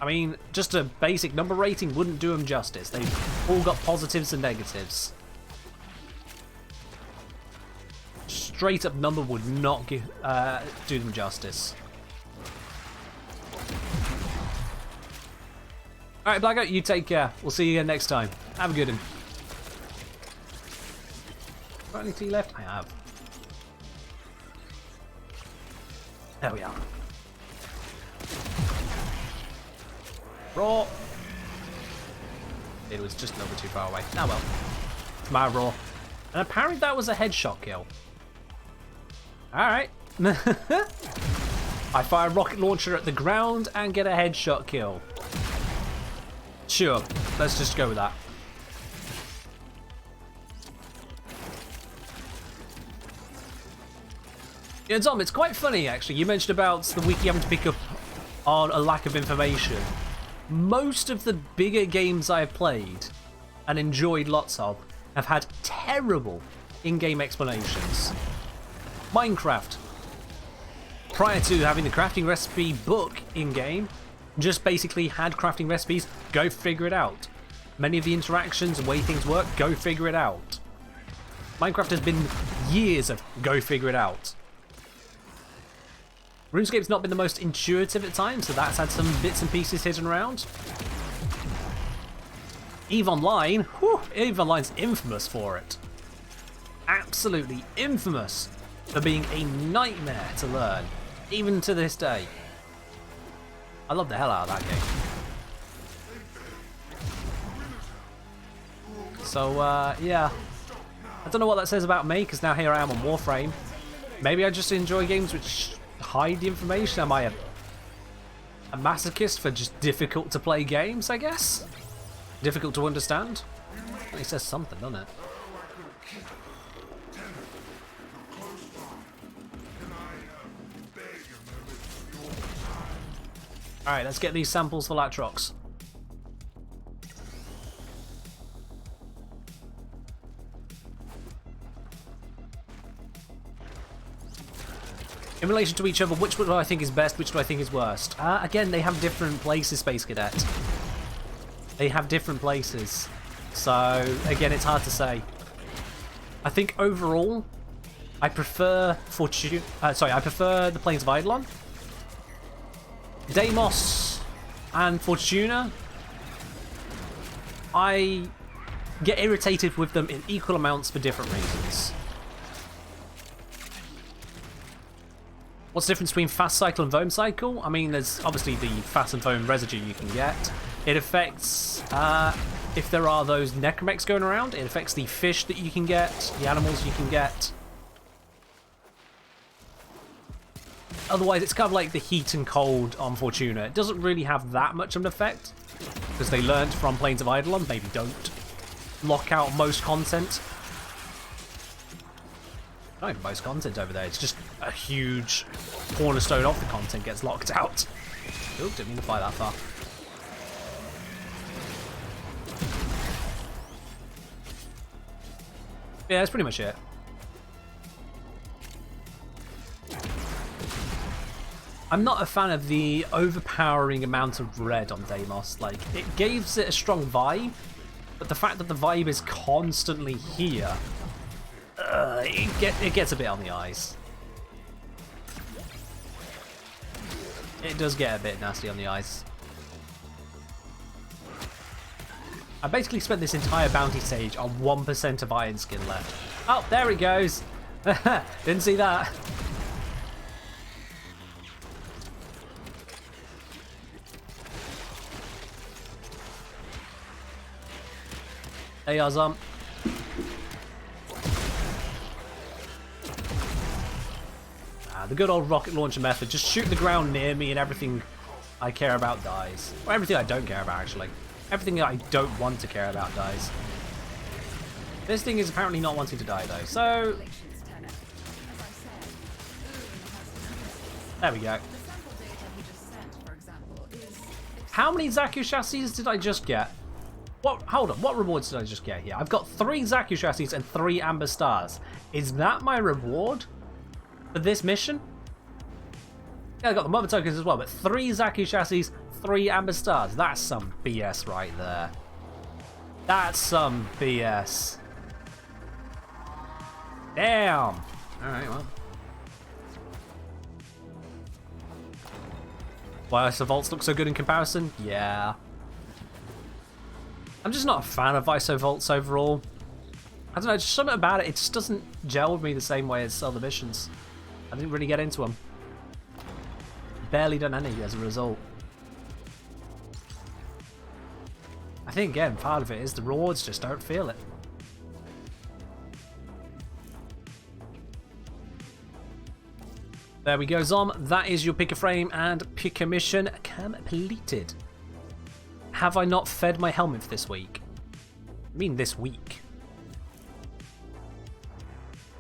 mean, just a basic number rating wouldn't do them justice. They've all got positives and negatives. Straight up number would not give, do them justice. Alright, Blackout, you take care. We'll see you again next time. Have a good one. Got any tea left? I have. There we are. Raw. It was just a little bit too far away. Ah well. It's my raw. And apparently that was a headshot kill. Alright. I fire a rocket launcher at the ground and get a headshot kill. Sure, let's just go with that. Yeah, Tom, it's quite funny actually. You mentioned about the wiki having to pick up on a lack of information. Most of the bigger games I've played and enjoyed lots of have had terrible in-game explanations. Minecraft, prior to having the crafting recipe book in-game, just basically had crafting recipes, go figure it out. Many of the interactions and way things work, go figure it out. Minecraft has been years of go figure it out. RuneScape's not been the most intuitive at times, so that's had some bits and pieces hidden around. EVE Online, whew, EVE Online's infamous for it. Absolutely infamous for being a nightmare to learn, even to this day. I love the hell out of that game. So, yeah. I don't know what that says about me, because now here I am on Warframe. Maybe I just enjoy games which hide the information. Am I a masochist for just difficult to play games, I guess? Difficult to understand? It says something, doesn't it? Alright, let's get these samples for Latrox. In relation to each other, which do I think is best, which do I think is worst? Again, they have different places, Space Cadet. They have different places. So, again, it's hard to say. I think overall, I prefer I prefer the Plains of Eidolon. Deimos and Fortuna, I get irritated with them in equal amounts for different reasons. What's the difference between fast cycle and foam cycle? I mean, there's obviously the fast and foam residue you can get. It affects, if there are those necromechs going around, it affects the fish that you can get, the animals you can get. Otherwise, it's kind of like the heat and cold on Fortuna. It doesn't really have that much of an effect, because they learned from Plains of Eidolon, maybe don't lock out most content. Not even most content over there, it's just a huge cornerstone of the content gets locked out. Oop, didn't mean to fly that far. Yeah, that's pretty much it. I'm not a fan of the overpowering amount of red on Deimos. Like, it gives it a strong vibe, but the fact that the vibe is constantly here, it gets a bit on the eyes. It does get a bit nasty on the eyes. I basically spent this entire bounty stage on 1% of iron skin left. Oh, there it goes. Didn't see that. Hey, Azam. The good old rocket launcher method. Just shoot the ground near me and everything I care about dies. Or everything I don't care about, actually. Everything I don't want to care about dies. This thing is apparently not wanting to die, though. So... there we go. How many Zaku chassis did I just get? What? Hold on, what rewards did I just get here? I've got 3 Zaku chassis and 3 Amber Stars. Is that my reward for this mission? Yeah, I got the Mother tokens as well, but 3 Zaku chassis, 3 Amber Stars. That's some BS right there. That's some BS. Damn. Alright, well. Why the vaults look so good in comparison? Yeah. I'm just not a fan of isovolts overall. I don't know, just something about it, it just doesn't gel with me the same way as other missions. I didn't really get into them. Barely done any as a result. I think, again, part of it is the rewards just don't feel it. There we go, Zom. That is your pick a frame and pick a mission completed. Have I not fed my helmet this week? I mean this week.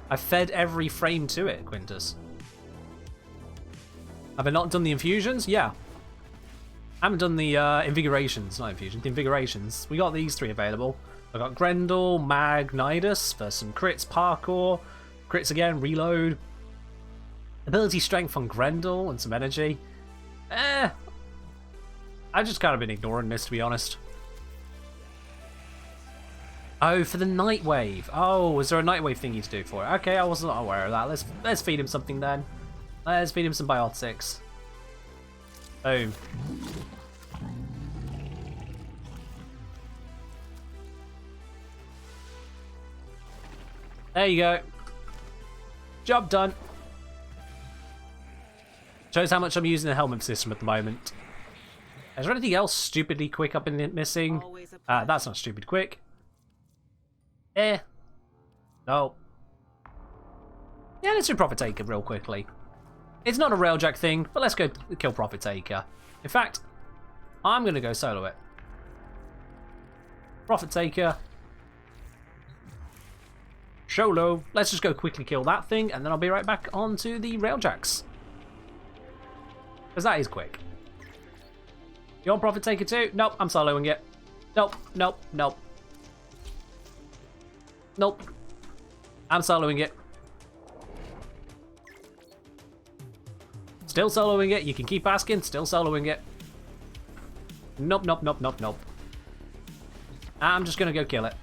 I fed every frame to it, Quintus. Have I not done the infusions? Yeah. I haven't done the invigorations, not infusions, the invigorations. We got these 3 available. I got Grendel, Magnitus for some crits, parkour, crits again, reload. Ability strength on Grendel and some energy. I've just kind of been ignoring this, to be honest. Oh, for the night wave. Oh, is there a night wave thingy to do for it? Okay, I wasn't aware of that. Let's feed him something then. Let's feed him some biotics. Boom. There you go. Job done. Shows how much I'm using the helmet system at the moment. Is there anything else stupidly quick up in it missing? That's not stupid quick. No. Yeah, let's do Profit Taker real quickly. It's not a Railjack thing, but let's go kill Profit Taker. In fact, I'm going to go solo it. Profit Taker. Solo. Let's just go quickly kill that thing, and then I'll be right back onto the Railjacks. Because that is quick. You want Profit Taker too? Nope, I'm soloing it. Nope, nope, nope. Nope. I'm soloing it. Still soloing it. You can keep asking. Still soloing it. Nope, nope, nope, nope, nope. I'm just going to go kill it.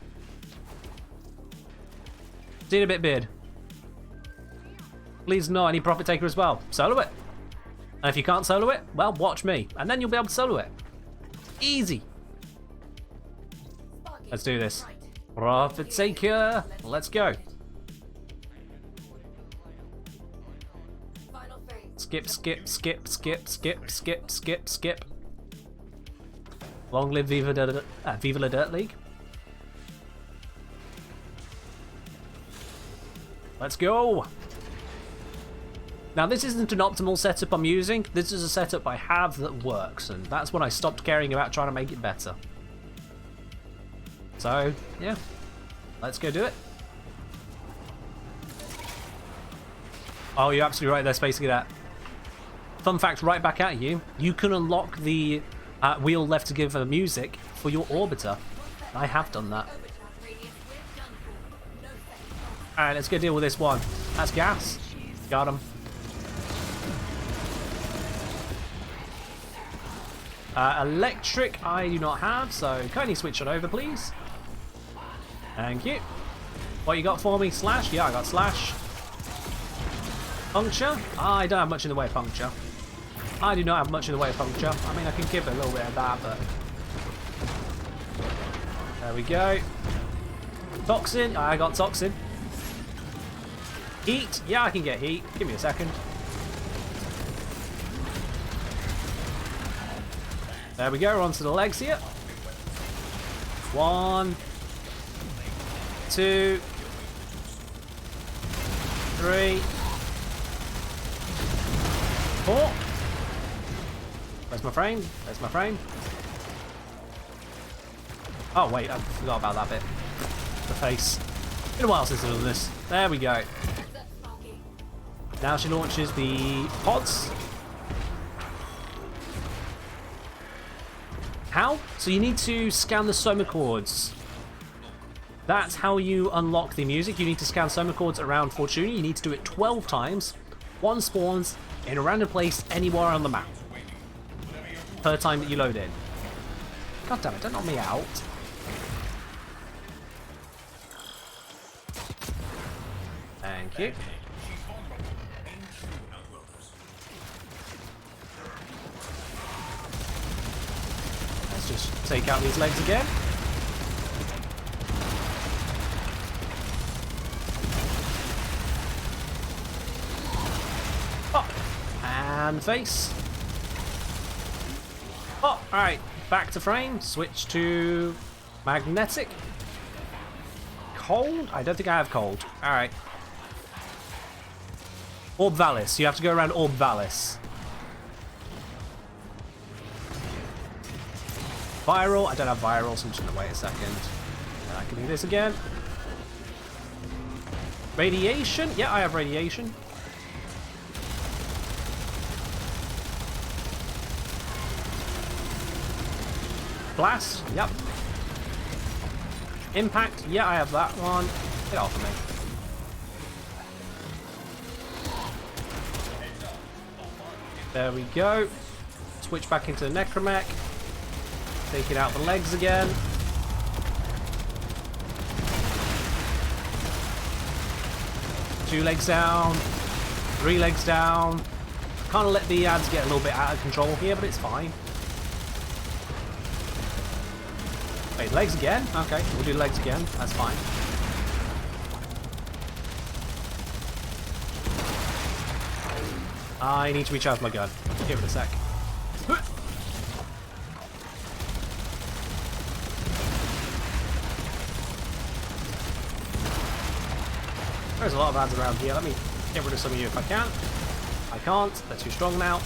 See you in a bit, beard. Please no, I need Profit Taker as well. Solo it. And if you can't solo it, well, watch me. And then you'll be able to solo it. Easy. Let's do this. Profit Taker. Let's go. Skip, skip, skip, skip, skip, skip, skip, skip. Long live Viva La Dirt League. Let's go. Now this isn't an optimal setup I'm using. This is a setup I have that works, and that's when I stopped caring about trying to make it better. So, yeah. Let's go do it. Oh, you're absolutely right there, spacing it out. Fun fact right back at you. You can unlock the wheel left to give music for your orbiter. I have done that. Alright, let's go deal with this one. That's gas. Got him. Electric I do not have, so kindly switch it over, please. Thank you. What you got for me? Slash? Yeah, I got slash. Puncture? I don't have much in the way of puncture. I do not have much in the way of puncture. I mean, I can give it a little bit of that, but... There we go. Toxin? I got toxin. Heat? Yeah, I can get heat. Give me a second. There we go, we're onto the legs here. 1, 2, 3, 4. Where's my frame? There's my frame. Oh wait, I forgot about that bit. The face. Been a while since I've done this. There we go. Now she launches the pods. How? So you need to scan the soma chords. That's how you unlock the music. You need to scan soma chords around Fortuna. You need to do it 12 times. One spawns in a random place anywhere on the map. Per time that you load in. God damn it, don't knock me out. Thank you. Let's just take out these legs again. And the face. Oh, alright. Back to frame. Switch to magnetic. Cold? I don't think I have cold. Alright. Orb Valis. You have to go around Orb Valis. Viral. I don't have viral, so I'm just going to wait a second. And I can do this again. Radiation. Yeah, I have radiation. Blast. Yep. Impact. Yeah, I have that one. Get off of me. There we go. Switch back into the Necromech. Taking out the legs again. Two legs down. Three legs down. Kind of let the ads get a little bit out of control here, but it's fine. Wait, legs again? Okay, we'll do legs again. That's fine. I need to recharge my gun. Give it a sec. There's a lot of ads around here. Let me get rid of some of you if I can. I can't. They're too strong now.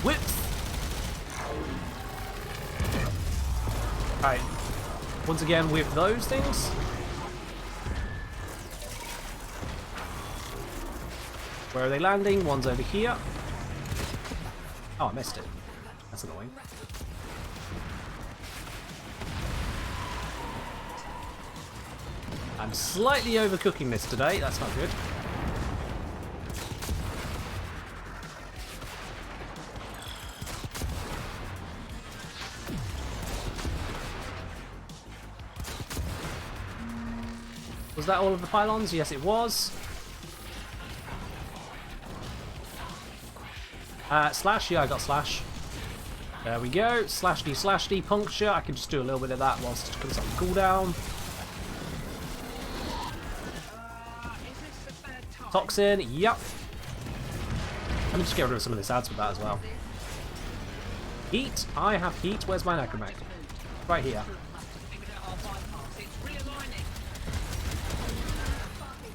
Whips! Alright. Once again with those things. Where are they landing? One's over here. Oh, I missed it. That's annoying. I'm slightly overcooking this today. That's not good. Was that all of the pylons? Yes, it was. Slash, yeah, I got slash. There we go. Slash D, puncture. I can just do a little bit of that whilst it comes on cooldown. Toxin, yep. Let me just get rid of some of this ads with that as well. Heat, I have heat. Where's my Necromech? Right here.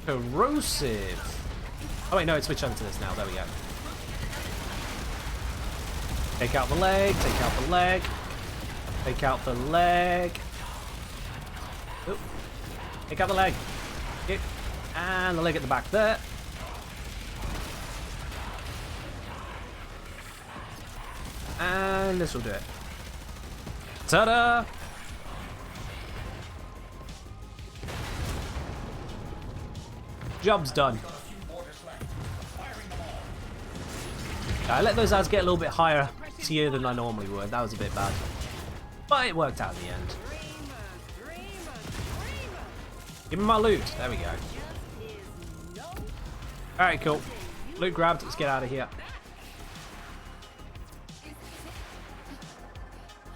Corrosive. Oh wait, no, it's switched over to this now. There we go. Take out the leg, take out the leg, take out the leg. Oop. Take out the leg. Okay. And the leg at the back there. And this will do it. Ta-da! Job's done. I let those ads get a little bit higher tier than I normally would. That was a bit bad. But it worked out in the end. Give me my loot. There we go. Alright, cool. Loot grabbed. Let's get out of here.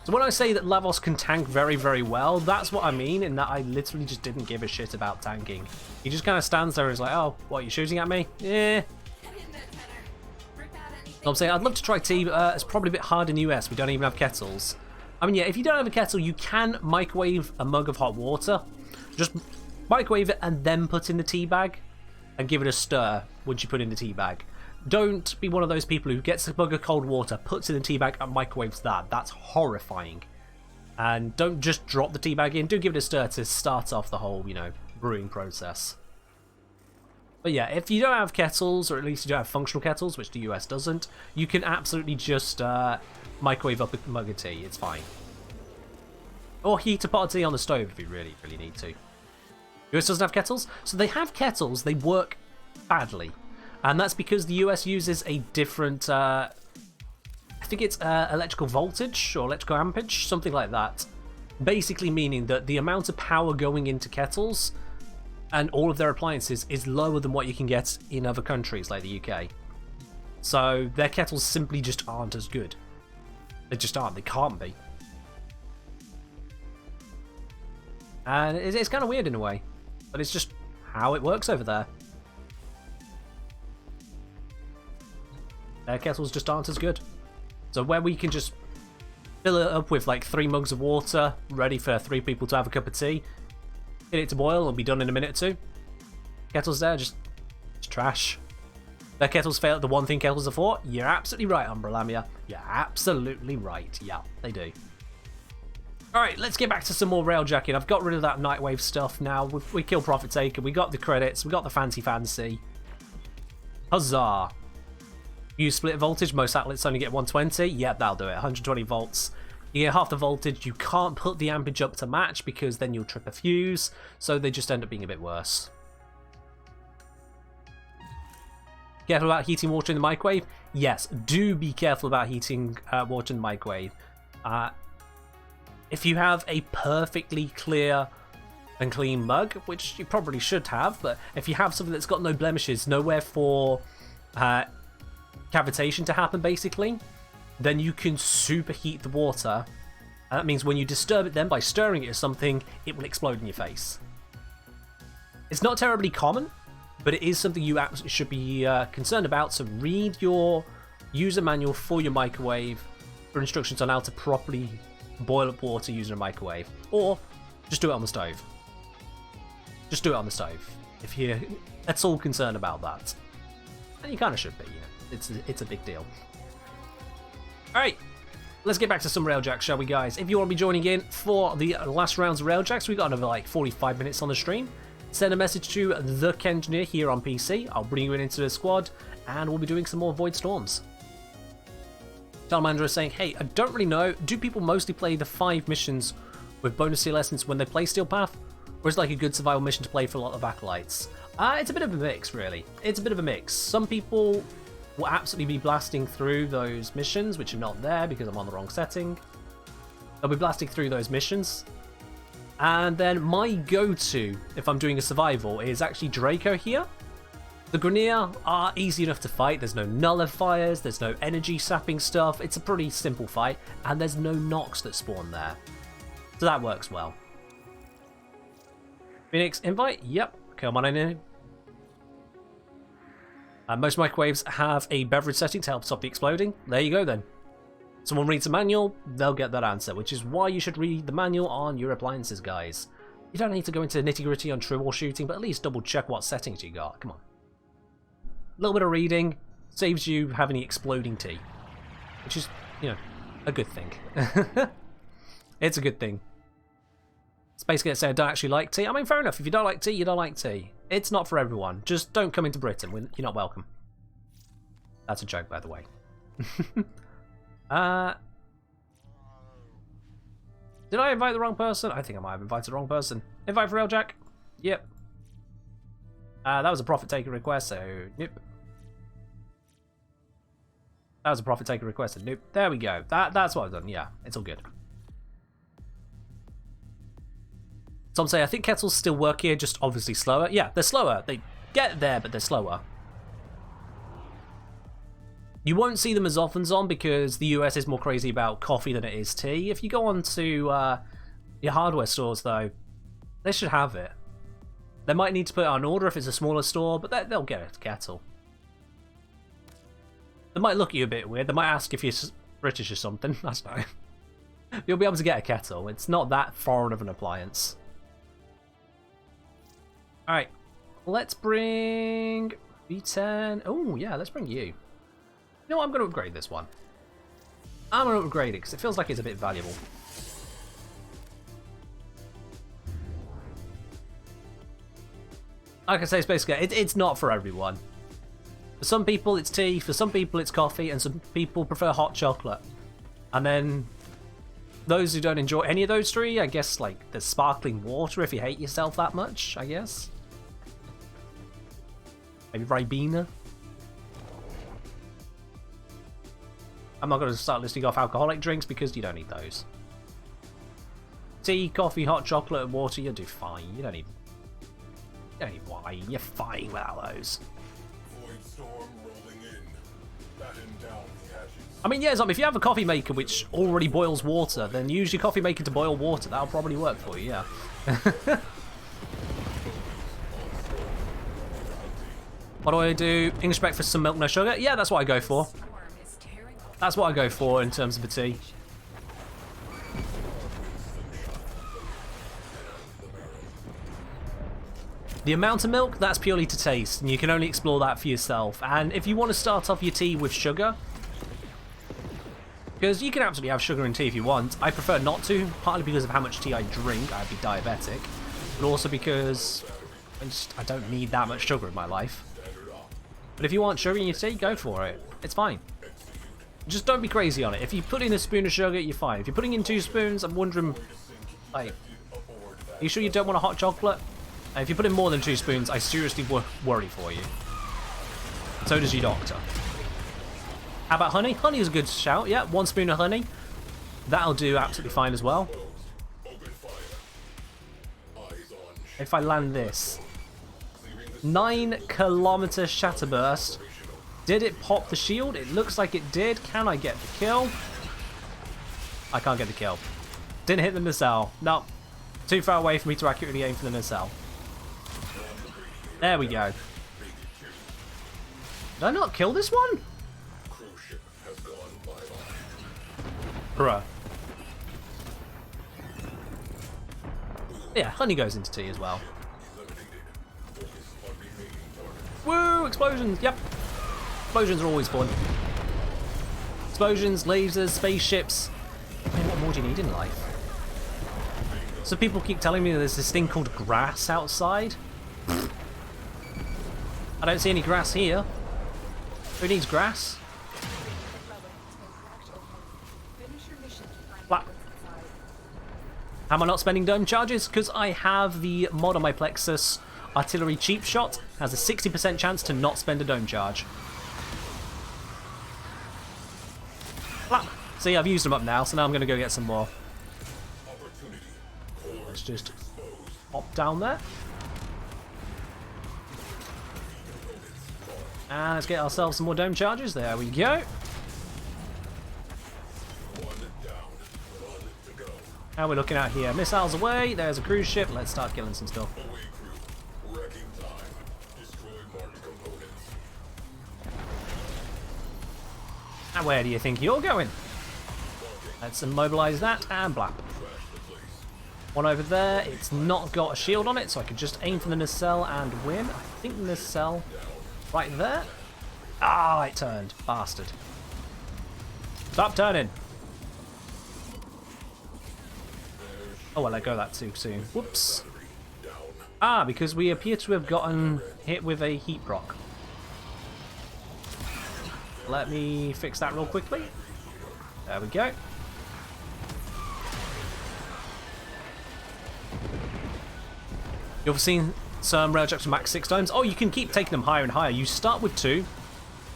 So when I say that Lavos can tank very, very well, that's what I mean, in that I literally just didn't give a shit about tanking. He just kind of stands there and is like, oh, what, are you shooting at me? Yeah. I'm saying I'd love to try tea, but it's probably a bit hard in the US. We don't even have kettles. I mean, yeah, if you don't have a kettle, you can microwave a mug of hot water. Just microwave it and then put in the tea bag and give it a stir once you put in the tea bag. Don't be one of those people who gets a mug of cold water, puts it in the tea bag and microwaves that. That's horrifying. And don't just drop the tea bag in. Do give it a stir to start off the whole, you know, brewing process. But yeah, if you don't have kettles, or at least you don't have functional kettles, which the US doesn't, you can absolutely just microwave up a mug of tea. It's fine. Or heat a pot of tea on the stove if you really, really need to. US doesn't have kettles, so they have kettles. They work badly, and that's because the US uses a different. I think it's electrical voltage or electrical ampage, something like that. Basically, meaning that the amount of power going into kettles and all of their appliances is lower than what you can get in other countries like the UK. So their kettles simply just aren't as good. They just aren't. They can't be. And it's kind of weird in a way, but it's just how it works over there. their kettles just aren't as good. So where we can just fill it up with like 3 mugs of water, ready for 3 people to have a cup of tea, get it to boil, it'll be done in a minute or 2. Kettles there, just trash. Their kettles fail at the one thing kettles are for. You're absolutely right, Umbrelamia. You're absolutely right. Yeah, they do. Alright, let's get back to some more Railjacking. I've got rid of that Nightwave stuff now. We killed Profit Taker, we got the credits, we got the fancy. Huzzah! Use split voltage, most outlets only get 120. Yep, that'll do it. 120 volts. You get half the voltage. You can't put the ampage up to match because then you'll trip a fuse, so they just end up being a bit worse. Careful about heating water in the microwave? Yes, do be careful about heating water in the microwave. If you have a perfectly clear and clean mug, which you probably should have, but if you have something that's got no blemishes, nowhere for cavitation to happen basically, then you can superheat the water. And that means when you disturb it then by stirring it or something, it will explode in your face. It's not terribly common, but it is something you absolutely should be concerned about, so read your user manual for your microwave for instructions on how to properly boil up water using a microwave, or just do it on the stove. Just do it on the stove if you're at all concerned about that. And you kind of should be, you know, it's a big deal. Alright, let's get back to some Railjack, shall we, guys? If you want to be joining in for the last rounds of Railjacks, we've got another like 45 minutes on the stream. Send a message to the Kengineer here on PC. I'll bring you into the squad, and we'll be doing some more Void Storms. Salamander is saying, hey, I don't really know, do people mostly play the 5 missions with bonus Steel Essence when they play Steel Path? Or is it like a good survival mission to play for a lot of acolytes? It's a bit of a mix, really. It's a bit of a mix. Some people will absolutely be blasting through those missions, which are not there because I'm on the wrong setting. They'll be blasting through those missions. And then my go-to, if I'm doing a survival, is actually Draco here. The Grineer are easy enough to fight. There's no nullifiers, there's no energy sapping stuff. It's a pretty simple fight, and there's no knocks that spawn there. So that works well. Phoenix invite? Yep. Come on in. Most microwaves have a beverage setting to help stop the exploding. There you go then. Someone reads the manual, they'll get that answer, which is why you should read the manual on your appliances, guys. You don't need to go into nitty-gritty on true wall shooting, but at least double check what settings you got. Come on. A little bit of reading saves you having the exploding tea, which is, you know, a good thing. It's a good thing. It's basically saying I don't actually like tea. I mean, fair enough. If you don't like tea, you don't like tea. It's not for everyone. Just don't come into Britain. You're not welcome. That's a joke, by the way. Did I invite the wrong person? I think I might have invited the wrong person. Invite for Railjack? Yep. That was a Profit Taker request, so nope. That was a Profit Taker request, so nope. There we go. That's what I've done. Yeah, it's all good. Some say, I think kettles still work here, just obviously slower. Yeah, they're slower. They get there, but they're slower. You won't see them as often, Zon, because the US is more crazy about coffee than it is tea. If you go on to your hardware stores, though, they should have it. They might need to put it on order if it's a smaller store, but they'll get a kettle. They might look at you a bit weird. They might ask if you're British or something. That's fine. You'll be able to get a kettle. It's not that foreign of an appliance. Alright, let's bring V10. Oh, yeah, let's bring you. You know what? I'm going to upgrade this one. I'm going to upgrade it because it feels like it's a bit valuable. Like I say, it's basically, it's not for everyone. For some people, it's tea. For some people, it's coffee. And some people prefer hot chocolate. And then those who don't enjoy any of those three, I guess, like, there's sparkling water if you hate yourself that much, I guess. Maybe Ribena. I'm not going to start listing off alcoholic drinks because you don't need those. Tea, coffee, hot chocolate, and water, you'll do fine. You don't need wine. You're fine without those. Void storm rolling in. Batten down the ashes. I mean, yeah, if you have a coffee maker which already boils water, then use your coffee maker to boil water. That'll probably work for you, yeah. What do I do? English breakfast, some milk, no sugar? Yeah, that's what I go for. That's what I go for in terms of a tea. The amount of milk, that's purely to taste, and you can only explore that for yourself. And if you want to start off your tea with sugar, because you can absolutely have sugar in tea if you want, I prefer not to, partly because of how much tea I drink, I'd be diabetic, but also because I don't need that much sugar in my life. But if you want sugar in your tea, go for it. It's fine. Just don't be crazy on it. If you put in a spoon of sugar, you're fine. If you're putting in 2 spoons, I'm wondering, like, are you sure you don't want a hot chocolate? And if you put in more than 2 spoons, I seriously worry for you. So does your doctor. How about honey? Honey is a good shout. Yeah, 1 spoon of honey. That'll do absolutely fine as well. If I land this. 9-kilometer shatterburst. Did it pop the shield? It looks like it did. Can I get the kill? I can't get the kill. Didn't hit the nacelle. No. Too far away for me to accurately aim for the nacelle. There we go. Did I not kill this one? Bruh. Yeah, honey goes into tea as well. Woo! Explosions! Yep. Explosions are always fun. Explosions, lasers, spaceships. I mean, what more do you need in life? So people keep telling me there's this thing called grass outside. I don't see any grass here. Who needs grass? Flap. Am I not spending dome charges? Because I have the mod on my Plexus. Artillery cheap shot has a 60% chance to not spend a dome charge. Flap. See, I've used them up now, so now I'm going to go get some more. Let's just hop down there. And let's get ourselves some more dome charges. There we go. How are we looking out here? Missiles away. There's a cruise ship. Let's start killing some stuff. And where do you think you're going? Let's immobilize that and blap. One over there. It's not got a shield on it, so I could just aim for the nacelle and win. I think the nacelle right there. Ah, it turned. Bastard. Stop turning. Oh, I let go of that too soon. Whoops. Ah, because we appear to have gotten hit with a heat proc. Let me fix that real quickly. There we go. You've seen some Railjack to max 6 times. Oh, you can keep taking them higher and higher. You start with 2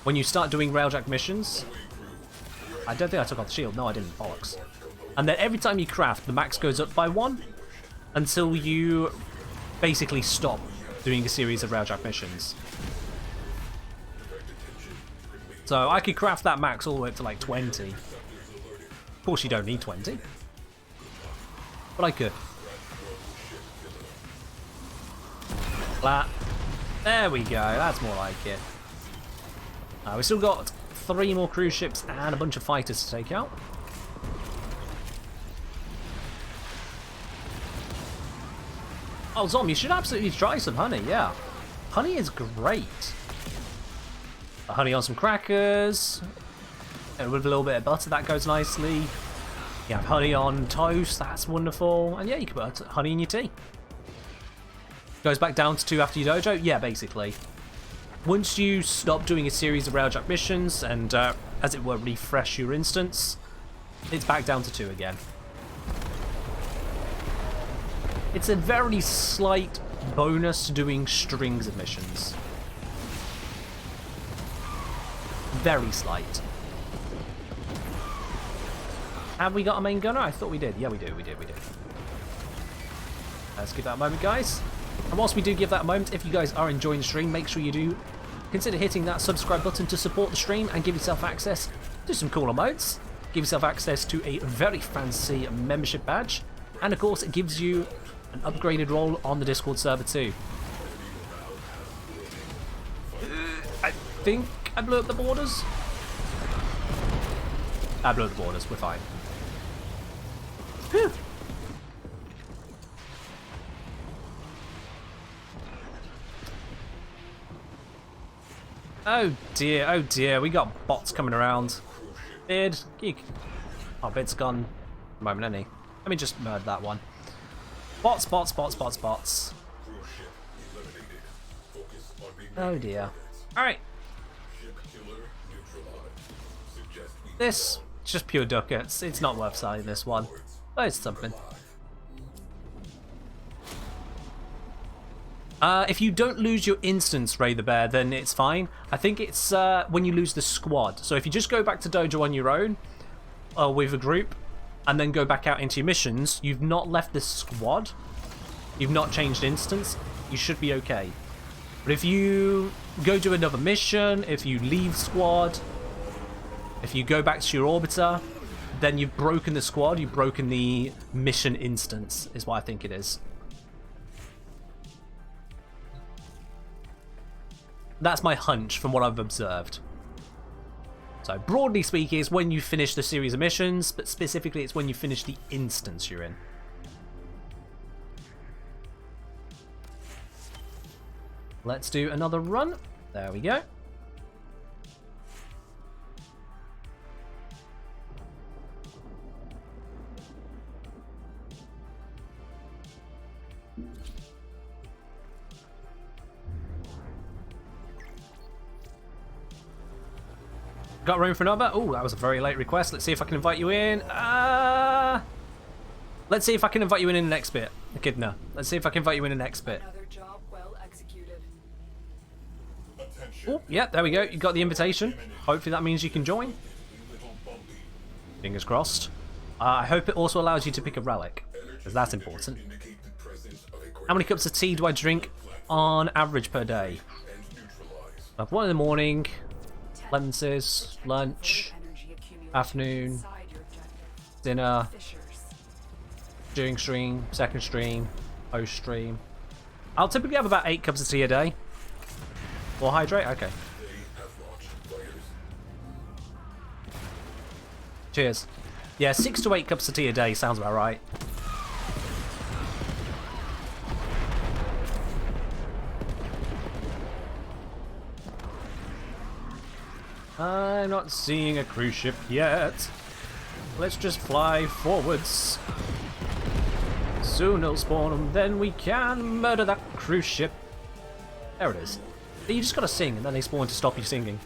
when you start doing Railjack missions. I don't think I took off the shield. No, I didn't. Bollocks. And then every time you craft, the max goes up by 1 until you basically stop doing a series of Railjack missions. So I could craft that max all the way up to like 20. Of course you don't need 20. But I could. Flat. There we go. That's more like it. We've still got 3 more cruise ships and a bunch of fighters to take out. Oh, Zom, you should absolutely try some honey, yeah. Honey is great. Honey on some crackers. And with a little bit of butter, that goes nicely. You have honey on toast, that's wonderful. And yeah, you can put honey in your tea. Goes back down to 2 after your dojo? Yeah, basically. Once you stop doing a series of Railjack missions and, as it were, refresh your instance, it's back down to 2 again. It's a very slight bonus to doing strings of missions. Very slight. Have we got a main gunner? I thought we did. Yeah, we do. Let's give that a moment, guys. And whilst we do give that a moment, if you guys are enjoying the stream, make sure you do consider hitting that subscribe button to support the stream and give yourself access to some cool emotes. Give yourself access to a very fancy membership badge. And of course, it gives you an upgraded role on the Discord server too. I think I blew up the borders. Below the borders, we're fine. Whew. Oh dear, we got bots coming around. Bid, geek. Oh, Bid's gone. A moment, any. Let me just murder that one. Bots. Oh dear. Alright. This, just pure ducats. It's not worth selling this one. But it's something. If you don't lose your instance, Ray the Bear, then it's fine. I think it's when you lose the squad. So if you just go back to Dojo on your own, with a group, and then go back out into your missions, you've not left the squad, you've not changed instance, you should be okay. But if you go do another mission, if you leave squad, if you go back to your orbiter, then you've broken the squad, you've broken the mission instance, is what I think it is. That's my hunch from what I've observed. So broadly speaking, it's when you finish the series of missions, but specifically it's when you finish the instance you're in. Let's do another run. There we go. Got room for another? Oh, that was a very late request. Let's see if I can invite you in. Let's see if I can invite you in the next bit. Echidna. Let's see if I can invite you in the next bit. Another job well executed. Oh, yeah, there we go. You got the invitation. Hopefully that means you can join. Fingers crossed. I hope it also allows you to pick a relic, because that's important. How many cups of tea do I drink on average per day? I have one in the morning, lenses, lunch, afternoon, dinner, during stream, second stream, post stream. I'll typically have about 8 cups of tea a day. Or hydrate? Okay. Cheers. Yeah, 6 to 8 cups of tea a day sounds about right. I'm not seeing a cruise ship yet. Let's just fly forwards. Soon it'll spawn them, then we can murder that cruise ship. There it is. You just gotta sing and then they spawn to stop you singing.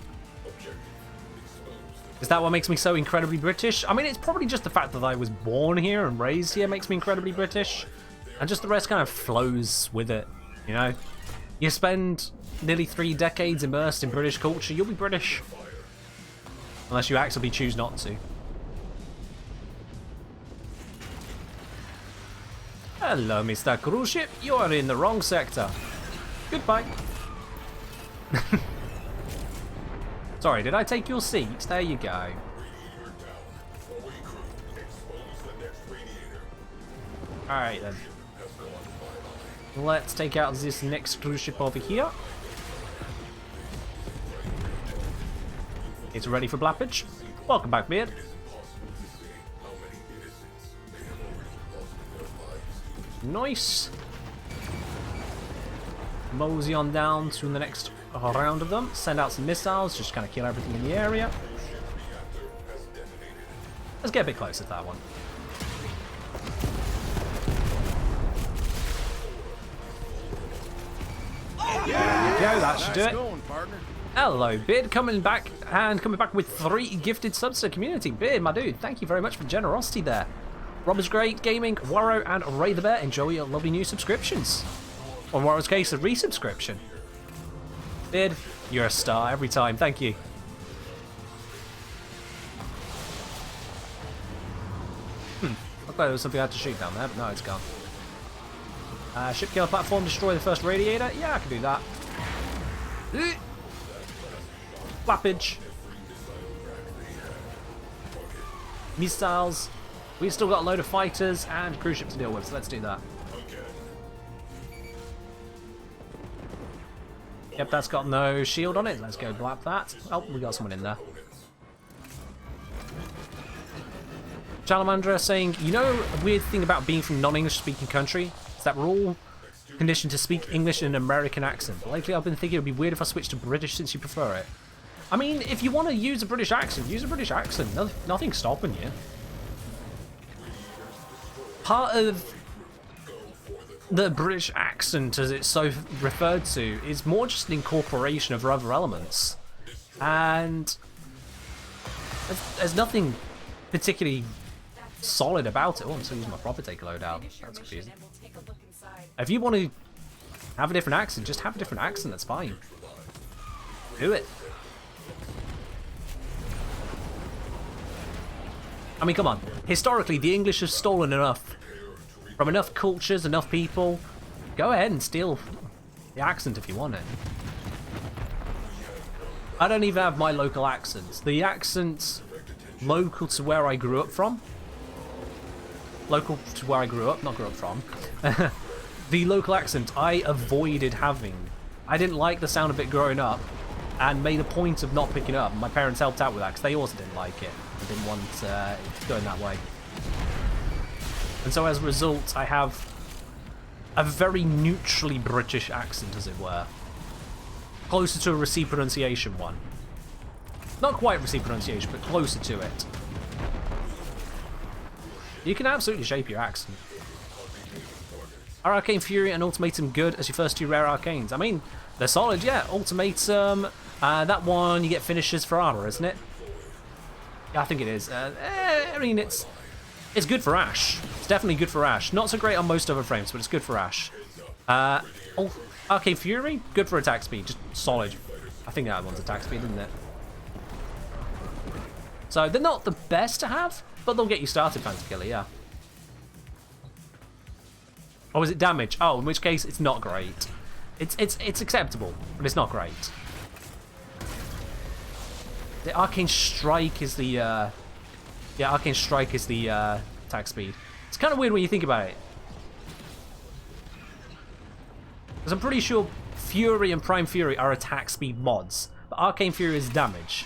Is that what makes me so incredibly British? I mean, it's probably just the fact that I was born here and raised here makes me incredibly British. And just the rest kind of flows with it, you know? You spend nearly 3 decades immersed in British culture, you'll be British. Unless you actively choose not to. Hello, Mr. Cruise Ship. You are in the wrong sector. Goodbye. Sorry, did I take your seat? There you go. Alright then. Let's take out this next cruise ship over here. It's ready for blappage. Welcome back, Beard. Nice. Mosey on down to the next round of them. Send out some missiles, just kind of kill everything in the area. Let's get a bit closer to that one. There we go, that should do it. Hello, Beard, coming back with 3 gifted subs to the community. Beard, my dude, thank you very much for the generosity there. Robert's Great Gaming, Warrow, and Ray the Bear, enjoy your lovely new subscriptions. On Warrow's case, a resubscription. Beard, you're a star every time, thank you. Looked like there was something I had to shoot down there, but no, it's gone. Ship killer platform, destroy the first radiator. Yeah, I can do that. Flappage. Missiles. We've still got a load of fighters and cruise ship to deal with, so let's do that. Yep, that's got no shield on it. Let's go blap that. Oh, we got someone in there. Chalamandra saying, you know, a weird thing about being from non-English speaking country is that we're all conditioned to speak English in an American accent. But lately I've been thinking it would be weird if I switched to British since you prefer it. I mean, if you want to use a British accent, use a British accent. Nothing's stopping you. Part of the British accent, as it's so referred to, is more just an incorporation of other elements. And there's nothing particularly solid about it. Oh, I'm still using my proper take a load out. That's confusing. If you want to have a different accent, just have a different accent, that's fine. Do it. I mean, come on. Historically, the English have stolen enough from enough cultures, enough people. Go ahead and steal the accent if you want it. I don't even have my local accents. The accents local to where I grew up from. Local to where I grew up, not grew up from. The local accent I avoided having. I didn't like the sound of it growing up and made a point of not picking it up. My parents helped out with that because they also didn't like it. They didn't want it going that way. And so as a result, I have a very neutrally British accent, as it were. Closer to a received pronunciation one. Not quite received pronunciation, but closer to it. You can absolutely shape your accent. Are Arcane Fury and Ultimatum good as your first two rare arcanes? I mean, they're solid, yeah. Ultimatum, that one you get finishes for armor, isn't it? Yeah, I think it is. I mean, it's good for Ash. It's definitely good for Ash. Not so great on most other frames, but it's good for Ash. Arcane Fury, good for attack speed, just solid. I think that one's attack speed, isn't it? So they're not the best to have, but they'll get you started, Phantom Killer, yeah. Or is it damage? Oh, in which case it's not great. It's acceptable, but it's not great. The Arcane Strike is the yeah, Arcane Strike is the attack speed. It's kind of weird when you think about it. Because I'm pretty sure Fury and Prime Fury are attack speed mods, but Arcane Fury is damage.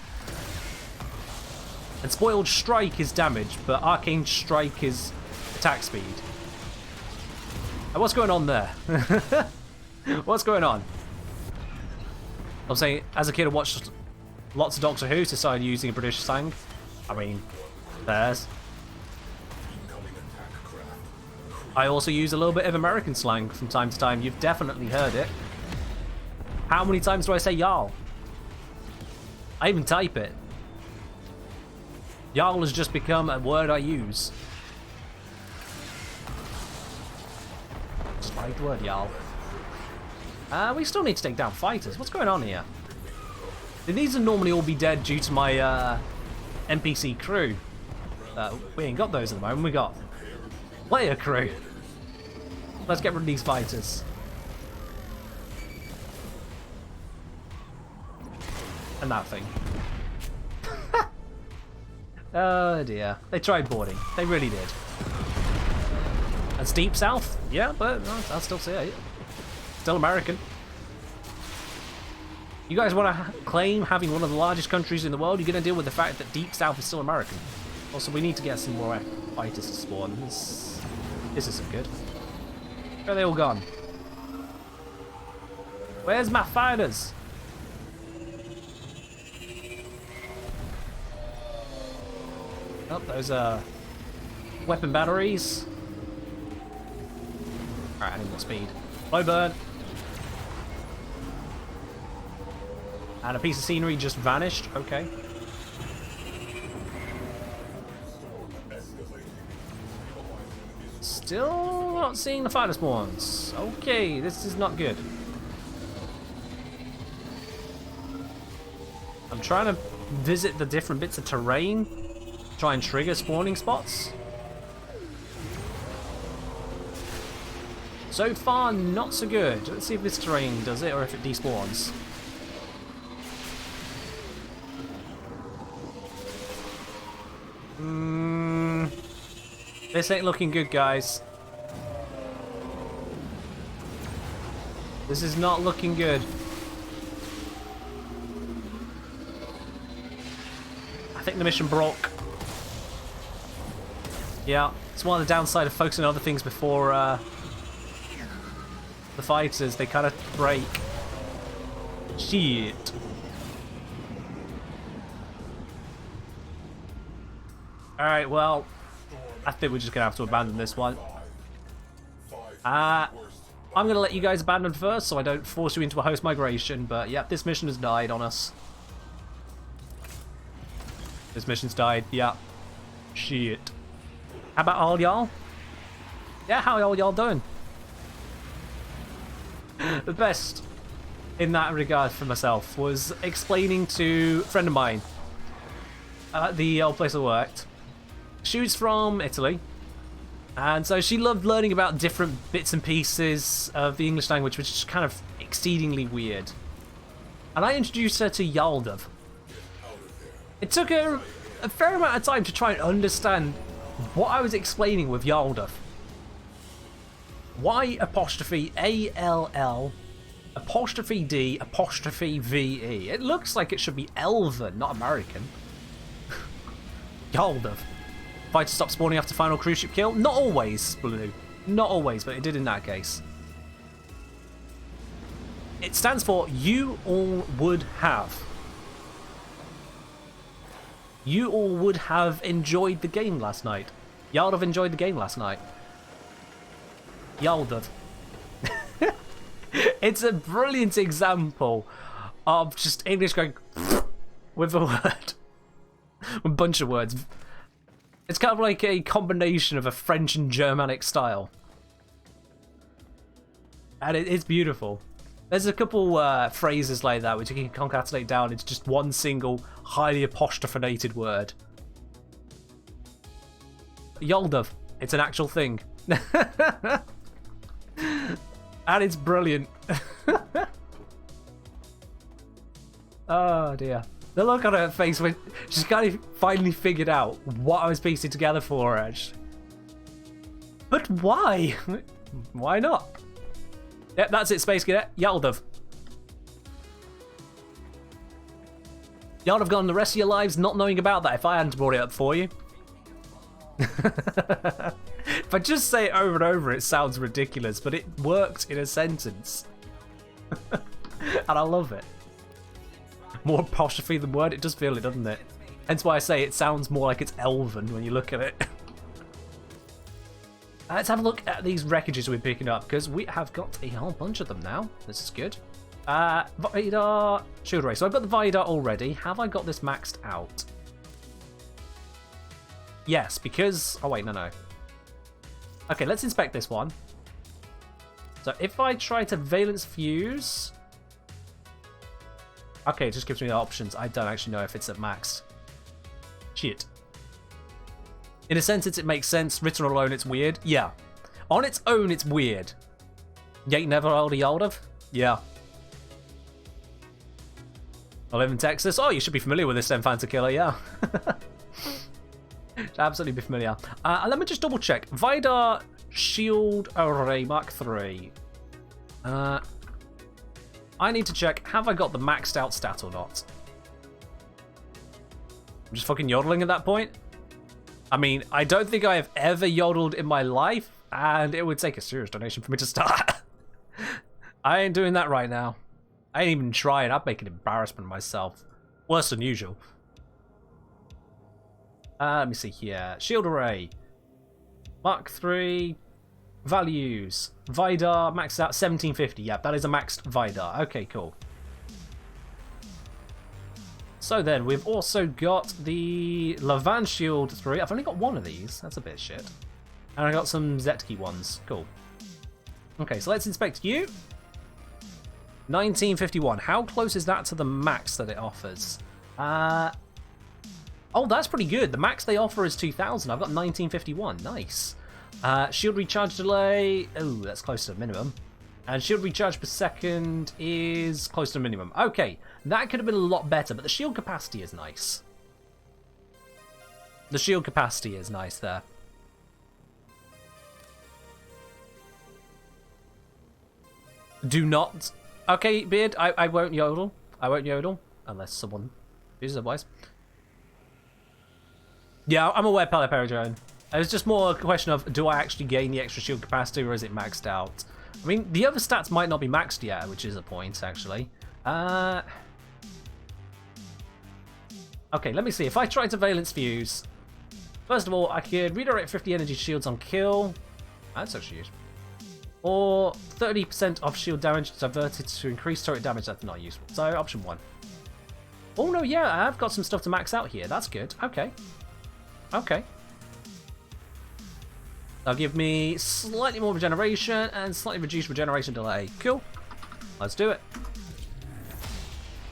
And Spoiled Strike is damage, but Arcane Strike is attack speed. What's going on there? What's going on? I'm saying, as a kid I watched lots of Doctor Who, so started using a British slang. I mean, there's. I also use a little bit of American slang from time to time. You've definitely heard it. How many times do I say y'all? I even type it. Y'all has just become a word I use. Just like the word y'all. We still need to take down fighters. What's going on here? These would normally all be dead due to my NPC crew. We ain't got those at the moment. We got player crew. Let's get rid of these fighters. And that thing. Oh dear. They tried boarding. They really did. That's Deep South? Yeah, but I'll still say it. Still American. You guys want to claim having one of the largest countries in the world? You're going to deal with the fact that Deep South is still American. Also, we need to get some more fighters to spawn. This isn't good. Where are they all gone? Where's my fighters? Oh, those are weapon batteries. Alright, I need more speed. Low burn. And a piece of scenery just vanished. Okay. Still not seeing the fighter spawns. Okay, this is not good. I'm trying to visit the different bits of terrain. Try and trigger spawning spots. So far, not so good. Let's see if this terrain does it or if it despawns. This ain't looking good, guys. This is not looking good. I think the mission broke. Yeah, it's one of the downside of focusing on other things before the fighters. They kind of break. Shit. Alright, well, I think we're just going to have to abandon this one. I'm going to let you guys abandon first so I don't force you into a host migration, but yeah, this mission has died on us. This mission's died, yeah. Shit. How about all y'all? Yeah, how all y'all doing? The best in that regard for myself was explaining to a friend of mine at the old place I worked. She was from Italy, and so she loved learning about different bits and pieces of the English language, which is kind of exceedingly weird. And I introduced her to Yaldov. It took her a fair amount of time to try and understand what I was explaining with Yaldov. Y apostrophe A-L-L apostrophe D apostrophe V-E. It looks like it should be Elven, not American. Yaldov. Fighter stop spawning after final cruise ship kill? Not always, Blue. Not always, but it did in that case. It stands for you all would have. You all would have enjoyed the game last night. Yaldov enjoyed the game last night. Yaldov. It's a brilliant example of just English going with a word. A bunch of words. It's kind of like a combination of a French and Germanic style. And it's beautiful. There's a couple phrases like that which you can concatenate down into just one single, highly apostrophated word. Yaldov. It's an actual thing. And it's brilliant. Oh dear. The look on her face when she's kind of finally figured out what I was piecing together for her. But why? Why not? Yep, that's it, Space Cadet. Yaldov. Y'all have gone the rest of your lives not knowing about that if I hadn't brought it up for you. If I just say it over and over, it sounds ridiculous, but it worked in a sentence. And I love it. More apostrophe than word, it does feel it, doesn't it? Hence why I say it sounds more like it's Elven when you look at it. Let's have a look at these wreckages we're picking up, because we have got a whole bunch of them now. This is good. Vidar, shield ray. So I've got the Vidar already. Have I got this maxed out? Yes, because... Oh, wait, no. Okay, let's inspect this one. So if I try to valence fuse... Okay, it just gives me the options. I don't actually know if it's at max. Shit. In a sentence, it makes sense. Written alone, it's weird. Yeah. On its own, it's weird. You ain't never heard of Yaldov? Yeah. I live in Texas. Oh, you should be familiar with this then, Fanta Killer, yeah. Absolutely be familiar. Let me just double check. Vidar Shield Array Mark III. I need to check, have I got the maxed out stat or not? I'm just fucking yodeling at that point. I mean, I don't think I have ever yodeled in my life, and it would take a serious donation for me to start. I ain't doing that right now. I ain't even trying. I'd make an embarrassment of myself. Worse than usual. Let me see here. Shield Array. Mark III. Values. Vidar maxed out 1750. Yep, that is a maxed Vidar. Okay, cool. So then, we've also got the Lavan Shield 3. I've only got one of these. That's a bit of shit. And I got some Zetki ones. Cool. Okay, so let's inspect you. 1951. How close is that to the max that it offers? Oh, that's pretty good. The max they offer is 2000. I've got 1951. Nice. Shield recharge delay. Oh, that's close to the minimum. And shield recharge per second is close to the minimum. Okay, that could have been a lot better, but the shield capacity is nice. The shield capacity is nice there. Do not... Okay, Beard, I won't yodel. I won't yodel, unless someone uses otherwise. Yeah, I'm aware, Pele Peridrone. It was just more a question of, do I actually gain the extra shield capacity or is it maxed out? I mean, the other stats might not be maxed yet, which is a point, actually. Okay, let me see. If I try to Valence Fuse, first of all, I could redirect 50 energy shields on kill. That's actually useful. Or 30% of shield damage diverted to increase turret damage. That's not useful. So, option 1. Oh, no, yeah, I've got some stuff to max out here. That's good. Okay. Okay. That'll give me slightly more regeneration and slightly reduced regeneration delay. Cool. Let's do it.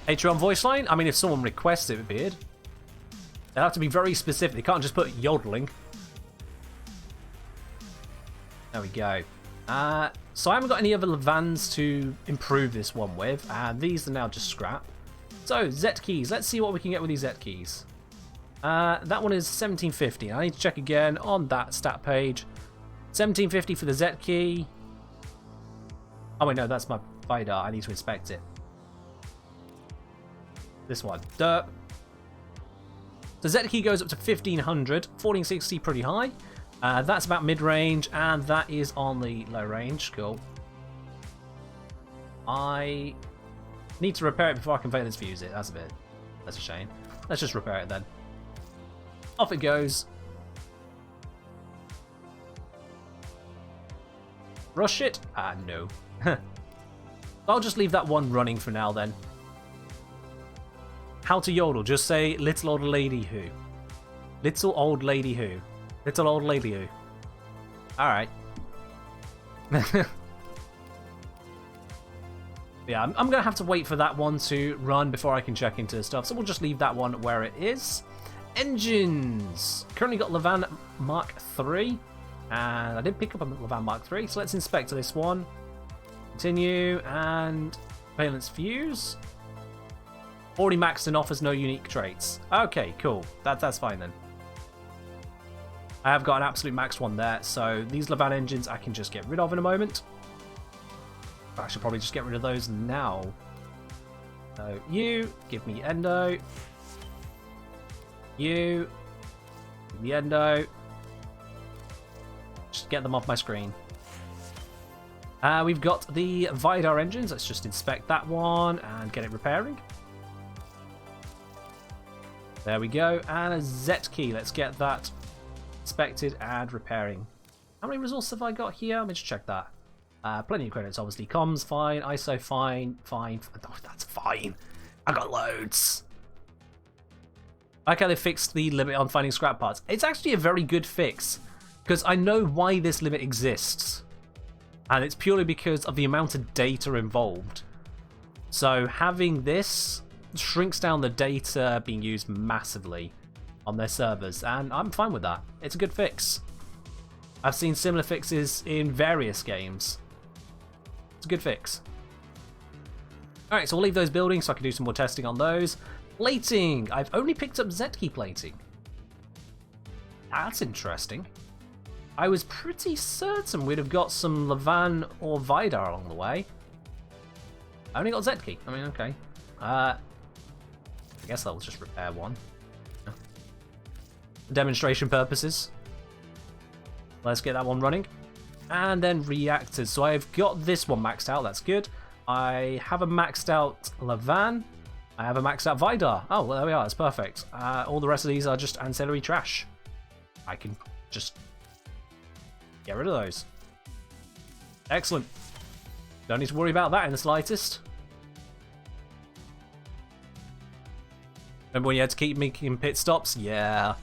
Patreon voice line? I mean, if someone requests it, Beard. They have to be very specific. They can't just put yodeling. There we go. So I haven't got any other lavans to improve this one with, and these are now just scrap. So, Z keys. Let's see what we can get with these Z keys. That one is 1750. I need to check again on that stat page. 1750 for the Z key. Oh wait, no, that's my vidar. I need to inspect it. This one. Derp. The Z key goes up to 1500. 1460, pretty high. That's about mid-range, and that is on the low range. Cool. I need to repair it before I can Valence Fuse it. That's a shame. Let's just repair it then. Off it goes. Rush it? No. I'll just leave that one running for now then. How to yodel? Just say little old lady who. Little old lady who. Little old lady who. Alright. Yeah, I'm going to have to wait for that one to run before I can check into stuff, so we'll just leave that one where it is. Engines! Currently got lavan Mark 3, and I did pick up a lavan Mark 3, so let's inspect this one. Continue, and Valence Fuse. Already maxed and offers no unique traits. Okay, cool. That's fine then. I have got an absolute maxed one there, so these lavan engines I can just get rid of in a moment. I should probably just get rid of those now. So you, give me endo. You, give me endo. Just get them off my screen. We've got the vidar engines. Let's just inspect that one and get it repairing. There we go. And a Z key. Let's get that inspected and repairing. How many resources have I got here? Let me just check that. Plenty of credits, obviously. Comms, fine. ISO, fine. Fine. Oh, that's fine. I got loads. I like how they fixed the limit on finding scrap parts. It's actually a very good fix, because I know why this limit exists. And it's purely because of the amount of data involved. So having this shrinks down the data being used massively on their servers, and I'm fine with that. It's a good fix. I've seen similar fixes in various games. It's a good fix. Alright, so we'll leave those buildings so I can do some more testing on those. Plating! I've only picked up Z-key plating. That's interesting. I was pretty certain we'd have got some lavan or vidar along the way. I only got Z-key. I mean, okay. I guess I'll just repair one. For demonstration purposes. Let's get that one running. And then reactors. So I've got this one maxed out. That's good. I have a maxed out lavan. I have a maxed out vidar. Oh, well, there we are. That's perfect. All the rest of these are just ancillary trash. I can just get rid of those. Excellent. Don't need to worry about that in the slightest. Remember when you had to keep making pit stops? Yeah.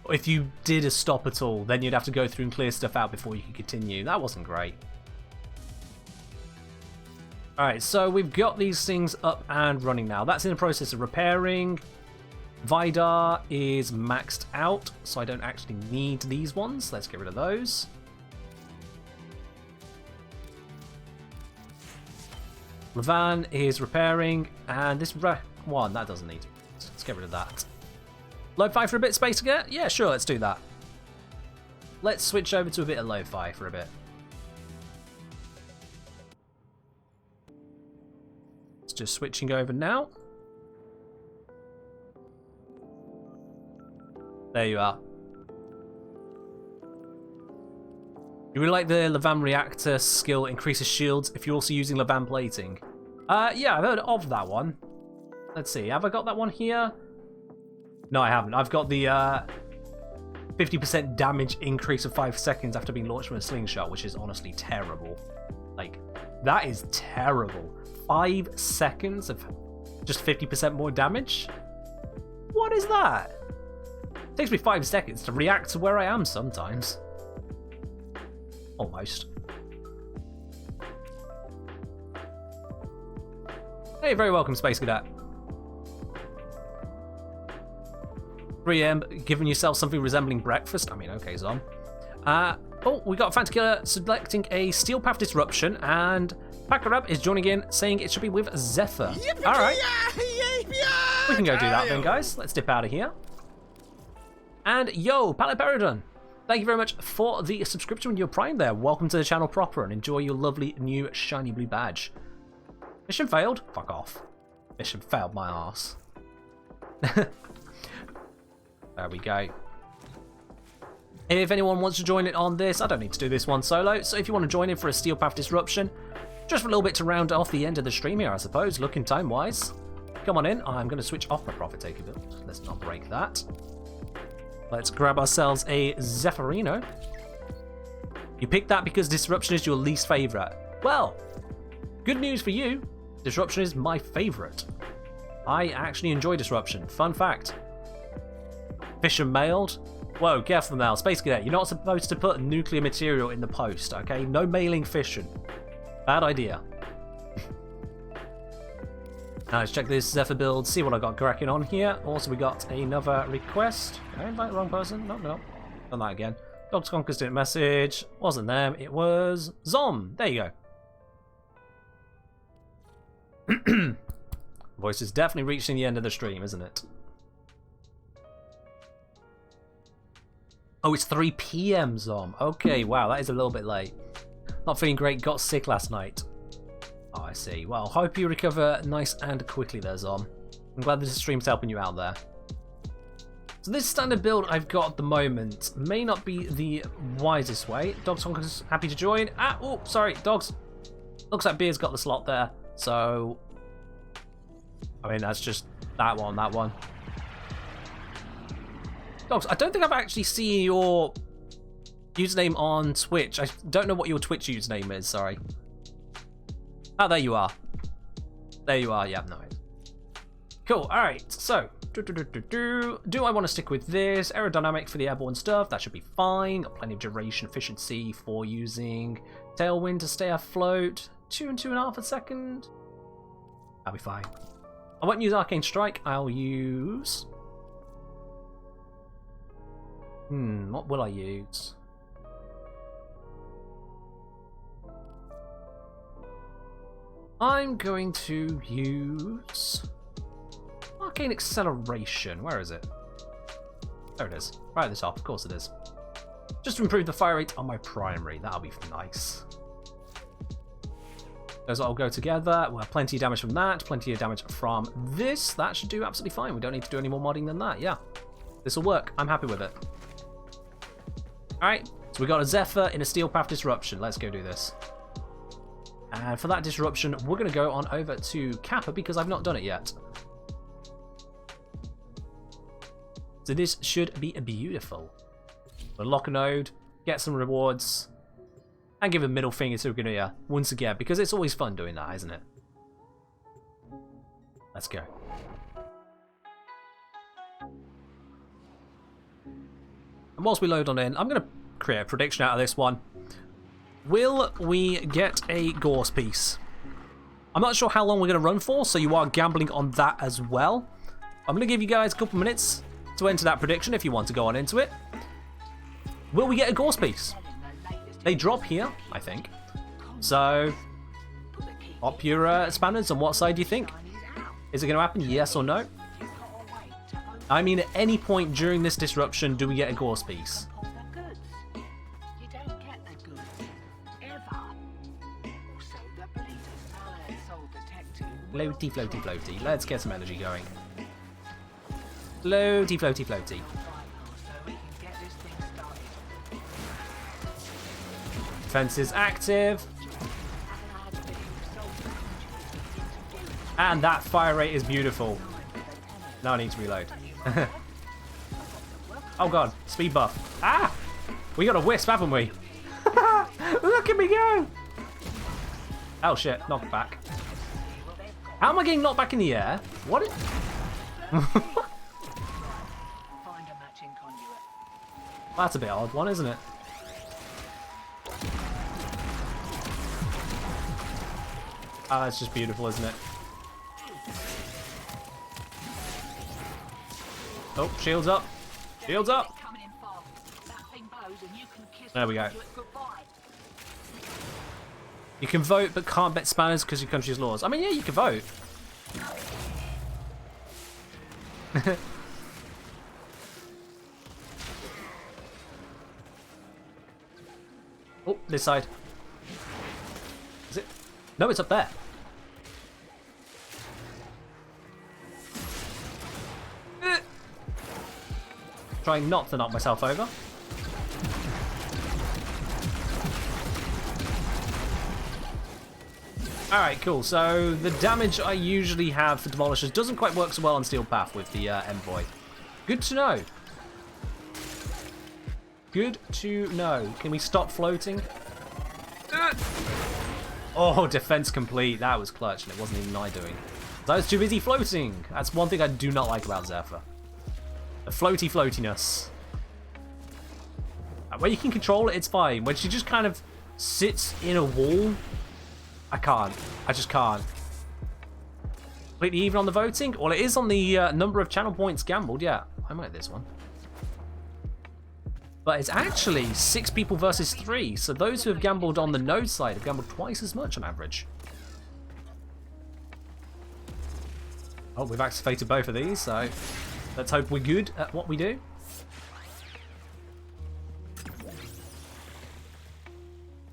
If you did a stop at all, then you'd have to go through and clear stuff out before you could continue. That wasn't great. Alright, so we've got these things up and running now. That's in the process of repairing. Vidar is maxed out, so I don't actually need these ones. Let's get rid of those. Lavan is repairing, and this one, that doesn't need. Let's get rid of that. Lo-fi for a bit, space again? Yeah, sure, let's do that. Let's switch over to a bit of lo-fi for a bit. It's just switching over now. There you are. You really like the lavan reactor skill increases shields if you're also using lavan plating. Yeah, I've heard of that one. Let's see, have I got that one here? No, I haven't. I've got the 50% damage increase of 5 seconds after being launched from a slingshot, which is honestly terrible. Like, that is terrible. 5 seconds of just 50% more damage? What is that? It takes me 5 seconds to react to where I am sometimes. Almost. Hey, very welcome, Space Cadet. 3am, giving yourself something resembling breakfast? I mean, okay, Zom. Oh, we got Phantom Killer selecting a Steel Path Disruption, and Pakarab is joining in, saying it should be with Zephyr. Alright. We can go do that then, guys. Let's dip out of here. And yo, Paliperidon, thank you very much for the subscription with your Prime there. Welcome to the channel proper, and enjoy your lovely new shiny blue badge. Mission failed? Fuck off. Mission failed my ass. There we go. If anyone wants to join in on this, I don't need to do this one solo, so if you want to join in for a Steel Path Disruption, just for a little bit to round off the end of the stream here, I suppose, looking time-wise, come on in. I'm going to switch off my Profit Taker build. Let's not break that. Let's grab ourselves a Zephyrino. You picked that because Disruption is your least favourite. Well, good news for you, Disruption is my favourite. I actually enjoy Disruption. Fun fact. Fission mailed. Whoa, careful now. Space Cadet, you're not supposed to put nuclear material in the post, okay? No mailing fission. Bad idea. Now let's check this Zephyr build, see what I got cracking on here. Also, we got another request. Did I invite the wrong person? No. Done that again. Dogs Conquers didn't message. Wasn't them. It was Zom. There you go. Voice is definitely reaching the end of the stream, isn't it? Oh, it's 3 PM, Zom. Okay, wow, that is a little bit late. Not feeling great, got sick last night. Oh, I see. Well, hope you recover nice and quickly there, Zom. I'm glad this stream's helping you out there. So this standard build I've got at the moment may not be the wisest way. Dogs Honkers happy to join. Oh, sorry, Dogs. Looks like Beer's got the slot there. So, I mean, that's just that one. Dogs, I don't think I've actually seen your username on Twitch. I don't know what your Twitch username is, sorry. Oh, there you are. Yeah, no. Cool, alright, so. Do I want to stick with this? Aerodynamic for the airborne stuff, that should be fine. Got plenty of duration efficiency for using Tailwind to stay afloat. 2 and 2.5 a second. That'll be fine. I won't use Arcane Strike, I'll use... what will I use? I'm going to use Arcane Acceleration. Where is it? There it is. Right at the top, of course it is. Just to improve the fire rate on my primary. That'll be nice. Those all go together. We'll have plenty of damage from that, plenty of damage from this. That should do absolutely fine. We don't need to do any more modding than that. Yeah. This will work. I'm happy with it. Alright, so we got a Zephyr in a Steel Path Disruption. Let's go do this. And for that disruption, we're going to go on over to Kappa because I've not done it yet. So this should be beautiful. We'll lock a node, get some rewards, and give a middle finger to Gania once again because it's always fun doing that, isn't it? Let's go. And whilst we load on in, I'm going to create a prediction out of this one. Will we get a Gorse piece? I'm not sure how long we're going to run for, so you are gambling on that as well. I'm going to give you guys a couple minutes to enter that prediction if you want to go on into it. Will we get a Gorse piece? They drop here, I think. So, pop your spanners on what side do you think? Is it going to happen, yes or no? I mean, at any point during this disruption, do we get a Gorse piece? Floaty, floaty, floaty. Let's get some energy going. Floaty, floaty, floaty. Defense is active. And that fire rate is beautiful. Now I need to reload. Oh god, speed buff. Ah! We got a wisp, haven't we? Look at me go! Oh shit, knocked back. How am I getting knocked back in the air? What? That's a bit odd one, isn't it? Ah, that's just beautiful, isn't it? Oh, shields up. Shields up. There we go. You can vote, but can't bet spanners because your country's laws. I mean, yeah, you can vote. Oh, this side. Is it? No, it's up there. Trying not to knock myself over. Alright, cool. So the damage I usually have for demolishers doesn't quite work so well on Steel Path with the Envoy. Good to know. Good to know. Can we stop floating? Oh, defense complete. That was clutch, and it wasn't even I doing. I was too busy floating. That's one thing I do not like about Zephyr. The floaty floatiness. When you can control it, it's fine. When she just kind of sits in a wall, I can't. I just can't. Completely even on the voting? Well, it is on the number of channel points gambled, yeah. I might this one. But it's actually 6 people versus 3, so those who have gambled on the node side have gambled twice as much on average. Oh, we've activated both of these, so let's hope we're good at what we do.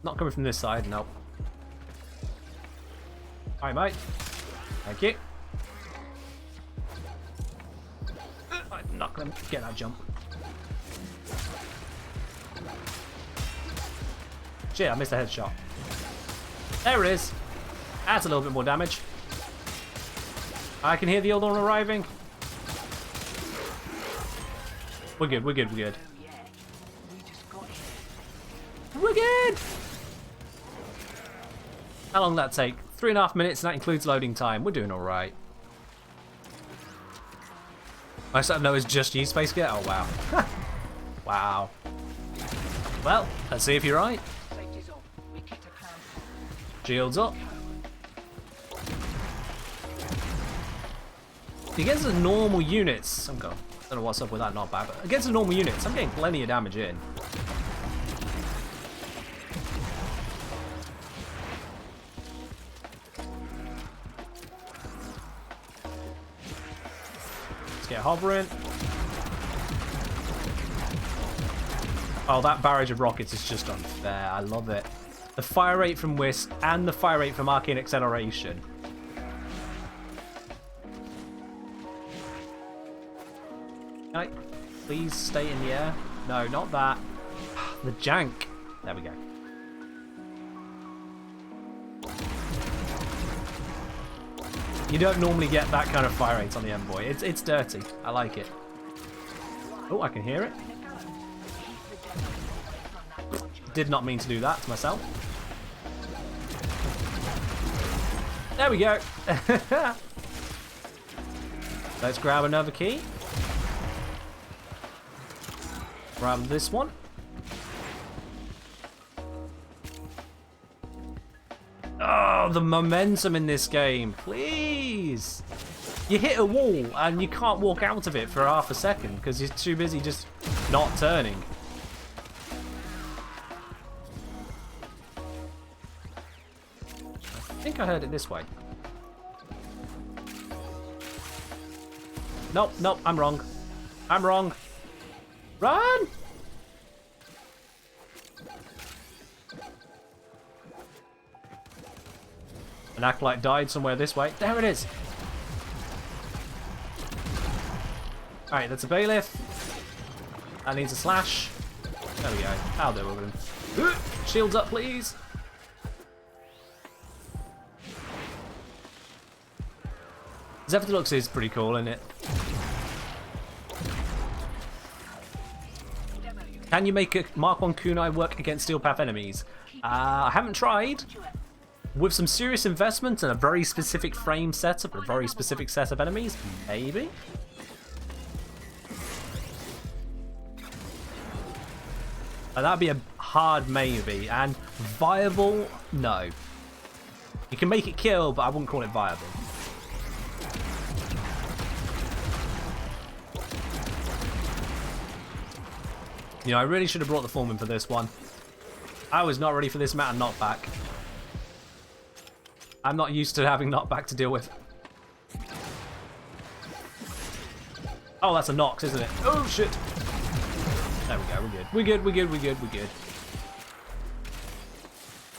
Not coming from this side, nope. Hi, mate. Thank you. I'm not going to get that jump. Shit, I missed a headshot. There it is. That's a little bit more damage. I can hear the other one arriving. We're good, we're good, we're good. We're good! How long did that take? 3.5 minutes, and that includes loading time. We're doing alright. I just know it's just you, Space Get. Oh, wow. Wow. Well, let's see if you're right. Shields up. Against the normal units, I'm going. I don't know what's up with that, not bad, but against the normal units, I'm getting plenty of damage in. Let's get hovering. Oh, that barrage of rockets is just unfair. I love it. The fire rate from Wisp and the fire rate from Arcane Acceleration. Can I please stay in the air? No, not that. The jank. There we go. You don't normally get that kind of fire rate on the Envoy. It's dirty. I like it. Oh, I can hear it. Did not mean to do that to myself. There we go. Let's grab another key. Grab this one. Oh, the momentum in this game. Please. You hit a wall and you can't walk out of it for half a second because you're too busy just not turning. I think I heard it this way. Nope, nope, I'm wrong. I'm wrong. Run! An acolyte died somewhere this way. There it is. Alright, that's a bailiff. That needs a slash. There we go. I'll deal with him. Shields up, please. Zephyr Deluxe is pretty cool, isn't it? Can you make a Mark 1 kunai work against Steel Path enemies? I haven't tried. With some serious investment and a very specific frame setup, a very specific set of enemies, maybe? That'd be a hard maybe, and viable, no. You can make it kill, but I wouldn't call it viable. You know, I really should have brought the foreman for this one. I was not ready for this amount of knockback. I'm not used to having knockback to deal with. Oh, that's a Nox, isn't it? Oh, shit. There we go, we're good. We're good, we're good, we're good, we're good.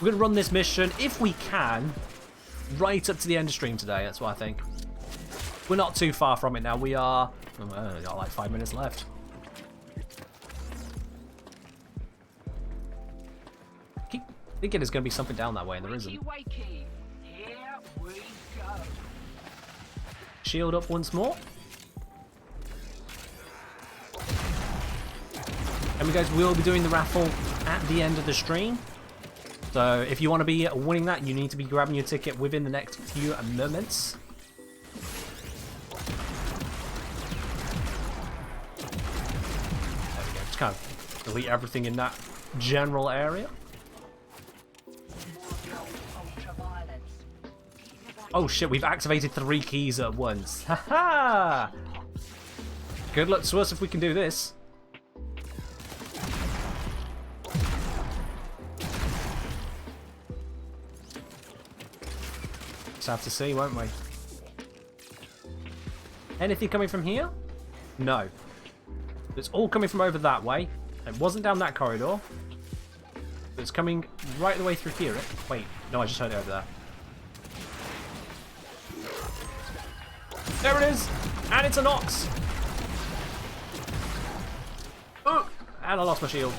We're going to run this mission, if we can, right up to the end of stream today. That's what I think. We're not too far from it now. We are... Oh, we've got like 5 minutes left. Keep thinking there's going to be something down that way, and there isn't. Here we go. Shield up once more. And we guys will be doing the raffle at the end of the stream. So if you want to be winning that, you need to be grabbing your ticket within the next few moments. There we go. Just kind of delete everything in that general area. Oh shit, we've activated 3 keys at once. Haha! Good luck to us if we can do this. Just have to see, won't we? Anything coming from here? No. It's all coming from over that way. It wasn't down that corridor. It's coming right the way through here. Wait, no, I just heard it over there. There it is! And it's a Nox! Oh! And I lost my shield.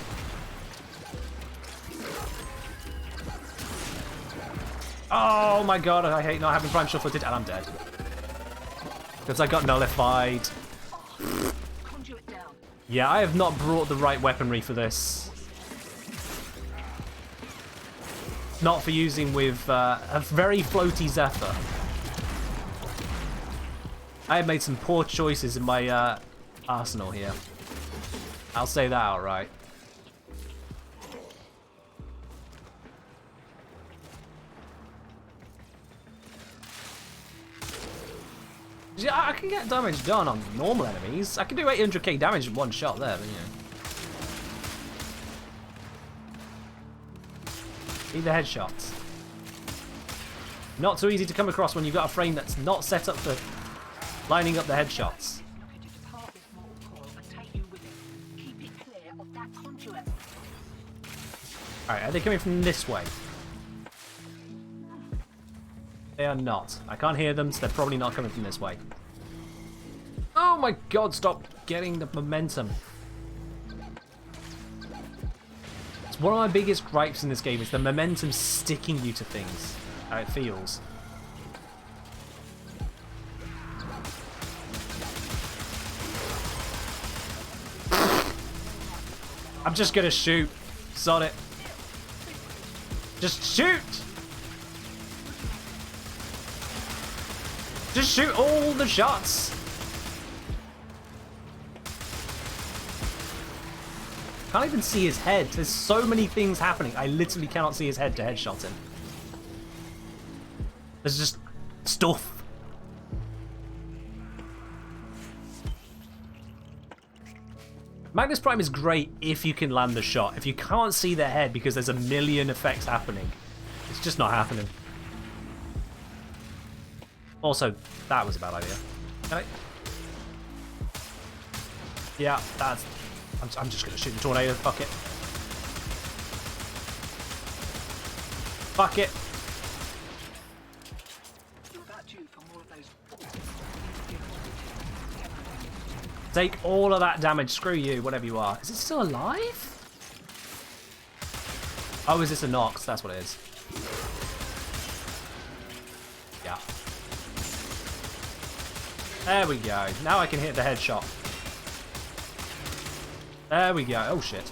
Oh my god, I hate not having prime sure-footed, and I'm dead. Because I got nullified. Yeah, I have not brought the right weaponry for this. Not for using with a very floaty Zephyr. I have made some poor choices in my arsenal here. I'll say that outright. Yeah, I can get damage done on normal enemies. I can do 800k damage in one shot there, but you know. Need the headshots. Not so easy to come across when you've got a frame that's not set up for lining up the headshots. Alright, are they coming from this way? They are not. I can't hear them, so they're probably not coming from this way. Oh my god, stop getting the momentum. It's one of my biggest gripes in this game is the momentum sticking you to things. How it feels. I'm just gonna shoot. Sod it. Just shoot! Just shoot all the shots! Can't even see his head. There's so many things happening. I literally cannot see his head to headshot him. There's just stuff. Magnus Prime is great if you can land the shot. If you can't see their head because there's a million effects happening, it's just not happening. Also, that was a bad idea. Can I? Yeah, that's... I'm just going to shoot the tornado. Fuck it. Fuck it. Take all of that damage. Screw you, whatever you are. Is it still alive? Oh, is this a Nox? That's what it is. Yeah. There we go. Now I can hit the headshot. There we go. Oh, shit.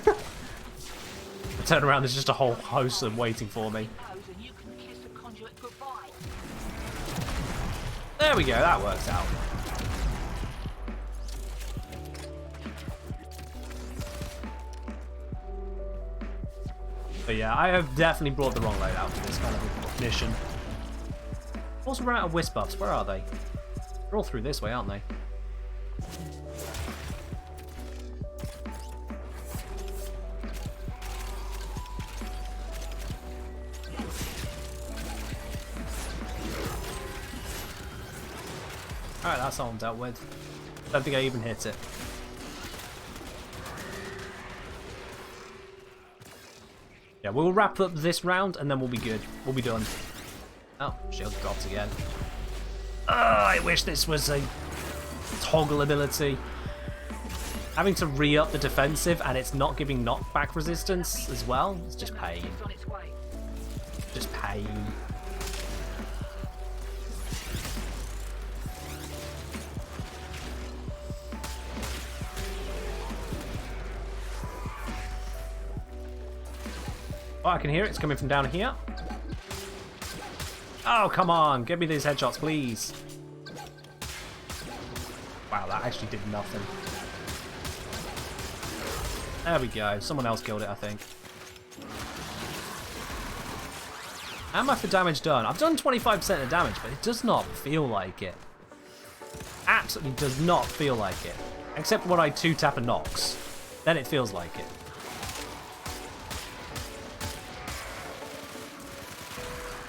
I turn around, there's just a whole host of them waiting for me. There we go. That works out. But yeah, I have definitely brought the wrong loadout for this kind of mission. Also ran out of wisp buffs. Where are they? They're all through this way, aren't they? Alright, that's all I'm dealt with. Don't think I even hit it. Yeah, we'll wrap up this round and then we'll be good. We'll be done. Oh, shield drops again. Oh, I wish this was a toggle ability. Having to re-up the defensive and it's not giving knockback resistance as well. It's just pain. Just pain. Oh, I can hear it. It's coming from down here. Oh, come on. Give me these headshots, please. Wow, that actually did nothing. There we go. Someone else killed it, I think. How am I for damage done? I've done 25% of damage, but it does not feel like it. Absolutely does not feel like it. Except when I 2-tap a Nox. Then it feels like it.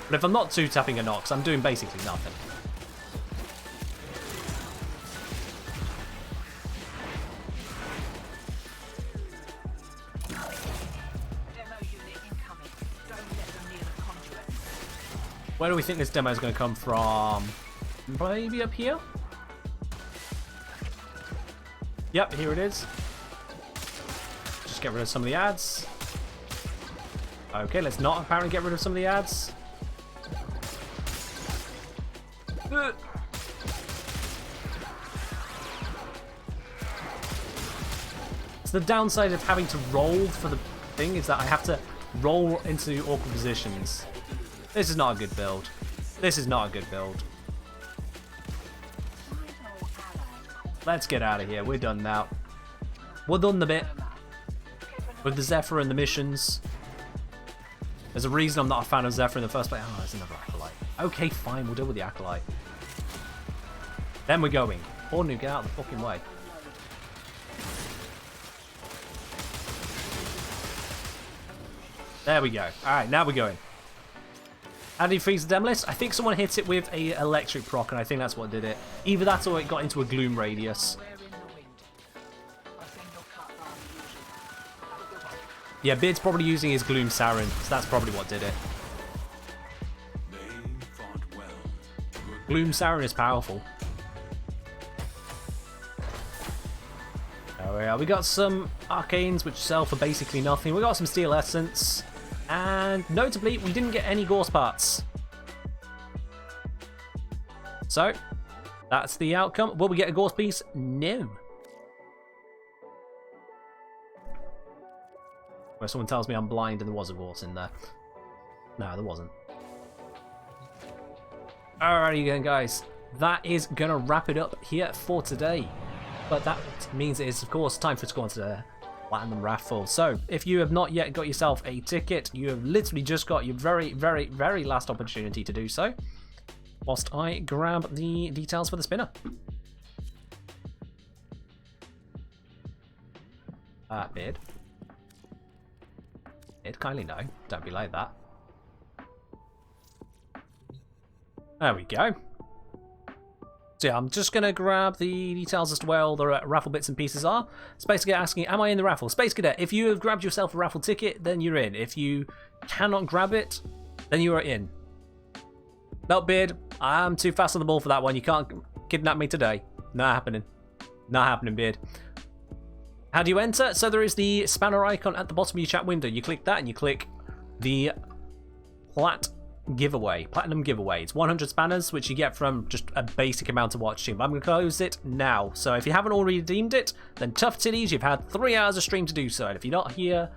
But if I'm not 2-tapping a Nox, I'm doing basically nothing. Where do we think this demo is going to come from? Maybe up here? Yep, here it is. Just get rid of some of the ads. Okay, let's not apparently get rid of some of the ads. So the downside of having to roll for the thing is that I have to roll into awkward positions. This is not a good build. This is not a good build. Let's get out of here. We're done now. We're done the bit with the Zephyr and the missions. There's a reason I'm not a fan of Zephyr in the first place. Oh, there's another Acolyte. Okay, fine. We'll deal with the Acolyte. Then we're going. Ordnance, get out of the fucking way. There we go. Alright, now we're going. How did he freeze the Demolist? I think someone hit it with a electric proc, and I think that's what did it. Either that or it got into a gloom radius. Yeah, Beard's probably using his gloom sarin, so that's probably what did it. Gloom sarin is powerful. There we are. We got some arcanes which sell for basically nothing. We got some steel essence. And notably, we didn't get any Gorse parts. So, that's the outcome. Will we get a Gorse piece? No. Where someone tells me I'm blind and there was a Gorse in there. No, there wasn't. Alrighty then, guys. That is going to wrap it up here for today. But that means it is, of course, time for us to go on to the Platinum Raffle. So, if you have not yet got yourself a ticket, you have literally just got your very, very, very last opportunity to do so. Whilst I grab the details for the spinner. Beard. Beard, kindly no. Don't be like that. There we go. So yeah, I'm just going to grab the details as to where all the raffle bits and pieces are. Space Cadet asking, am I in the raffle? Space Cadet, if you have grabbed yourself a raffle ticket, then you're in. If you cannot grab it, then you are in. No, Beard, I'm too fast on the ball for that one. You can't kidnap me today. Not happening. Not happening, Beard. How do you enter? So there is the spanner icon at the bottom of your chat window. You click that and you click the Platinum giveaway. It's 100 spanners, which you get from just a basic amount of watching. But I'm going to close it now. So if you haven't already redeemed it, then tough titties, you've had 3 hours of stream to do so. And if you're not here,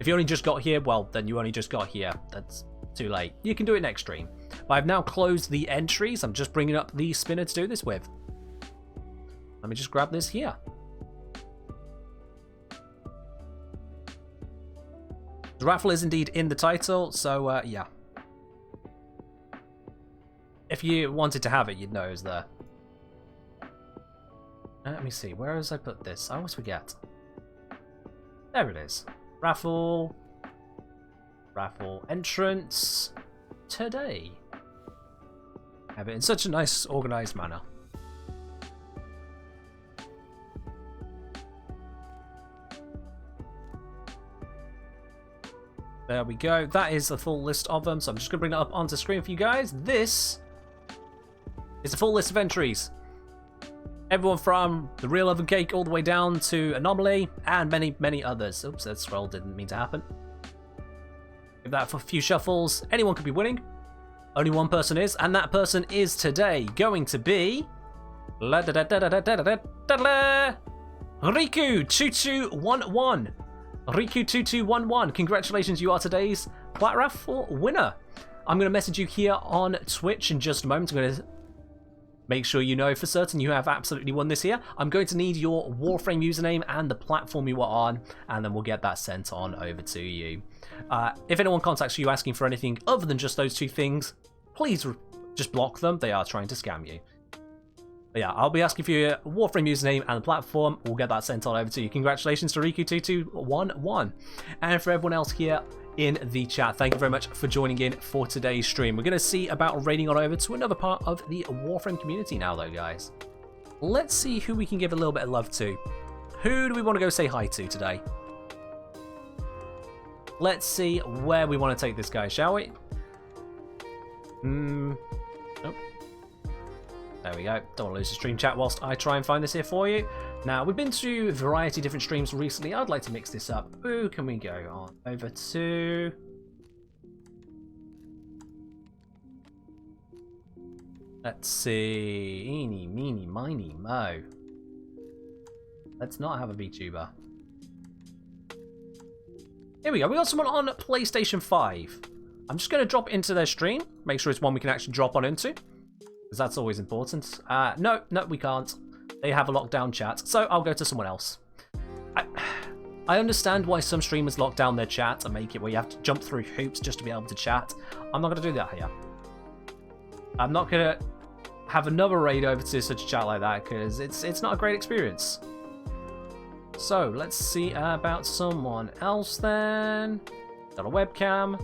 if you only just got here, well, then you only just got here. That's too late. You can do it next stream. But I've now closed the entries. I'm just bringing up the spinner to do this with. Let me just grab this here. The raffle is indeed in the title, so yeah. If you wanted to have it, you'd know it was there. Let me see, where has I put this? I always forget. There it is. Raffle. Raffle entrance. Today. Have it in such a nice, organised manner. There we go. That is a full list of them. So I'm just going to bring that up onto screen for you guys. This is a full list of entries. Everyone from the Real Oven Cake all the way down to Anomaly and many, many others. Oops, that scroll didn't mean to happen. Give that for a few shuffles. Anyone could be winning. Only one person is, and that person is today going to be Riku2211. Riku2211, congratulations, you are today's Plat Raffle winner. I'm going to message you here on Twitch in just a moment. I'm going to make sure you know for certain you have absolutely won this here. I'm going to need your Warframe username and the platform you are on, and then we'll get that sent on over to you. If anyone contacts you asking for anything other than just those two things, please just block them. They are trying to scam you. But yeah, I'll be asking for your Warframe username and the platform. We'll get that sent on over to you. Congratulations to Riku2211. And for everyone else here in the chat, thank you very much for joining in for today's stream. We're going to see about raiding on over to another part of the Warframe community now, though, guys. Let's see who we can give a little bit of love to. Who do we want to go say hi to today? Let's see where we want to take this guy, shall we? Nope. There we go. Don't want to lose the stream chat whilst I try and find this here for you. Now, we've been to a variety of different streams recently. I'd like to mix this up. Who can we go on? Over to... Let's see. Eeny, meeny, miny, mo. Let's not have a VTuber. Here we go. We got someone on PlayStation 5. I'm just going to drop into their stream. Make sure it's one we can actually drop on into. Because that's always important. No, we can't. They have a lockdown chat, so I'll go to someone else. I understand why some streamers lock down their chat and make it where you have to jump through hoops just to be able to chat. I'm not going to do that here. I'm not going to have another raid over to such a chat like that, because it's not a great experience. So, let's see about someone else then. Got a webcam.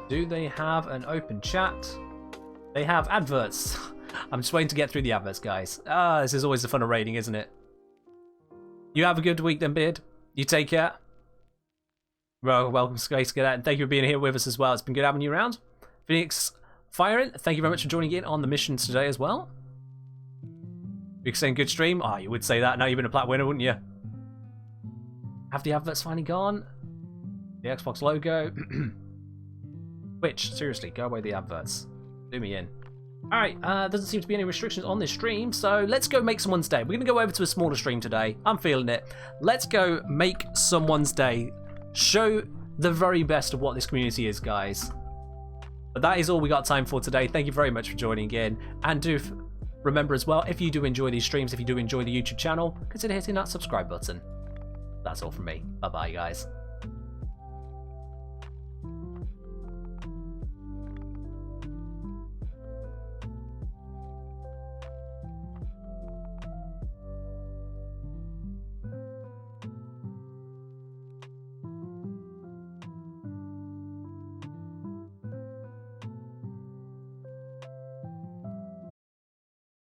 Do they have an open chat? They have adverts. I'm just waiting to get through the adverts, guys. This is always the fun of raiding, isn't it? You have a good week then, Beard. You take care. Well, welcome, Space Cadet, and thank you for being here with us as well. It's been good having you around. Phoenix Firing, thank you very much for joining in on the missions today as well. You're saying good stream? Oh, you would say that. Now you've been a plat winner, wouldn't you? Have the adverts finally gone? The Xbox logo. Twitch, seriously, go away the adverts. Do me in. Alright, doesn't seem to be any restrictions on this stream, so let's go make someone's day. We're going to go over to a smaller stream today. I'm feeling it. Let's go make someone's day. Show the very best of what this community is, guys. But that is all we got time for today. Thank you very much for joining in. And do remember as well, if you do enjoy these streams, if you do enjoy the YouTube channel, consider hitting that subscribe button. That's all from me. Bye-bye, guys.